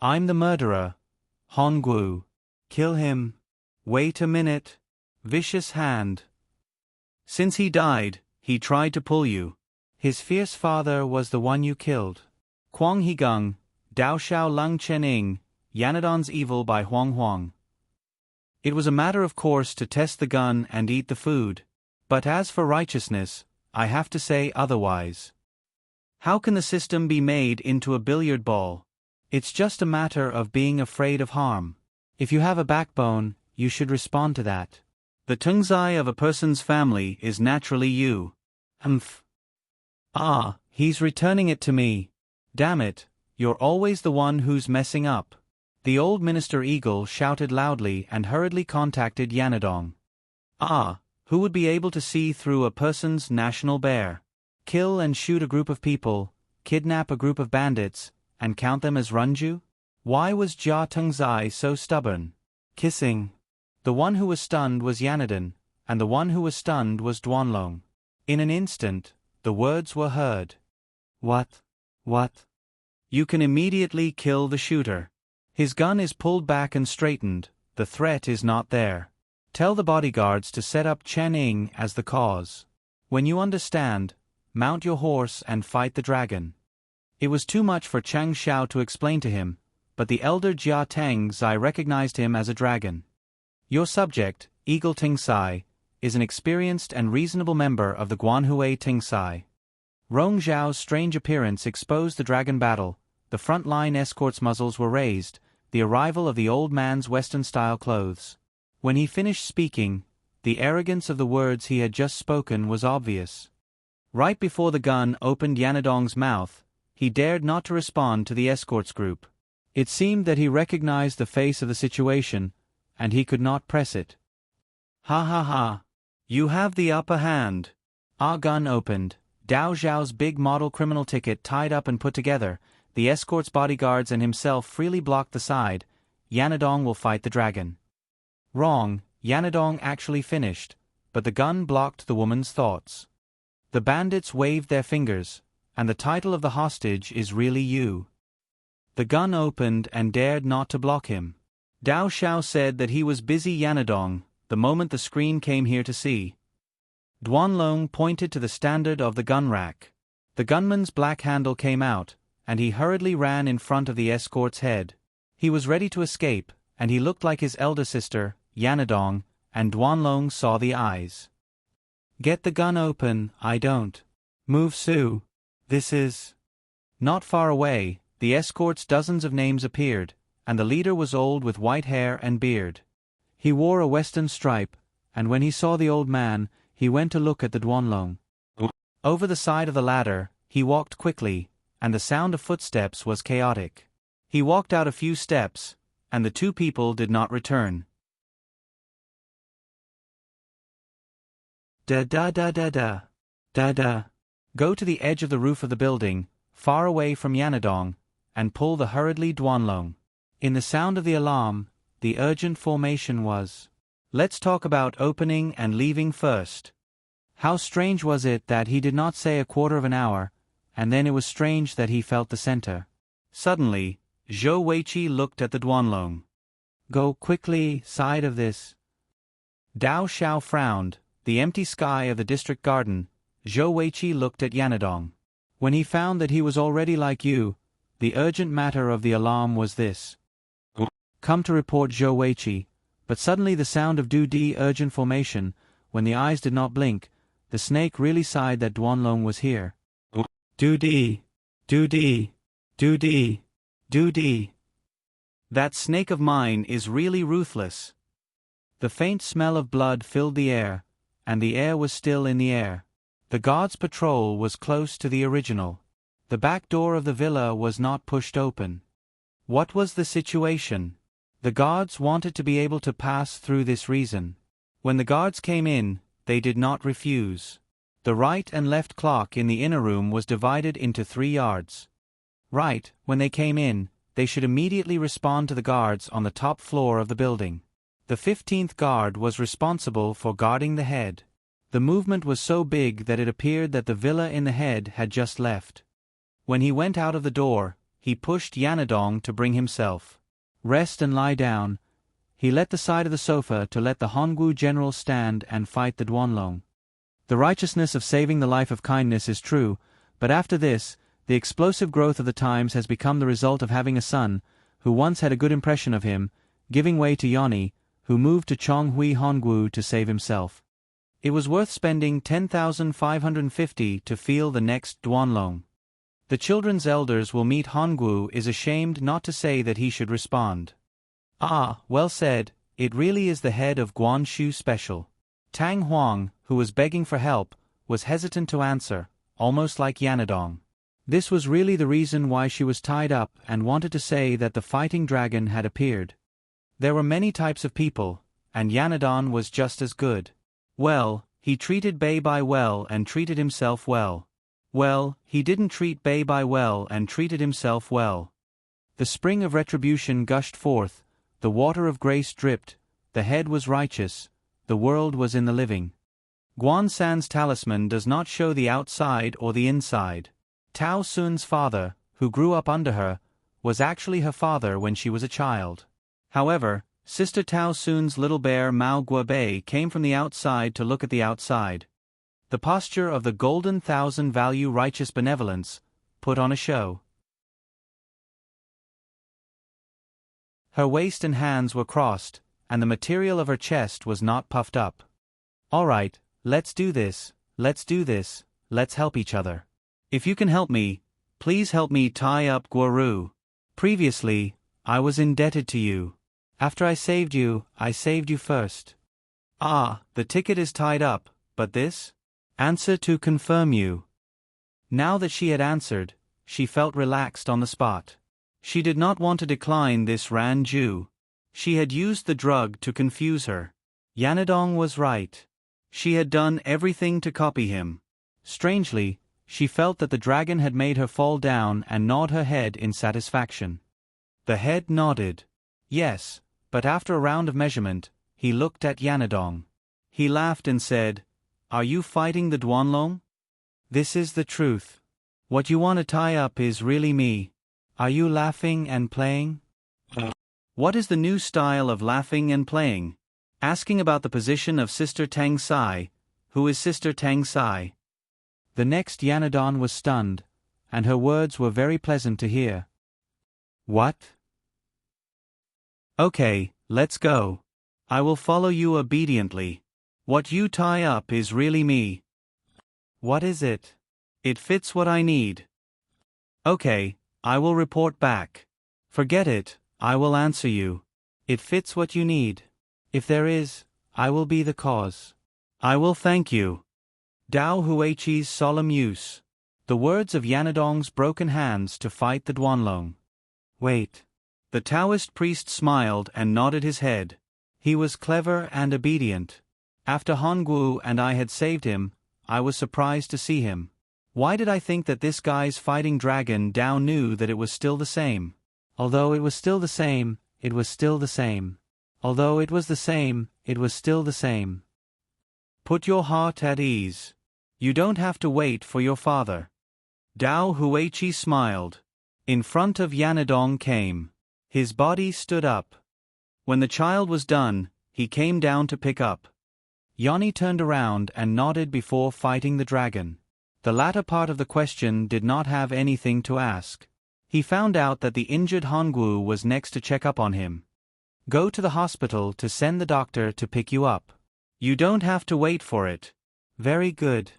I'm the murderer. Hongwu. Kill him. Wait a minute. Vicious hand. Since he died, he tried to pull you. His fierce father was the one you killed. Quang Higung, Dao Shao Lung Chen Ing, Yanadon's evil by Huang Huang. It was a matter of course to test the gun and eat the food, but as for righteousness, I have to say otherwise. How can the system be made into a billiard ball? It's just a matter of being afraid of harm. If you have a backbone, you should respond to that. The Tengzai of a person's family is naturally you. Ah, he's returning it to me. Damn it, you're always the one who's messing up. The old Minister Eagle shouted loudly and hurriedly contacted Yanadong. Ah, who would be able to see through a person's national bear? Kill and shoot a group of people, kidnap a group of bandits, and count them as Runju? Why was Jia Tengzai so stubborn? Kissing. The one who was stunned was Yanadon, and the one who was stunned was Duanlong. In an instant, the words were heard. What? You can immediately kill the shooter. His gun is pulled back and straightened, the threat is not there. Tell the bodyguards to set up Chen Ing as the cause. When you understand, mount your horse and fight the dragon. It was too much for Chang Xiao to explain to him, but the elder Jia Tengzai recognized him as a dragon. Your subject, Eagle Tingsai, is an experienced and reasonable member of the Guanhui Tingsai. Rong Zhao's strange appearance exposed the dragon battle, the front-line escorts' muzzles were raised, the arrival of the old man's Western-style clothes. When he finished speaking, the arrogance of the words he had just spoken was obvious. Right before the gun opened Yanadong's mouth, he dared not to respond to the escorts group. It seemed that he recognized the face of the situation, and he could not press it. Ha ha ha. You have the upper hand. Our gun opened, Dao Zhao's big model criminal ticket tied up and put together, the escort's bodyguards and himself freely blocked the side. Yanadong will fight the dragon. Wrong, Yanadong actually finished, but the gun blocked the woman's thoughts. The bandits waved their fingers, and the title of the hostage is really you. The gun opened and dared not to block him. Dao Xiao said that he was busy Yanadong the moment the screen came here to see. Duanlong pointed to the standard of the gun rack. The gunman's black handle came out, and he hurriedly ran in front of the escort's head. He was ready to escape, and he looked like his elder sister, Yanadong, and Duanlong saw the eyes. Get the gun open, I don't. Move Su. This is... Not far away, the escort's dozens of names appeared, and the leader was old with white hair and beard. He wore a western stripe, and when he saw the old man, he went to look at the Duanlong. Over the side of the ladder, he walked quickly, and the sound of footsteps was chaotic. He walked out a few steps, and the two people did not return. Da-da-da-da-da. Da-da. Go to the edge of the roof of the building, far away from Yanadong, and pull the hurriedly Duanlong. In the sound of the alarm, the urgent formation was, let's talk about opening and leaving first. How strange was it that he did not say a quarter of an hour, and then it was strange that he felt the center. Suddenly, Zhou Weiqi looked at the Duanlong. Go quickly, side of this. Dao Xiao frowned. The empty sky of the district garden. Zhou Weiqi looked at Yanadong. When he found that he was already like you, the urgent matter of the alarm was this. Come to report Zhou Weiqi, but suddenly the sound of Du-Di urgent formation, when the eyes did not blink, the snake really sighed that Duanlong was here. Du-Di, Du-Di, Du-Di, Du-Di. That snake of mine is really ruthless. The faint smell of blood filled the air, and the air was still in the air. The guard's patrol was close to the original. The back door of the villa was not pushed open. What was the situation? The guards wanted to be able to pass through this reason. When the guards came in, they did not refuse. The right and left clock in the inner room was divided into 3 yards. Right, when they came in, they should immediately respond to the guards on the top floor of the building. The 15th guard was responsible for guarding the head. The movement was so big that it appeared that the villa in the head had just left. When he went out of the door, he pushed Yanadong to bring himself. Rest and lie down. He let the side of the sofa to let the Hongwu general stand and fight the Duanlong. The righteousness of saving the life of kindness is true, but after this, the explosive growth of the times has become the result of having a son, who once had a good impression of him, giving way to Yoni, who moved to Chonghui Hongwu to save himself. It was worth spending 10,550 to feel the next Duanlong. The children's elders will meet Hongwu is ashamed not to say that he should respond. Ah, well said, it really is the head of Guanshu special. Tang Huang, who was begging for help, was hesitant to answer, almost like Yanadong. This was really the reason why she was tied up and wanted to say that the fighting dragon had appeared. There were many types of people, and Yanadong was just as good. Well, he treated Bei Bai well and treated himself well. Well, he didn't treat Bei Bai well and treated himself well. The spring of retribution gushed forth, the water of grace dripped, the head was righteous, the world was in the living. Guan San's talisman does not show the outside or the inside. Tao Sun's father, who grew up under her, was actually her father when she was a child. However, Sister Tao Sun's little bear Mao Guobei came from the outside to look at the outside. The posture of the golden thousand value righteous benevolence, put on a show. Her waist and hands were crossed, and the material of her chest was not puffed up. All right, let's do this, let's help each other. If you can help me, please help me tie up Guoru. Previously, I was indebted to you. After I saved you first. Ah, the ticket is tied up, but this? Answer to confirm you. Now that she had answered, she felt relaxed on the spot. She did not want to decline this Ran Ju. She had used the drug to confuse her. Yanadong was right. She had done everything to copy him. Strangely, she felt that the dragon had made her fall down and nod her head in satisfaction. The head nodded. Yes, but after a round of measurement, he looked at Yanadong. He laughed and said, "Are you fighting the Duanlong? This is the truth. What you want to tie up is really me. Are you laughing and playing?" What is the new style of laughing and playing? Asking about the position of Sister Tang Sai. Who is Sister Tang Sai? The next Yanadon was stunned, and her words were very pleasant to hear. What? Okay, let's go. I will follow you obediently. What you tie up is really me. What is it? It fits what I need. Okay, I will report back. Forget it, I will answer you. It fits what you need. If there is, I will be the cause. I will thank you. Dao Huichi's solemn use. The words of Yanadong's broken hands to fight the Duanlong. Wait. The Taoist priest smiled and nodded his head. He was clever and obedient. After Hongwu and I had saved him, I was surprised to see him. Why did I think that this guy's fighting dragon Dao knew that it was still the same? Although it was still the same, it was still the same. Although it was the same, it was still the same. Put your heart at ease. You don't have to wait for your father. Dao Huichi smiled. In front of Yanadong came. His body stood up. When the child was done, he came down to pick up. Yanni turned around and nodded before fighting the dragon. The latter part of the question did not have anything to ask. He found out that the injured Hongwu was next to check up on him. Go to the hospital to send the doctor to pick you up. You don't have to wait for it. Very good.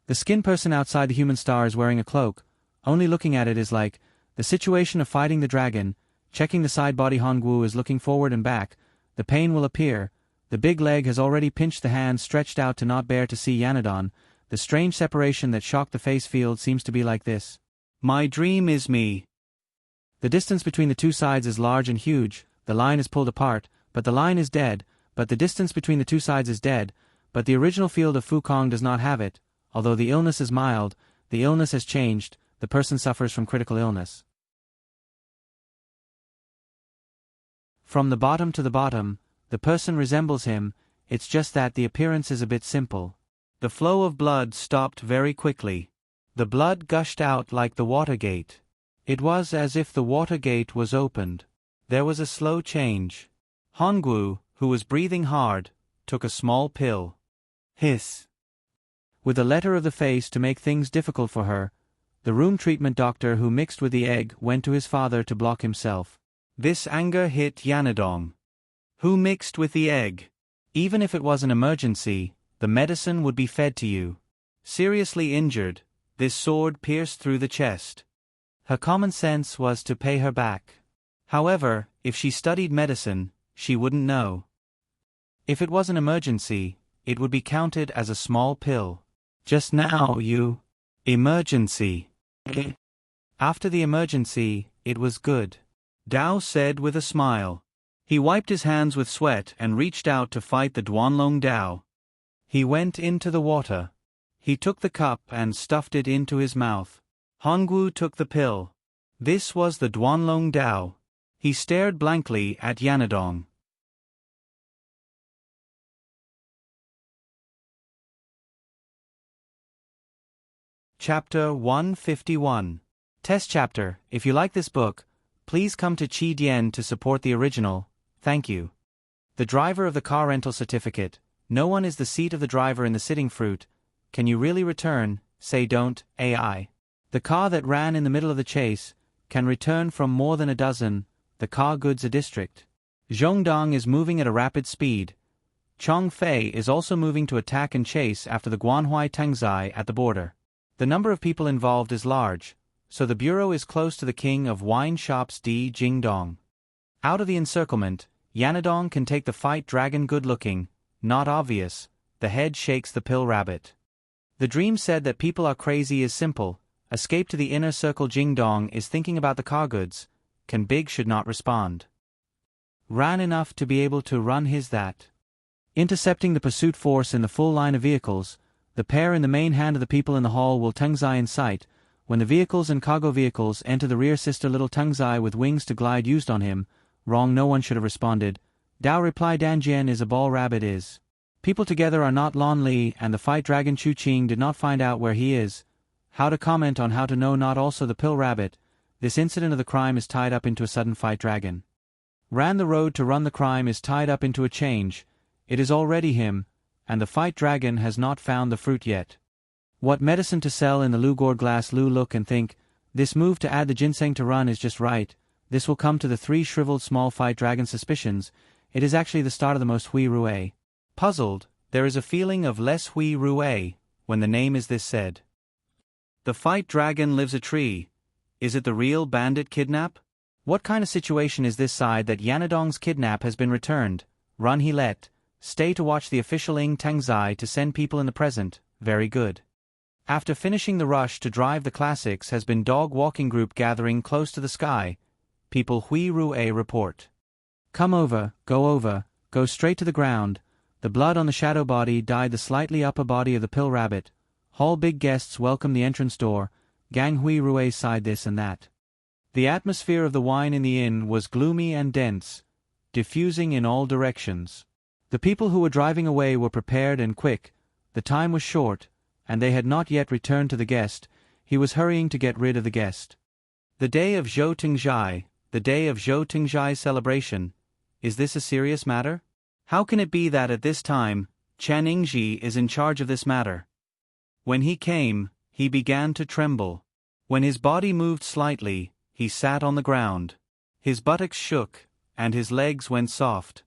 The skin person outside the human star is wearing a cloak. Only looking at it is like, the situation of fighting the dragon, checking the side body Hongwu is looking forward and back, the pain will appear, the big leg has already pinched the hand stretched out to not bear to see Yanadon, the strange separation that shocked the face field seems to be like this. My dream is me. The distance between the two sides is large and huge, the line is pulled apart, but the line is dead, but the distance between the two sides is dead, but the original field of Fukong does not have it, although the illness is mild, the illness has changed, the person suffers from critical illness. From the bottom to the bottom, the person resembles him, it's just that the appearance is a bit simple. The flow of blood stopped very quickly. The blood gushed out like the water gate. It was as if the water gate was opened. There was a slow change. Hongwu, who was breathing hard, took a small pill. Hiss. With a letter of the face to make things difficult for her, the room treatment doctor who mixed with the egg went to his father to block himself. This anger hit Yanadong. Who mixed with the egg? Even if it was an emergency, the medicine would be fed to you. Seriously injured, this sword pierced through the chest. Her common sense was to pay her back. However, if she studied medicine, she wouldn't know. If it was an emergency, it would be counted as a small pill. Just now you... Emergency. After the emergency, it was good. Dao said with a smile. He wiped his hands with sweat and reached out to fight the Duanlong Dao. He went into the water. He took the cup and stuffed it into his mouth. Hongwu took the pill. This was the Duanlong Dao. He stared blankly at Yanadong. Chapter 151. Test Chapter. If you like this book, please come to Chi Dian to support the original. Thank you. The driver of the car rental certificate. No one is the seat of the driver in the sitting fruit. Can you really return? Say don't, AI. The car that ran in the middle of the chase can return from more than a dozen. The car goods a district. Zhongdong is moving at a rapid speed. Chong Fei is also moving to attack and chase after the Guanhui Tengzai at the border. The number of people involved is large, so the bureau is close to the king of wine shops Di Jingdong. Out of the encirclement, Yanadong can take the fight dragon good-looking, not obvious, the head shakes the pill rabbit. The dream said that people are crazy is simple, escape to the inner circle Jingdong is thinking about the car goods, can big should not respond. Ran enough to be able to run his that. Intercepting the pursuit force in the full line of vehicles, the pair in the main hand of the people in the hall will Tengzai in sight. When the vehicles and cargo vehicles enter the rear sister little Tengzai with wings to glide used on him, wrong no one should have responded. Dao reply Danjian is a ball rabbit is. People together are not Lon Li, and the fight dragon Chu Qing did not find out where he is. How to comment on how to know not also the pill rabbit. This incident of the crime is tied up into a sudden fight dragon. Ran the road to run the crime is tied up into a change. It is already him, and the fight dragon has not found the fruit yet. What medicine to sell in the Lu gourd glass? Lu look and think, this move to add the ginseng to run is just right. This will come to the three shriveled small fight dragon suspicions. It is actually the start of the most hui rue. Puzzled, there is a feeling of less hui rue when the name is this said. The fight dragon lives a tree. Is it the real bandit kidnap? What kind of situation is this side that Yanadong's kidnap has been returned? Run he let. Stay to watch the official Ing Tengzai to send people in the present. Very good. After finishing the rush to drive the classics has been dog walking group gathering close to the sky. People hui rue report. Come over, go straight to the ground. The blood on the shadow body dyed the slightly upper body of the pill rabbit. Hall big guests welcome the entrance door. Gang hui rue side this and that. The atmosphere of the wine in the inn was gloomy and dense, diffusing in all directions. The people who were driving away were prepared and quick. The time was short, and they had not yet returned to the guest. He was hurrying to get rid of the guest. The day of Zhou Tingzhai, the day of Zhou Tingzhai's celebration. Is this a serious matter? How can it be that at this time, Chen Yingji is in charge of this matter? When he came, he began to tremble. When his body moved slightly, he sat on the ground. His buttocks shook, and his legs went soft.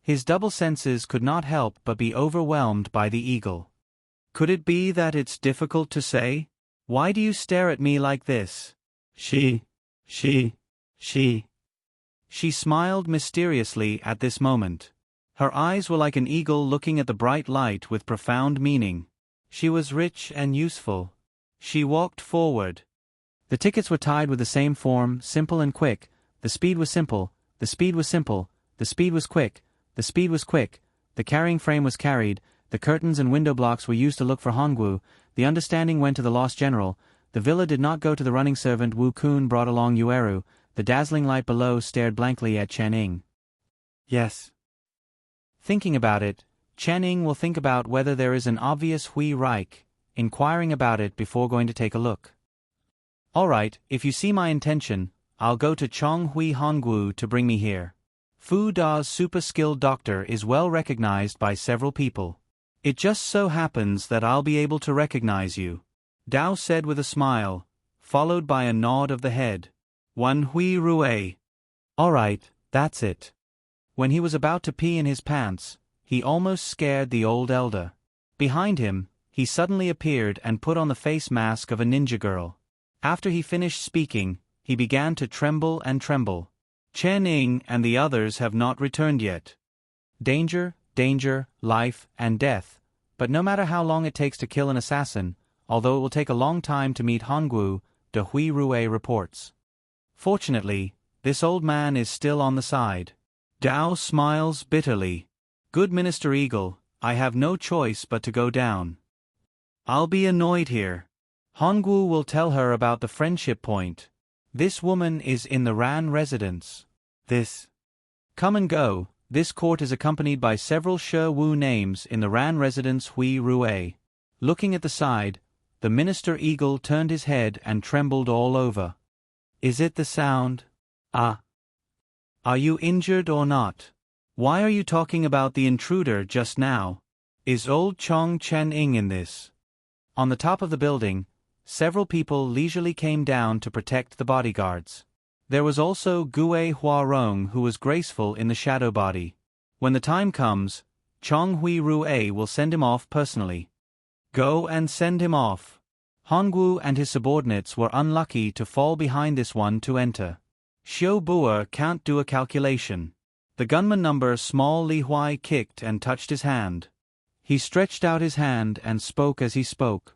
His double senses could not help but be overwhelmed by the eagle. Could it be that it's difficult to say? Why do you stare at me like this? She smiled mysteriously at this moment. Her eyes were like an eagle looking at the bright light with profound meaning. She was rich and useful. She walked forward. The tickets were tied with the same form, simple and quick. The speed was simple, the speed was simple, the speed was quick, the speed was quick. The carrying frame was carried, the curtains and window blocks were used to look for Hongwu. The understanding went to the lost general. The villa did not go to the running servant. Wu Kun brought along Yueru. The dazzling light below stared blankly at Chen Ying. Yes. Thinking about it, Chen Ying will think about whether there is an obvious Hui Reich, inquiring about it before going to take a look. All right, if you see my intention, I'll go to Chong Hui Hongwu to bring me here. Fu Da's super-skilled doctor is well recognized by several people. It just so happens that I'll be able to recognize you, Dao said with a smile, followed by a nod of the head. One hui rue. All right, that's it. When he was about to pee in his pants, he almost scared the old elder. Behind him, he suddenly appeared and put on the face mask of a ninja girl. After he finished speaking, he began to tremble and tremble. Chen Ying and the others have not returned yet. Danger, danger, life, and death. But no matter how long it takes to kill an assassin, although it will take a long time to meet Hongwu, de Hui Rue reports. Fortunately, this old man is still on the side. Dao smiles bitterly. Good Minister Eagle, I have no choice but to go down. I'll be annoyed here. Hongwu will tell her about the friendship point. This woman is in the Ran residence. This. Come and go. This court is accompanied by several She Wu names in the Ran residence Hui Rue. Looking at the side, the Minister Eagle turned his head and trembled all over. Is it the sound? Ah. Are you injured or not? Why are you talking about the intruder just now? Is old Chong Chen Ying in this? On the top of the building, several people leisurely came down to protect the bodyguards. There was also Gue Huarong, who was graceful in the shadow body. When the time comes, Chong Hui Rue will send him off personally. Go and send him off. Hongwu and his subordinates were unlucky to fall behind this one to enter. Xiu Buer can't do a calculation. The gunman number small Li Huai kicked and touched his hand. He stretched out his hand and spoke as he spoke.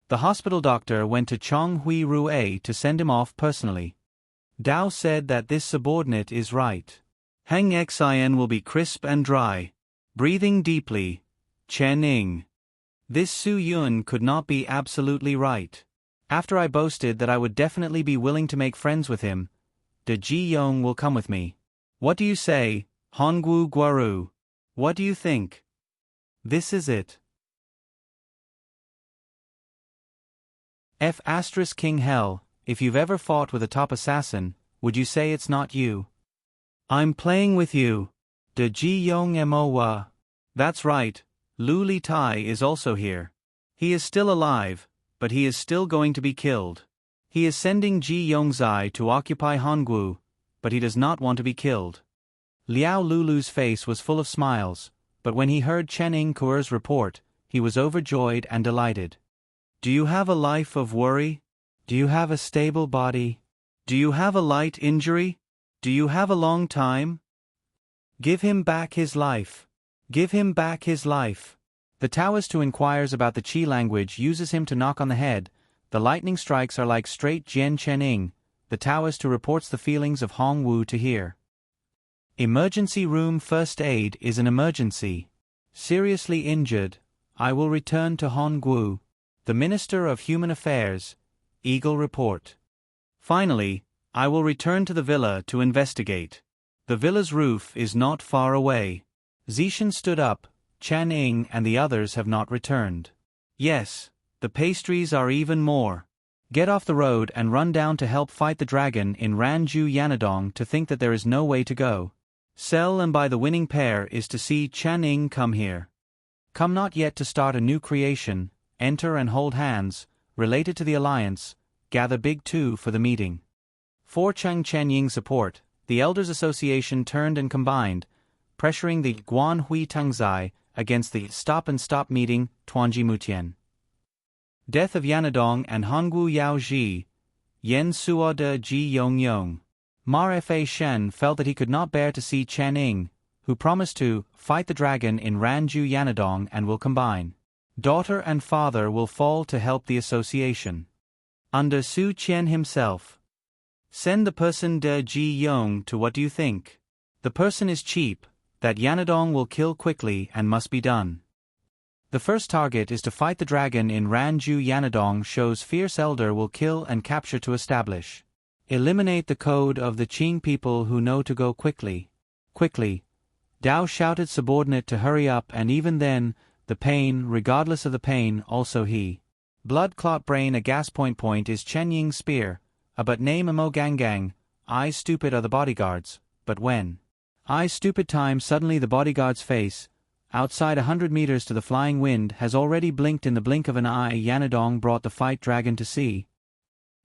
The hospital doctor went to Chong Hui Rue to send him off personally. Dao said that this subordinate is right. Heng Xin will be crisp and dry. Breathing deeply. Chen Ying. This Su Yun could not be absolutely right. After I boasted that I would definitely be willing to make friends with him, De Ji Yong will come with me. What do you say, Hongwu Guaru. What do you think? This is it. F** King Hell, if you've ever fought with a top assassin, would you say it's not you? I'm playing with you. De Ji Yong Mowa. That's right, Lu Li Tai is also here. He is still alive, but he is still going to be killed. He is sending Ji Yongzai to occupy Hongwu, but he does not want to be killed. Liao Lulu's face was full of smiles, but when he heard Chen Yingkuer's report, he was overjoyed and delighted. Do you have a life of worry? Do you have a stable body? Do you have a light injury? Do you have a long time? Give him back his life. Give him back his life. The Taoist who inquires about the Qi language uses him to knock on the head. The lightning strikes are like straight Jian Chening, the Taoist who reports the feelings of Hongwu to hear. Emergency room first aid is an emergency. Seriously injured, I will return to Hongwu. The Minister of Human Affairs, Eagle report. Finally, I will return to the villa to investigate. The villa's roof is not far away. Zishan stood up, Chan Ing and the others have not returned. Yes, the pastries are even more. Get off the road and run down to help fight the dragon in Ranju Yanadong to think that there is no way to go. Sell and buy the winning pair is to see Chan Ing come here. Come not yet to start a new creation, enter and hold hands, related to the alliance, gather big two for the meeting. For Chang Chen Ying support, the Elders Association turned and combined, pressuring the Guan Hui Tangzai against the Stop and Stop meeting, Tuanji Mutian. Death of Yanadong and Hongwu Yao Ji, Yen Suo de Ji Yong Yong. Mar Fa Shen felt that he could not bear to see Chen Ing, who promised to fight the dragon in Ranju Yanadong and will combine. Daughter and father will fall to help the association. Under Su Qian himself. Send the person De Ji Yong to what do you think? The person is cheap, that Yanadong will kill quickly and must be done. The first target is to fight the dragon in Ranju Yanadong shows fierce elder will kill and capture to establish. Eliminate the code of the Qing people who know to go quickly. Quickly. Dao shouted subordinate to hurry up and even then, the pain, regardless of the pain, also he. Blood clot brain a gas point is Chen Ying's spear, but name Mo Gang, I stupid are the bodyguards, but when? I stupid time suddenly the bodyguard's face, outside 100 meters to the flying wind has already blinked in the blink of an eye Yanadong brought the fight dragon to see.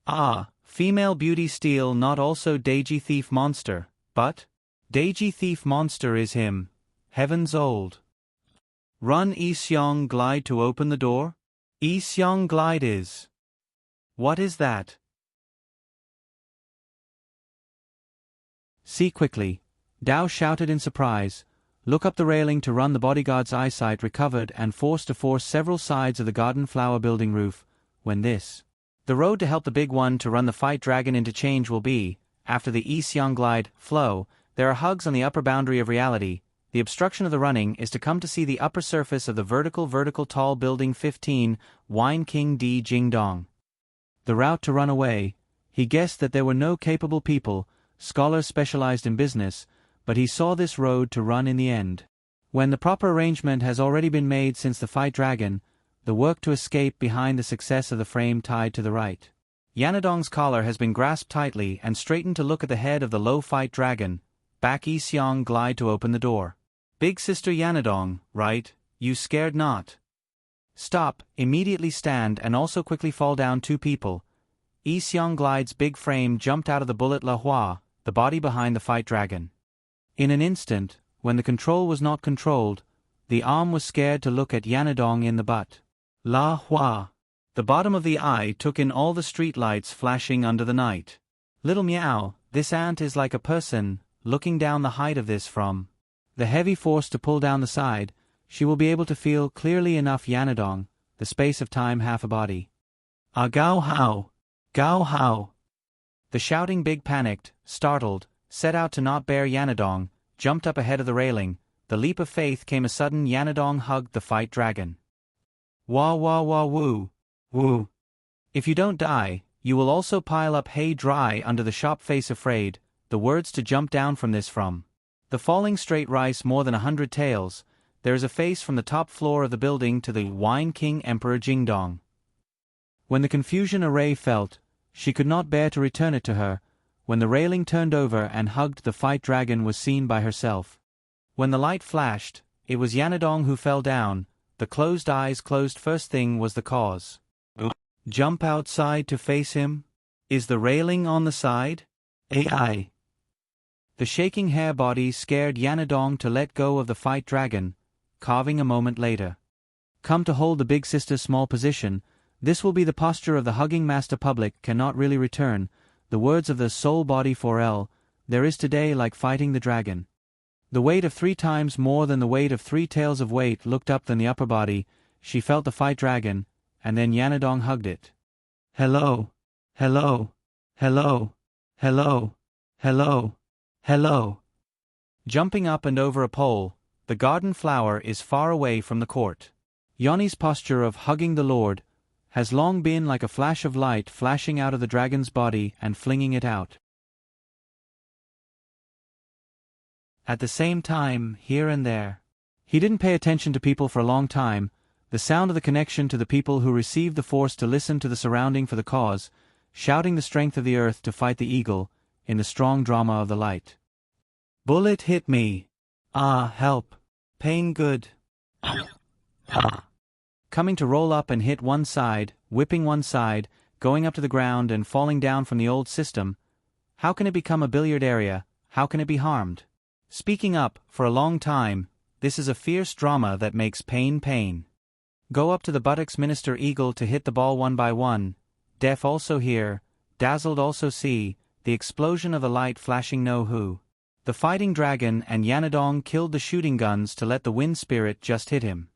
Ah, female beauty steal not also Deji thief monster, but? Deji thief monster is him, heavens old. Run Yi Xiong glide to open the door? Yi Xiong glide is. What is that? See quickly. Dao shouted in surprise. Look up the railing to run the bodyguard's eyesight recovered and forced to force several sides of the garden flower building roof, when this. The road to help the big one to run the fight dragon into change will be, after the Yi Xiong glide, flow, there are hugs on the upper boundary of reality. The obstruction of the running is to come to see the upper surface of the vertical tall building 15, Wine King Di Jingdong. The route to run away, he guessed that there were no capable people, scholars specialized in business, but he saw this road to run in the end. When the proper arrangement has already been made since the fight dragon, the work to escape behind the success of the frame tied to the right. Yanadong's collar has been grasped tightly and straightened to look at the head of the low fight dragon. Back Yi Xiong glide to open the door. Big sister Yanadong, right, you scared not. Stop, immediately stand and also quickly fall down two people. Yi Xiong glide's big frame jumped out of the bullet La Hua, the body behind the fight dragon. In an instant, when the control was not controlled, the arm was scared to look at Yanadong in the butt. La Hua. The bottom of the eye took in all the street lights flashing under the night. Little meow, this ant is like a person, looking down the height of this from the heavy force to pull down the side, she will be able to feel clearly enough Yanadong, the space of time half a body. Ah Gao Hao! Gao Hao! The shouting big panicked, startled, set out to not bear Yanadong, jumped up ahead of the railing. The leap of faith came a sudden Yanadong hugged the fight dragon. Wah wah wah woo, woo. If you don't die, you will also pile up hay dry under the shop face afraid, the words to jump down from this from The falling straight rice more than 100 taels, there is a face from the top floor of the building to the Wine King Emperor Jingdong. When the confusion Array felt, she could not bear to return it to her. When the railing turned over and hugged the fight dragon was seen by herself. When the light flashed, it was Yanadong who fell down. The closed eyes closed first thing was the cause. Jump outside to face him? Is the railing on the side? AI. The shaking hair body scared Yanadong to let go of the fight dragon, carving a moment later. Come to hold the big sister's small position, this will be the posture of the hugging master public cannot really return, the words of the soul body 4L, there is today like fighting the dragon. The weight of 3 times more than the weight of 3 taels of weight looked up than the upper body, she felt the fight dragon, and then Yanadong hugged it. Hello, hello, hello, hello, hello, hello. Jumping up and over a pole, the garden flower is far away from the court. Yoni's posture of hugging the Lord has long been like a flash of light flashing out of the dragon's body and flinging it out. At the same time, here and there. He didn't pay attention to people for a long time, the sound of the connection to the people who received the force to listen to the surrounding for the cause, shouting the strength of the earth to fight the eagle, in the strong drama of the light. Bullet hit me. Ah, help. Pain good. Ah. Coming to roll up and hit one side, whipping one side, going up to the ground and falling down from the old system. How can it become a billiard area? How can it be harmed? Speaking up, for a long time, this is a fierce drama that makes pain pain. Go up to the buttocks Minister Eagle to hit the ball one by one, deaf also hear, dazzled also see, the explosion of the light flashing know who. The fighting dragon and Yanadong killed the shooting guns to let the wind spirit just hit him.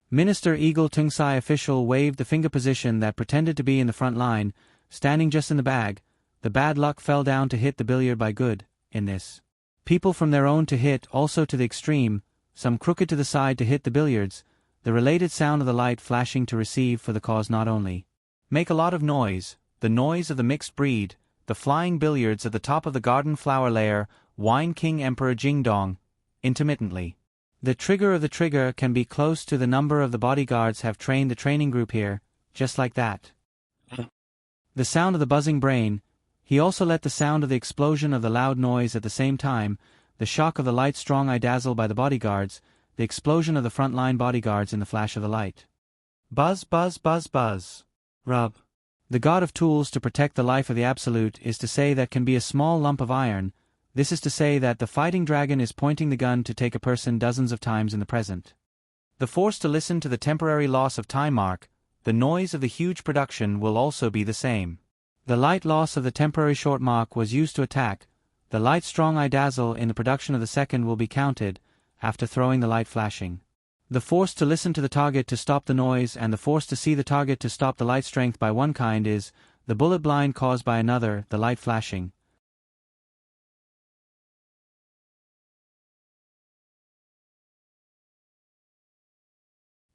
Minister Eagle Tungsai official waved the finger position that pretended to be in the front line, standing just in the bag. The bad luck fell down to hit the billiard by good, in this. People from their own to hit also to the extreme, some crooked to the side to hit the billiards, the related sound of the light flashing to receive for the cause not only. Make a lot of noise, the noise of the mixed breed, the flying billiards at the top of the garden flower layer, Wine King Emperor Jingdong, intermittently. The trigger of the trigger can be close to the number of the bodyguards have trained the training group here, just like that. The sound of the buzzing brain, he also let the sound of the explosion of the loud noise at the same time, the shock of the light strong eye dazzled by the bodyguards, the explosion of the front-line bodyguards in the flash of the light. Buzz buzz buzz buzz. Rub. The god of tools to protect the life of the absolute is to say that can be a small lump of iron. This is to say that the fighting dragon is pointing the gun to take a person dozens of times in the present. The force to listen to the temporary loss of time mark, the noise of the huge production will also be the same. The light loss of the temporary short mark was used to attack, the light strong eye dazzle in the production of the second will be counted, after throwing the light flashing. The force to listen to the target to stop the noise and the force to see the target to stop the light strength by one kind is, the bullet blind caused by another, the light flashing.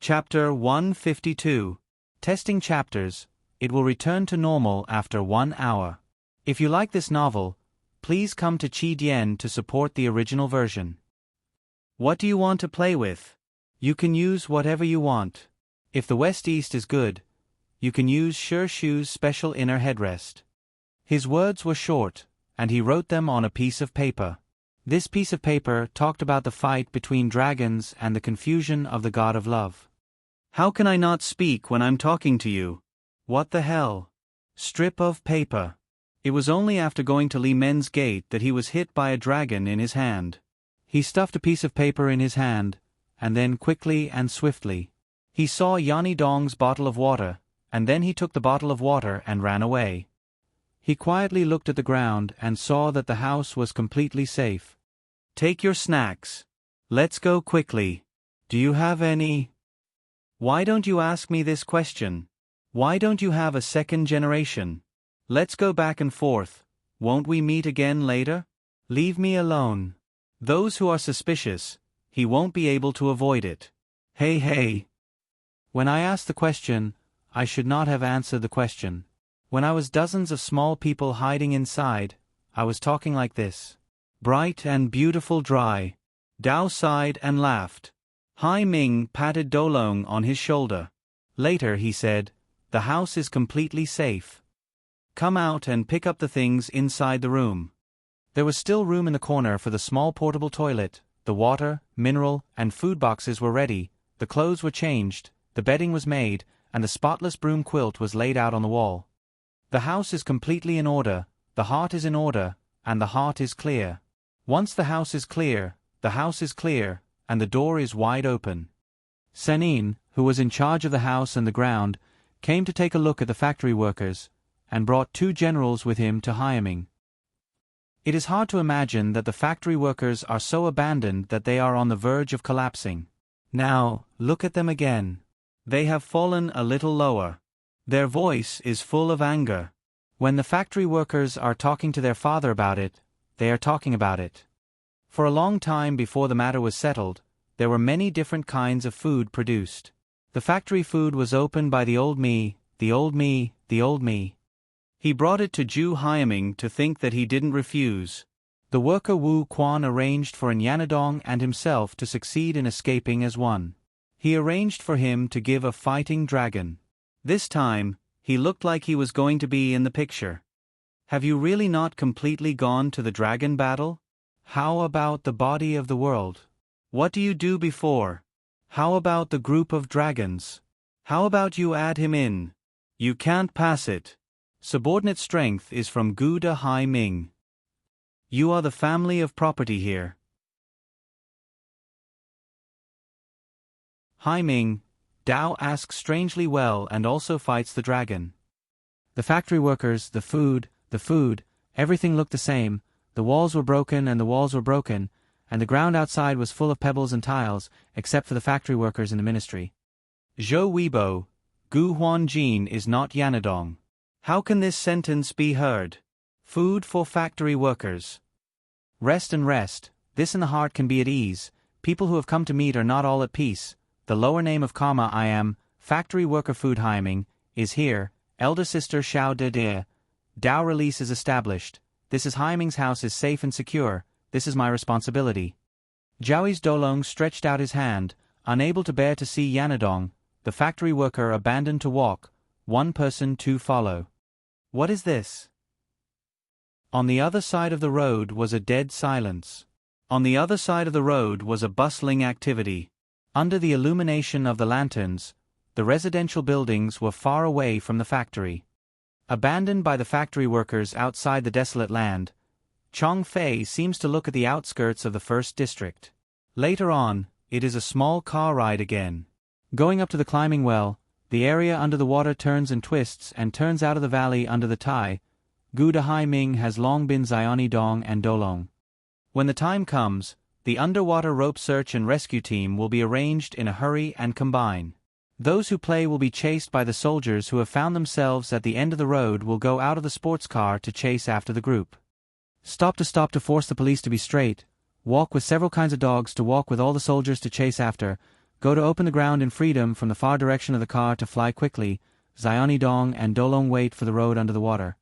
Chapter 152. Testing chapters. It will return to normal after 1 hour. If you like this novel, please come to Qi to support the original version. What do you want to play with? You can use whatever you want. If the West-East is good, you can use Sure Shoe's special inner headrest. His words were short, and he wrote them on a piece of paper. This piece of paper talked about the fight between dragons and the confusion of the god of love. How can I not speak when I'm talking to you? What the hell? Strip of paper. It was only after going to Li Men's gate that he was hit by a dragon in his hand. He stuffed a piece of paper in his hand, and then quickly and swiftly. He saw Yani Dong's bottle of water, and then he took the bottle of water and ran away. He quietly looked at the ground and saw that the house was completely safe. Take your snacks. Let's go quickly. Do you have any? Why don't you ask me this question? Why don't you have a second generation? Let's go back and forth. Won't we meet again later? Leave me alone. Those who are suspicious, he won't be able to avoid it. Hey hey. When I asked the question, I should not have answered the question. When I was dozens of small people hiding inside, I was talking like this. Bright and beautiful dry. Dao sighed and laughed. Hai Ming patted Dolong on his shoulder. Later he said, "The house is completely safe. Come out and pick up the things inside the room." There was still room in the corner for the small portable toilet. The water, mineral, and food boxes were ready, the clothes were changed, the bedding was made, and the spotless broom quilt was laid out on the wall. The house is completely in order, the heart is in order, and the heart is clear. Once the house is clear, and the door is wide open. Senin, who was in charge of the house and the ground, came to take a look at the factory workers, and brought 2 generals with him to Hyaming. It is hard to imagine that the factory workers are so abandoned that they are on the verge of collapsing. Now, look at them again. They have fallen a little lower. Their voice is full of anger. When the factory workers are talking to their father about it, they are talking about it. For a long time before the matter was settled, there were many different kinds of food produced. The factory food was opened by the old me. He brought it to Ju Hyaming to think that he didn't refuse. The worker Wu Quan arranged for Yanadong and himself to succeed in escaping as one. He arranged for him to give a fighting dragon. This time, he looked like he was going to be in the picture. Have you really not completely gone to the dragon battle? How about the body of the world? What do you do before? How about the group of dragons? How about you add him in? You can't pass it. Subordinate strength is from Gu de Hai Ming. You are the family of property here. Hai Ming, Dao asks strangely well and also fights the dragon. The factory workers, the food, everything looked the same. The walls were broken, and the ground outside was full of pebbles and tiles, except for the factory workers in the ministry. Zhou Weibo, Gu Huanjin is not Yanadong. How can this sentence be heard? Food for factory workers. Rest and rest, this in the heart can be at ease. People who have come to meet are not all at peace. The lower name of karma I am, factory worker food Hyaming, is here. Elder sister Xiao De De. Dao release is established. This is Hyaming's house is safe and secure. This is my responsibility. Zhaoi's Dolong stretched out his hand, unable to bear to see Yanadong, the factory worker abandoned to walk. One person to follow. What is this? On the other side of the road was a dead silence. On the other side of the road was a bustling activity. Under the illumination of the lanterns, the residential buildings were far away from the factory. Abandoned by the factory workers outside the desolate land, Chong Fei seems to look at the outskirts of the first district. Later on, it is a small car ride again. Going up to the climbing well, the area under the water turns and twists and turns out of the valley under the Tai. Gu de Hai Ming has long been Xiaoni Dong and Dolong. When the time comes, the underwater rope search and rescue team will be arranged in a hurry and combine. Those who play will be chased by the soldiers who have found themselves at the end of the road will go out of the sports car to chase after the group. Stop to force the police to be straight. Walk with several kinds of dogs to walk with all the soldiers to chase after. Go to open the ground in freedom from the far direction of the car to fly quickly. Xiaoni Dong and Dolong wait for the road under the water.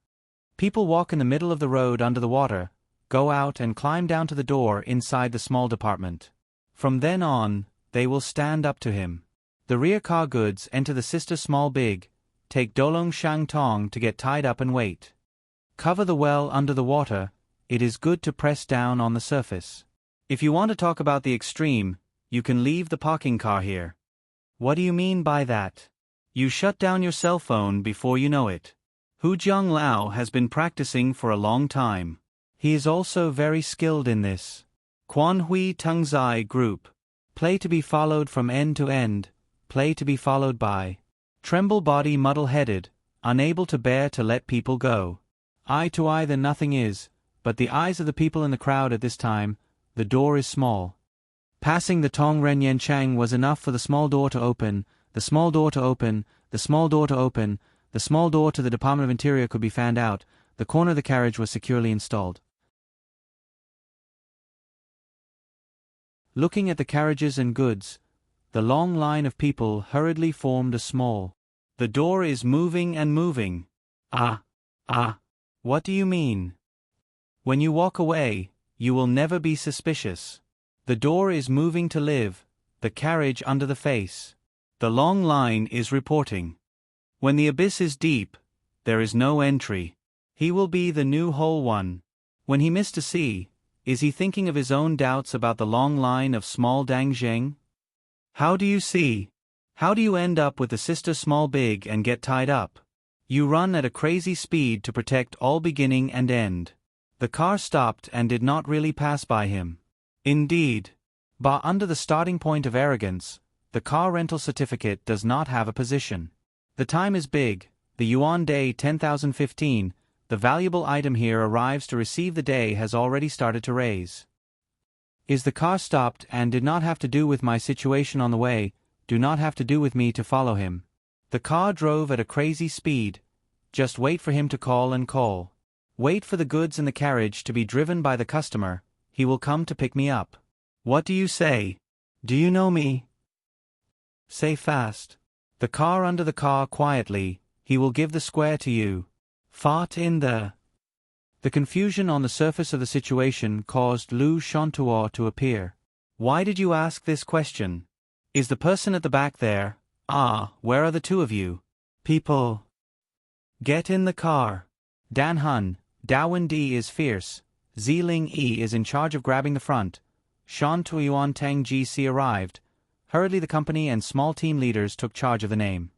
People walk in the middle of the road under the water, go out and climb down to the door inside the small department. From then on, they will stand up to him. The rear car goods enter the sister small big, take Dolong Shang Tong to get tied up and wait. Cover the well under the water, it is good to press down on the surface. If you want to talk about the extreme, you can leave the parking car here. What do you mean by that? You shut down your cell phone before you know it. Hu Jianglao has been practicing for a long time. He is also very skilled in this. Quan Hui Tengzai Group. Play to be followed from end to end. Play to be followed by. Tremble body muddle-headed, unable to bear to let people go. Eye to eye then nothing is, but the eyes of the people in the crowd at this time. The door is small. Passing the Tong Ren Yen Chang was enough for the small door to open, the small door to open, the small door to open, the small door to the Department of Interior could be fanned out, the corner of the carriage was securely installed. Looking at the carriages and goods, the long line of people hurriedly formed a small. The door is moving and moving. Ah. What do you mean? When you walk away, you will never be suspicious. The door is moving to live, the carriage under the face. The long line is reporting. When the abyss is deep, there is no entry. He will be the new whole one. When he missed to see, is he thinking of his own doubts about the long line of small Dang Zheng? How do you see? How do you end up with the sister small big and get tied up? You run at a crazy speed to protect all beginning and end. The car stopped and did not really pass by him. Indeed. But under the starting point of arrogance, the car rental certificate does not have a position. The time is big, the yuan day 10,015, the valuable item here arrives to receive the day has already started to raise. Is the car stopped and did not have to do with my situation on the way, do not have to do with me to follow him. The car drove at a crazy speed. Just wait for him to call and call. Wait for the goods in the carriage to be driven by the customer, he will come to pick me up. What do you say? Do you know me? Say fast. The car under the car quietly, he will give the square to you. Fart in the... The confusion on the surface of the situation caused Lu Shantuo to appear. Why did you ask this question? Is the person at the back there? Ah, where are the two of you? People. Get in the car. Dan Hun, Dawen Di is fierce. Ziling Yi is in charge of grabbing the front. Shan Tuyuan Tang GC arrived. Hurriedly the company and small team leaders took charge of the name.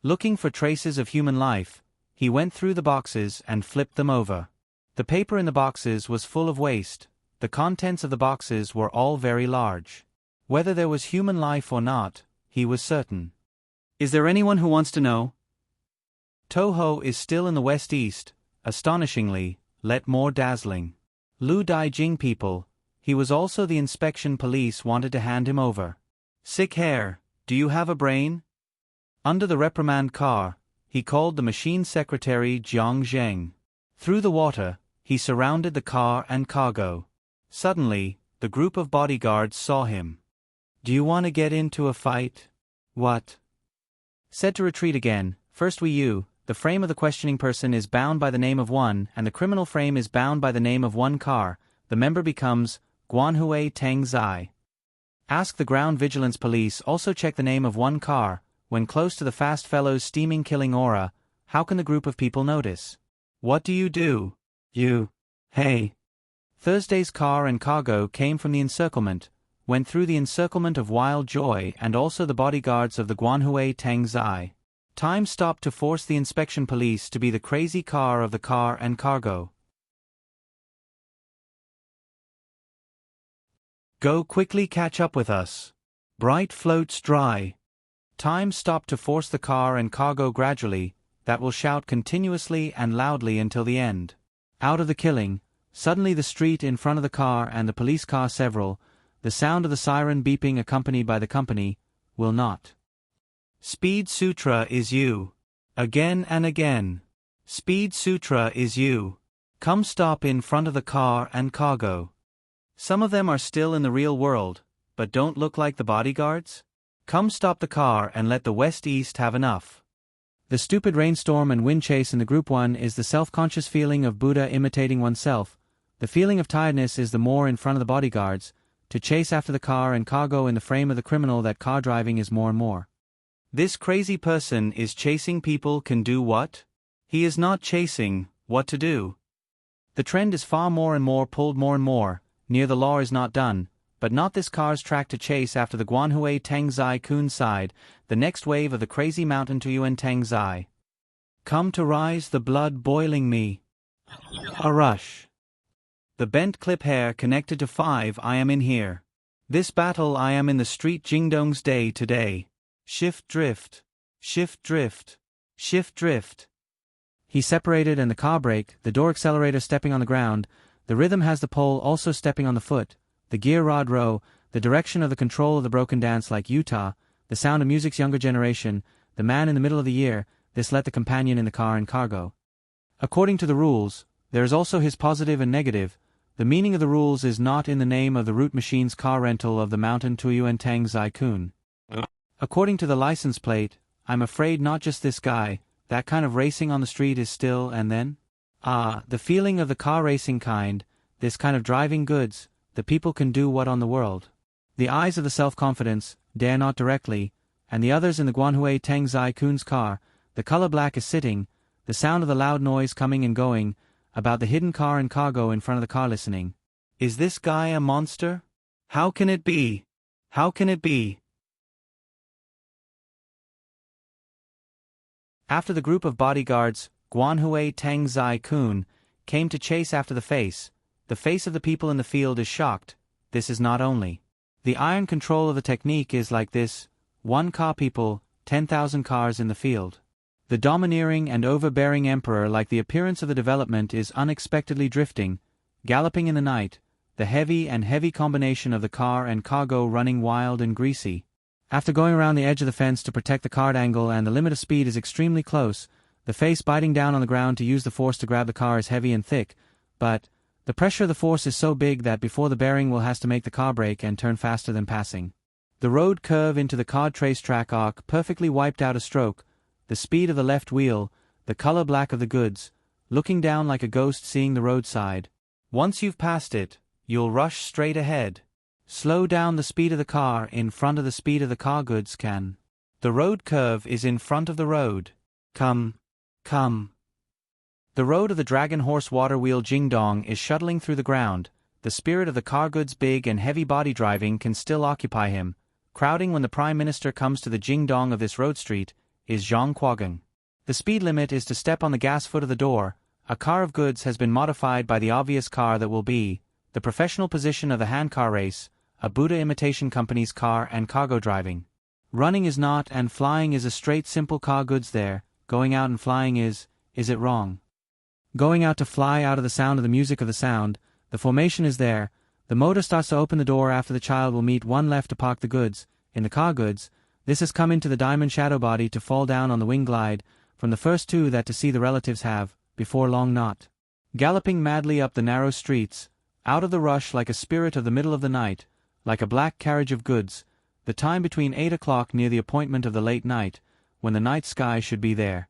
Looking for traces of human life, he went through the boxes and flipped them over. The paper in the boxes was full of waste. The contents of the boxes were all very large. Whether there was human life or not, he was certain. Is there anyone who wants to know? Toho is still in the west-east, astonishingly, let more dazzling. Lu Daijing people, he was also the inspection police wanted to hand him over. Sick hair, do you have a brain? Under the reprimand car, he called the machine secretary Jiang Zheng. Through the water, he surrounded the car and cargo. Suddenly, the group of bodyguards saw him. Do you want to get into a fight? What? Said to retreat again, first you, the frame of the questioning person is bound by the name of one and the criminal frame is bound by the name of one car, the member becomes Guanhui Teng Zai. Ask the ground vigilance police also check the name of one car, when close to the fast fellow's steaming killing aura, how can the group of people notice? What do? You. Hey. Thursday's car and cargo came from the encirclement, went through the encirclement of Wild Joy and also the bodyguards of the Guanhui Teng Zai. Time stopped to force the inspection police to be the crazy car of the car and cargo. Go quickly catch up with us. Bright floats dry. Time stopped to force the car and cargo gradually, that will shout continuously and loudly until the end. Out of the killing, suddenly the street in front of the car and the police car several, the sound of the siren beeping accompanied by the company, will not. Speed Sutra is you. Again and again. Speed Sutra is you. Come stop in front of the car and cargo. Some of them are still in the real world, but don't look like the bodyguards? Come stop the car and let the West-East have enough. The stupid rainstorm and wind chase in the group one is the self-conscious feeling of Buddha imitating oneself. The feeling of tiredness is the more in front of the bodyguards. To chase after the car and cargo in the frame of the criminal that car driving is more and more. This crazy person is chasing people can do what? He is not chasing, what to do. The trend is far more and more pulled more and more, near the law is not done, but not this car's track to chase after the Guanhui Teng Zai Kun side, the next wave of the crazy mountain to Yuan Teng Zai. Come to rise the blood boiling me. A rush. The bent clip hair connected to 5 I am in here. This battle I am in the street Jingdong's day today. Shift drift. Shift drift. Shift drift. He separated and the car brake, the door accelerator stepping on the ground, the rhythm has the pole also stepping on the foot, the gear rod row, the direction of the control of the broken dance like Utah, the sound of music's younger generation, the man in the middle of the year, this let the companion in the car and cargo. According to the rules, there is also his positive and negative. The meaning of the rules is not in the name of the route machine's car rental of the mountain Tuyu and Tang Zai Kun. According to the license plate, I'm afraid not just this guy, that kind of racing on the street is still and then? Ah, the feeling of the car racing kind, this kind of driving goods, the people can do what on the world. The eyes of the self-confidence dare not directly, and the others in the Guanhui Teng Zai Kun's car, the color black is sitting, the sound of the loud noise coming and going, about the hidden car and cargo in front of the car listening. Is this guy a monster? How can it be? How can it be? After the group of bodyguards, Guanhui Teng Zai Kun, came to chase after the face of the people in the field is shocked. This is not only. The iron control of the technique is like this: 1 car people, 10,000 cars in the field. The domineering and overbearing emperor, like the appearance of the development, is unexpectedly drifting, galloping in the night, the heavy combination of the car and cargo running wild and greasy. After going around the edge of the fence to protect the cart angle and the limit of speed is extremely close, the face biting down on the ground to use the force to grab the car is heavy and thick, but the pressure of the force is so big that before the bearing will has to make the car brake and turn faster than passing. The road curve into the card trace track arc perfectly wiped out a stroke, the speed of the left wheel, the color black of the goods, looking down like a ghost seeing the roadside. Once you've passed it, you'll rush straight ahead. Slow down the speed of the car in front of the speed of the car goods can. The road curve is in front of the road. Come. The road of the dragon horse water wheel Jingdong is shuttling through the ground. The spirit of the car goods big and heavy body driving can still occupy him. Crowding when the Prime Minister comes to the Jingdong of this road street is Zhang Quagang. The speed limit is to step on the gas foot of the door. A car of goods has been modified by the obvious car that will be the professional position of the hand car race, a Buddha imitation company's car and cargo driving. Running is not and flying is a straight simple car goods there. Going out and flying is it wrong? Going out to fly out of the sound of the music of the sound, the formation is there, the motor starts to open the door after the child will meet one left to park the goods, in the car goods, this has come into the diamond shadow body to fall down on the wing glide, from the first 2 that to see the relatives have, before long not. Galloping madly up the narrow streets, out of the rush like a spirit of the middle of the night, like a black carriage of goods, the time between 8 o'clock near the appointment of the late night, when the night sky should be there.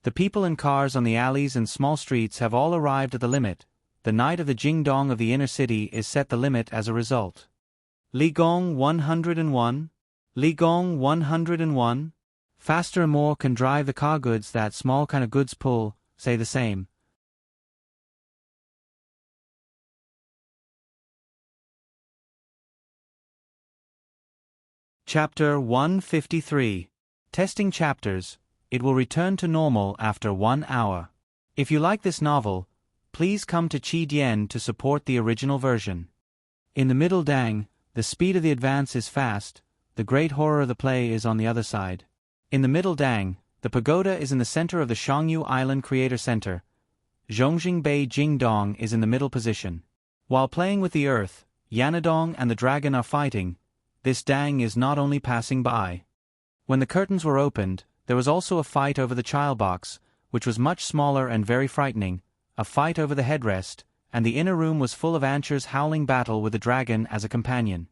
The people and cars on the alleys and small streets have all arrived at the limit. The night of the Jingdong of the inner city is set the limit as a result. Li Gong 101. Li Gong 101. Faster and more can drive the car goods that small kind of goods pull, say the same. Chapter 153. Testing chapters. It will return to normal after 1 hour. If you like this novel, please come to Qi to support the original version. In the middle Dang, the speed of the advance is fast, the great horror of the play is on the other side. In the middle Dang, the pagoda is in the center of the Shangyu Island Creator Center. Zhongjing Bei Jingdong is in the middle position. While playing with the earth, Yanadong and the dragon are fighting. This Dang is not only passing by. When the curtains were opened, there was also a fight over the child box, which was much smaller and very frightening, a fight over the headrest, and the inner room was full of Ancher's howling battle with the dragon as a companion.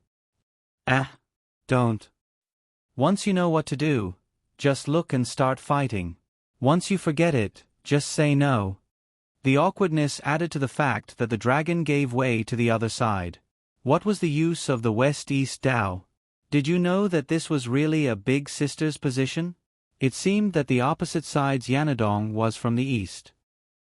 Don't. Once you know what to do, just look and start fighting. Once you forget it, just say no. The awkwardness added to the fact that the dragon gave way to the other side. What was the use of the West-East Dao? Did you know that this was really a big sister's position? It seemed that the opposite side's Yanadong was from the east.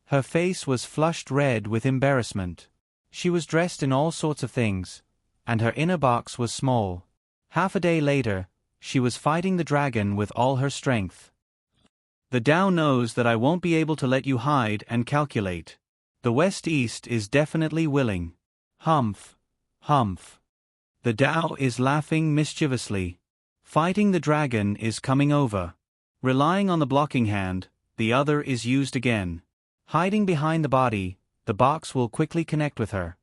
Her face was flushed red with embarrassment. She was dressed in all sorts of things, and her inner box was small. Half a day later, she was fighting the dragon with all her strength. The Dao knows that I won't be able to let you hide and calculate. The West-East is definitely willing. Humph. Humph. The Dao is laughing mischievously. Fighting the dragon is coming over. Relying on the blocking hand, the other is used again. Hiding behind the body, the box will quickly connect with her.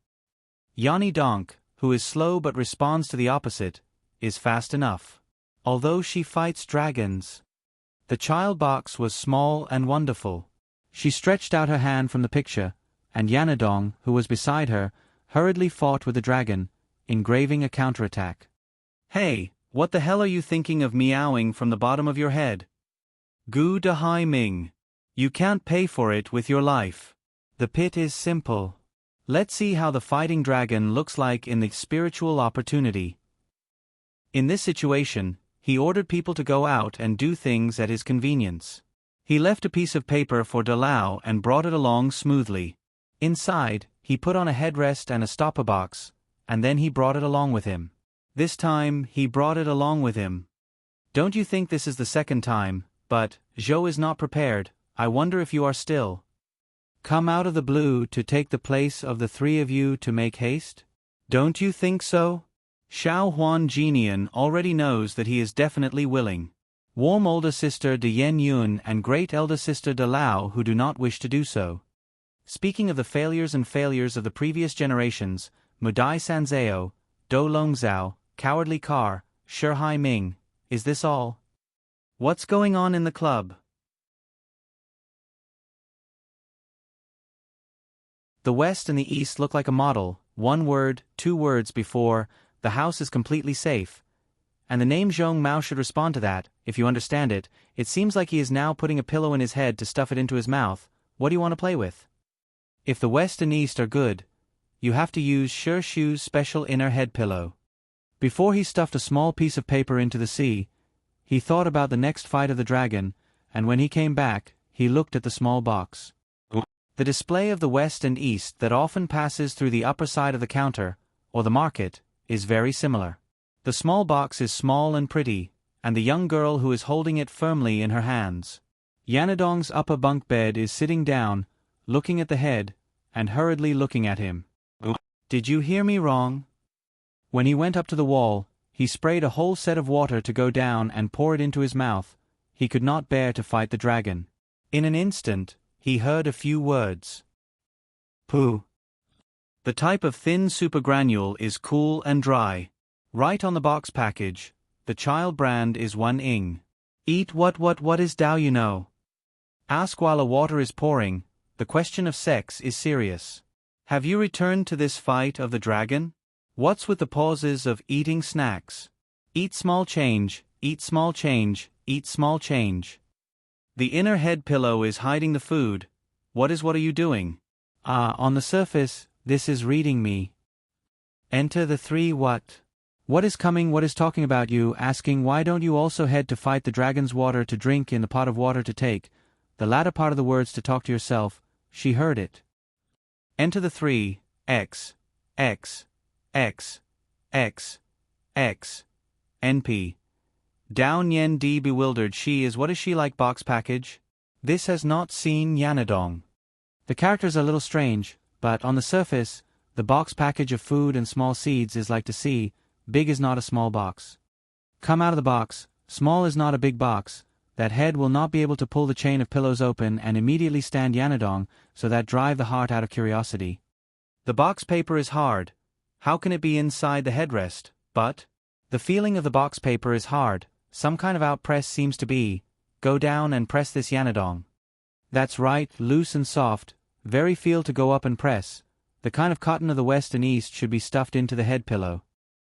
Yani Donk, who is slow but responds to the opposite, is fast enough. Although she fights dragons. The child box was small and wonderful. She stretched out her hand from the picture, and Yanadong, who was beside her, hurriedly fought with the dragon, engraving a counterattack. Hey, what the hell are you thinking of meowing from the bottom of your head? Gu De Hai Ming. You can't pay for it with your life. The pit is simple. Let's see how the fighting dragon looks like in the spiritual opportunity. In this situation, he ordered people to go out and do things at his convenience. He left a piece of paper for Dalao and brought it along smoothly. Inside, he put on a headrest and a stopper box, and then he brought it along with him. This time, he brought it along with him. Don't you think this is the second time? But Zhou is not prepared. I wonder if you are still. Come out of the blue to take the place of the three of you to make haste? Don't you think so? Xiao Huan Jinian already knows that he is definitely willing. Warm older sister De Yen Yun and great elder sister De Lao who do not wish to do so. Speaking of the failures of the previous generations, Mudai Sanzao, Do Longzhao, Cowardly Car, Shihai Ming, is this all? What's going on in the club? The West and the East look like a model, 1 word, 2 words before, the house is completely safe. And the name Zhong Mao should respond to that, if you understand it. It seems like he is now putting a pillow in his head to stuff it into his mouth. What do you want to play with? If the West and East are good, you have to use Shi Shu's special inner head pillow. Before he stuffed a small piece of paper into the sea, he thought about the next fight of the dragon, and when he came back, he looked at the small box. The display of the West and East that often passes through the upper side of the counter, or the market, is very similar. The small box is small and pretty, and the young girl who is holding it firmly in her hands. Yanadong's upper bunk bed is sitting down, looking at the head, and hurriedly looking at him. Did you hear me wrong? When he went up to the wall, he sprayed a whole set of water to go down and pour it into his mouth. He could not bear to fight the dragon. In an instant, he heard a few words. Pooh. The type of thin supergranule is cool and dry. Right on the box package, the child brand is 1 ing. Eat what is Dao you know? Ask while a water is pouring, the question of sex is serious. Have you returned to this fight of the dragon? What's with the pauses of eating snacks? Eat small change, eat small change, eat small change. The inner head pillow is hiding the food. What are you doing? On the surface, this is reading me. Enter the 3 what? What is coming, what is talking about you, asking why don't you also head to fight the dragon's water to drink in the pot of water to take, the latter part of the words to talk to yourself, she heard it. Enter the 3, X, X, X, X, X, NP. Down Yen D bewildered she is what is she like box package? This has not seen Yanadong. The characters are a little strange, but on the surface, the box package of food and small seeds is like to see, big is not a small box. Come out of the box, small is not a big box, that head will not be able to pull the chain of pillows open and immediately stand Yanadong, so that drive the heart out of curiosity. The box paper is hard. How can it be inside the headrest? But the feeling of the box paper is hard. Some kind of outpress seems to be. Go down and press this Yanadong. That's right, loose and soft, very feel to go up and press. The kind of cotton of the West and East should be stuffed into the head pillow.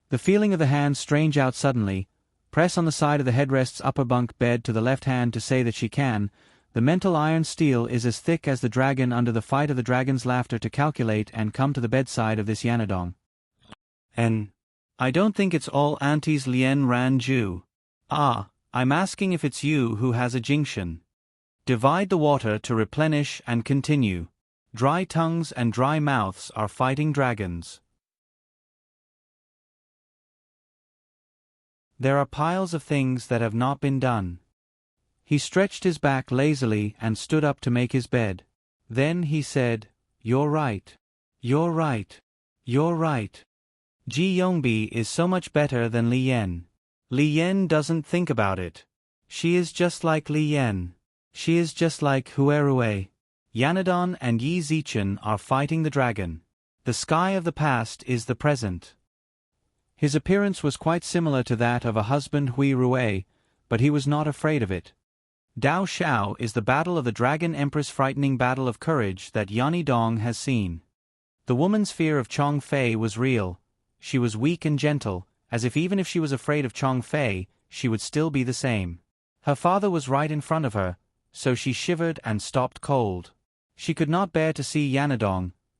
The feeling of the hand strange out suddenly. Press on the side of the headrest's upper bunk bed to the left hand to say that she can. The mental iron steel is as thick as the dragon under the fight of the dragon's laughter to calculate and come to the bedside of this Yanadong. And I don't think it's all Auntie's Lien Ran Ju. I'm asking if it's you who has a jinction. Divide the water to replenish and continue. Dry tongues and dry mouths are fighting dragons. There are piles of things that have not been done. He stretched his back lazily and stood up to make his bed. Then he said, "You're right. You're right. You're right. Ji Yongbi is so much better than Li Yan. Li Yan doesn't think about it. She is just like Li Yan. She is just like Huerue. Yanadon and Yi Zichen are fighting the dragon. The sky of the past is the present." His appearance was quite similar to that of a husband Hui Rue, but he was not afraid of it. Dao Xiao is the battle of the Dragon Empress, frightening battle of courage that Yani Dong has seen. The woman's fear of Chong Fei was real. She was weak and gentle, as if even if she was afraid of Chong Fei, she would still be the same. Her father was right in front of her, so she shivered and stopped cold. She could not bear to see Yanadong.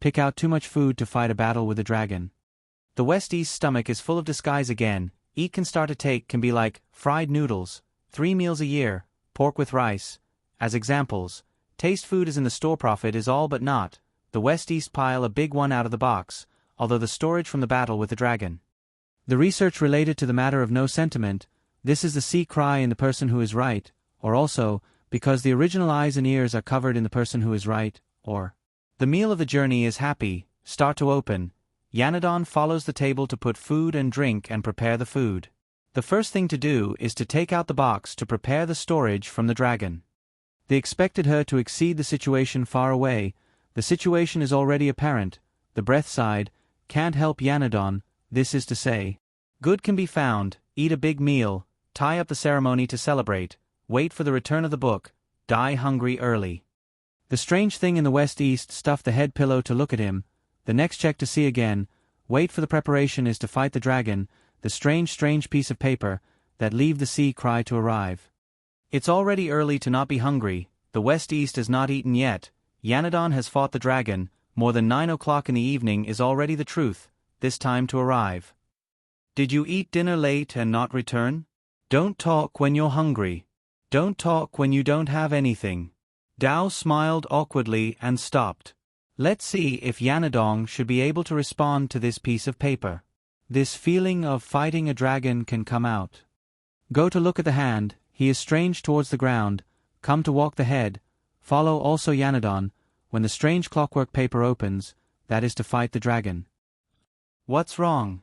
pick out too much food to fight a battle with the dragon. The West-East stomach is full of disguise again. Eat can start to take can be like fried noodles, 3 meals a year, pork with rice. As examples, taste food is in the store profit is all but not. The West-East pile a big one out of the box, although the storage from the battle with the dragon. The research related to the matter of no sentiment, this is the sea cry in the person who is right, or also, because the original eyes and ears are covered in the person who is right, or the meal of the journey is happy, start to open. Yanadon follows the table to put food and drink and prepare the food. The first thing to do is to take out the box to prepare the storage from the dragon. They expected her to exceed the situation far away. The situation is already apparent. The breath sighed, can't help Yanadon, this is to say. Good can be found, eat a big meal, tie up the ceremony to celebrate, wait for the return of the book, die hungry early. The strange thing in the West-East stuffed the head pillow to look at him. The next check to see again, wait for the preparation is to fight the dragon, the strange piece of paper, that leave the sea cry to arrive. It's already early to not be hungry, the West-East has not eaten yet, Yanadon has fought the dragon, more than 9 o'clock in the evening is already the truth, this time to arrive. Did you eat dinner late and not return? Don't talk when you're hungry. Don't talk when you don't have anything. Dao smiled awkwardly and stopped. Let's see if Yanadong should be able to respond to this piece of paper. This feeling of fighting a dragon can come out. Go to look at the hand, he is strange towards the ground, come to walk the head, follow also Yanadon, when the strange clockwork paper opens, that is to fight the dragon. What's wrong?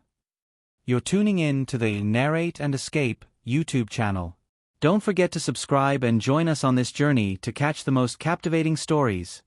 You're tuning in to the Narrate and Escape YouTube channel. Don't forget to subscribe and join us on this journey to catch the most captivating stories.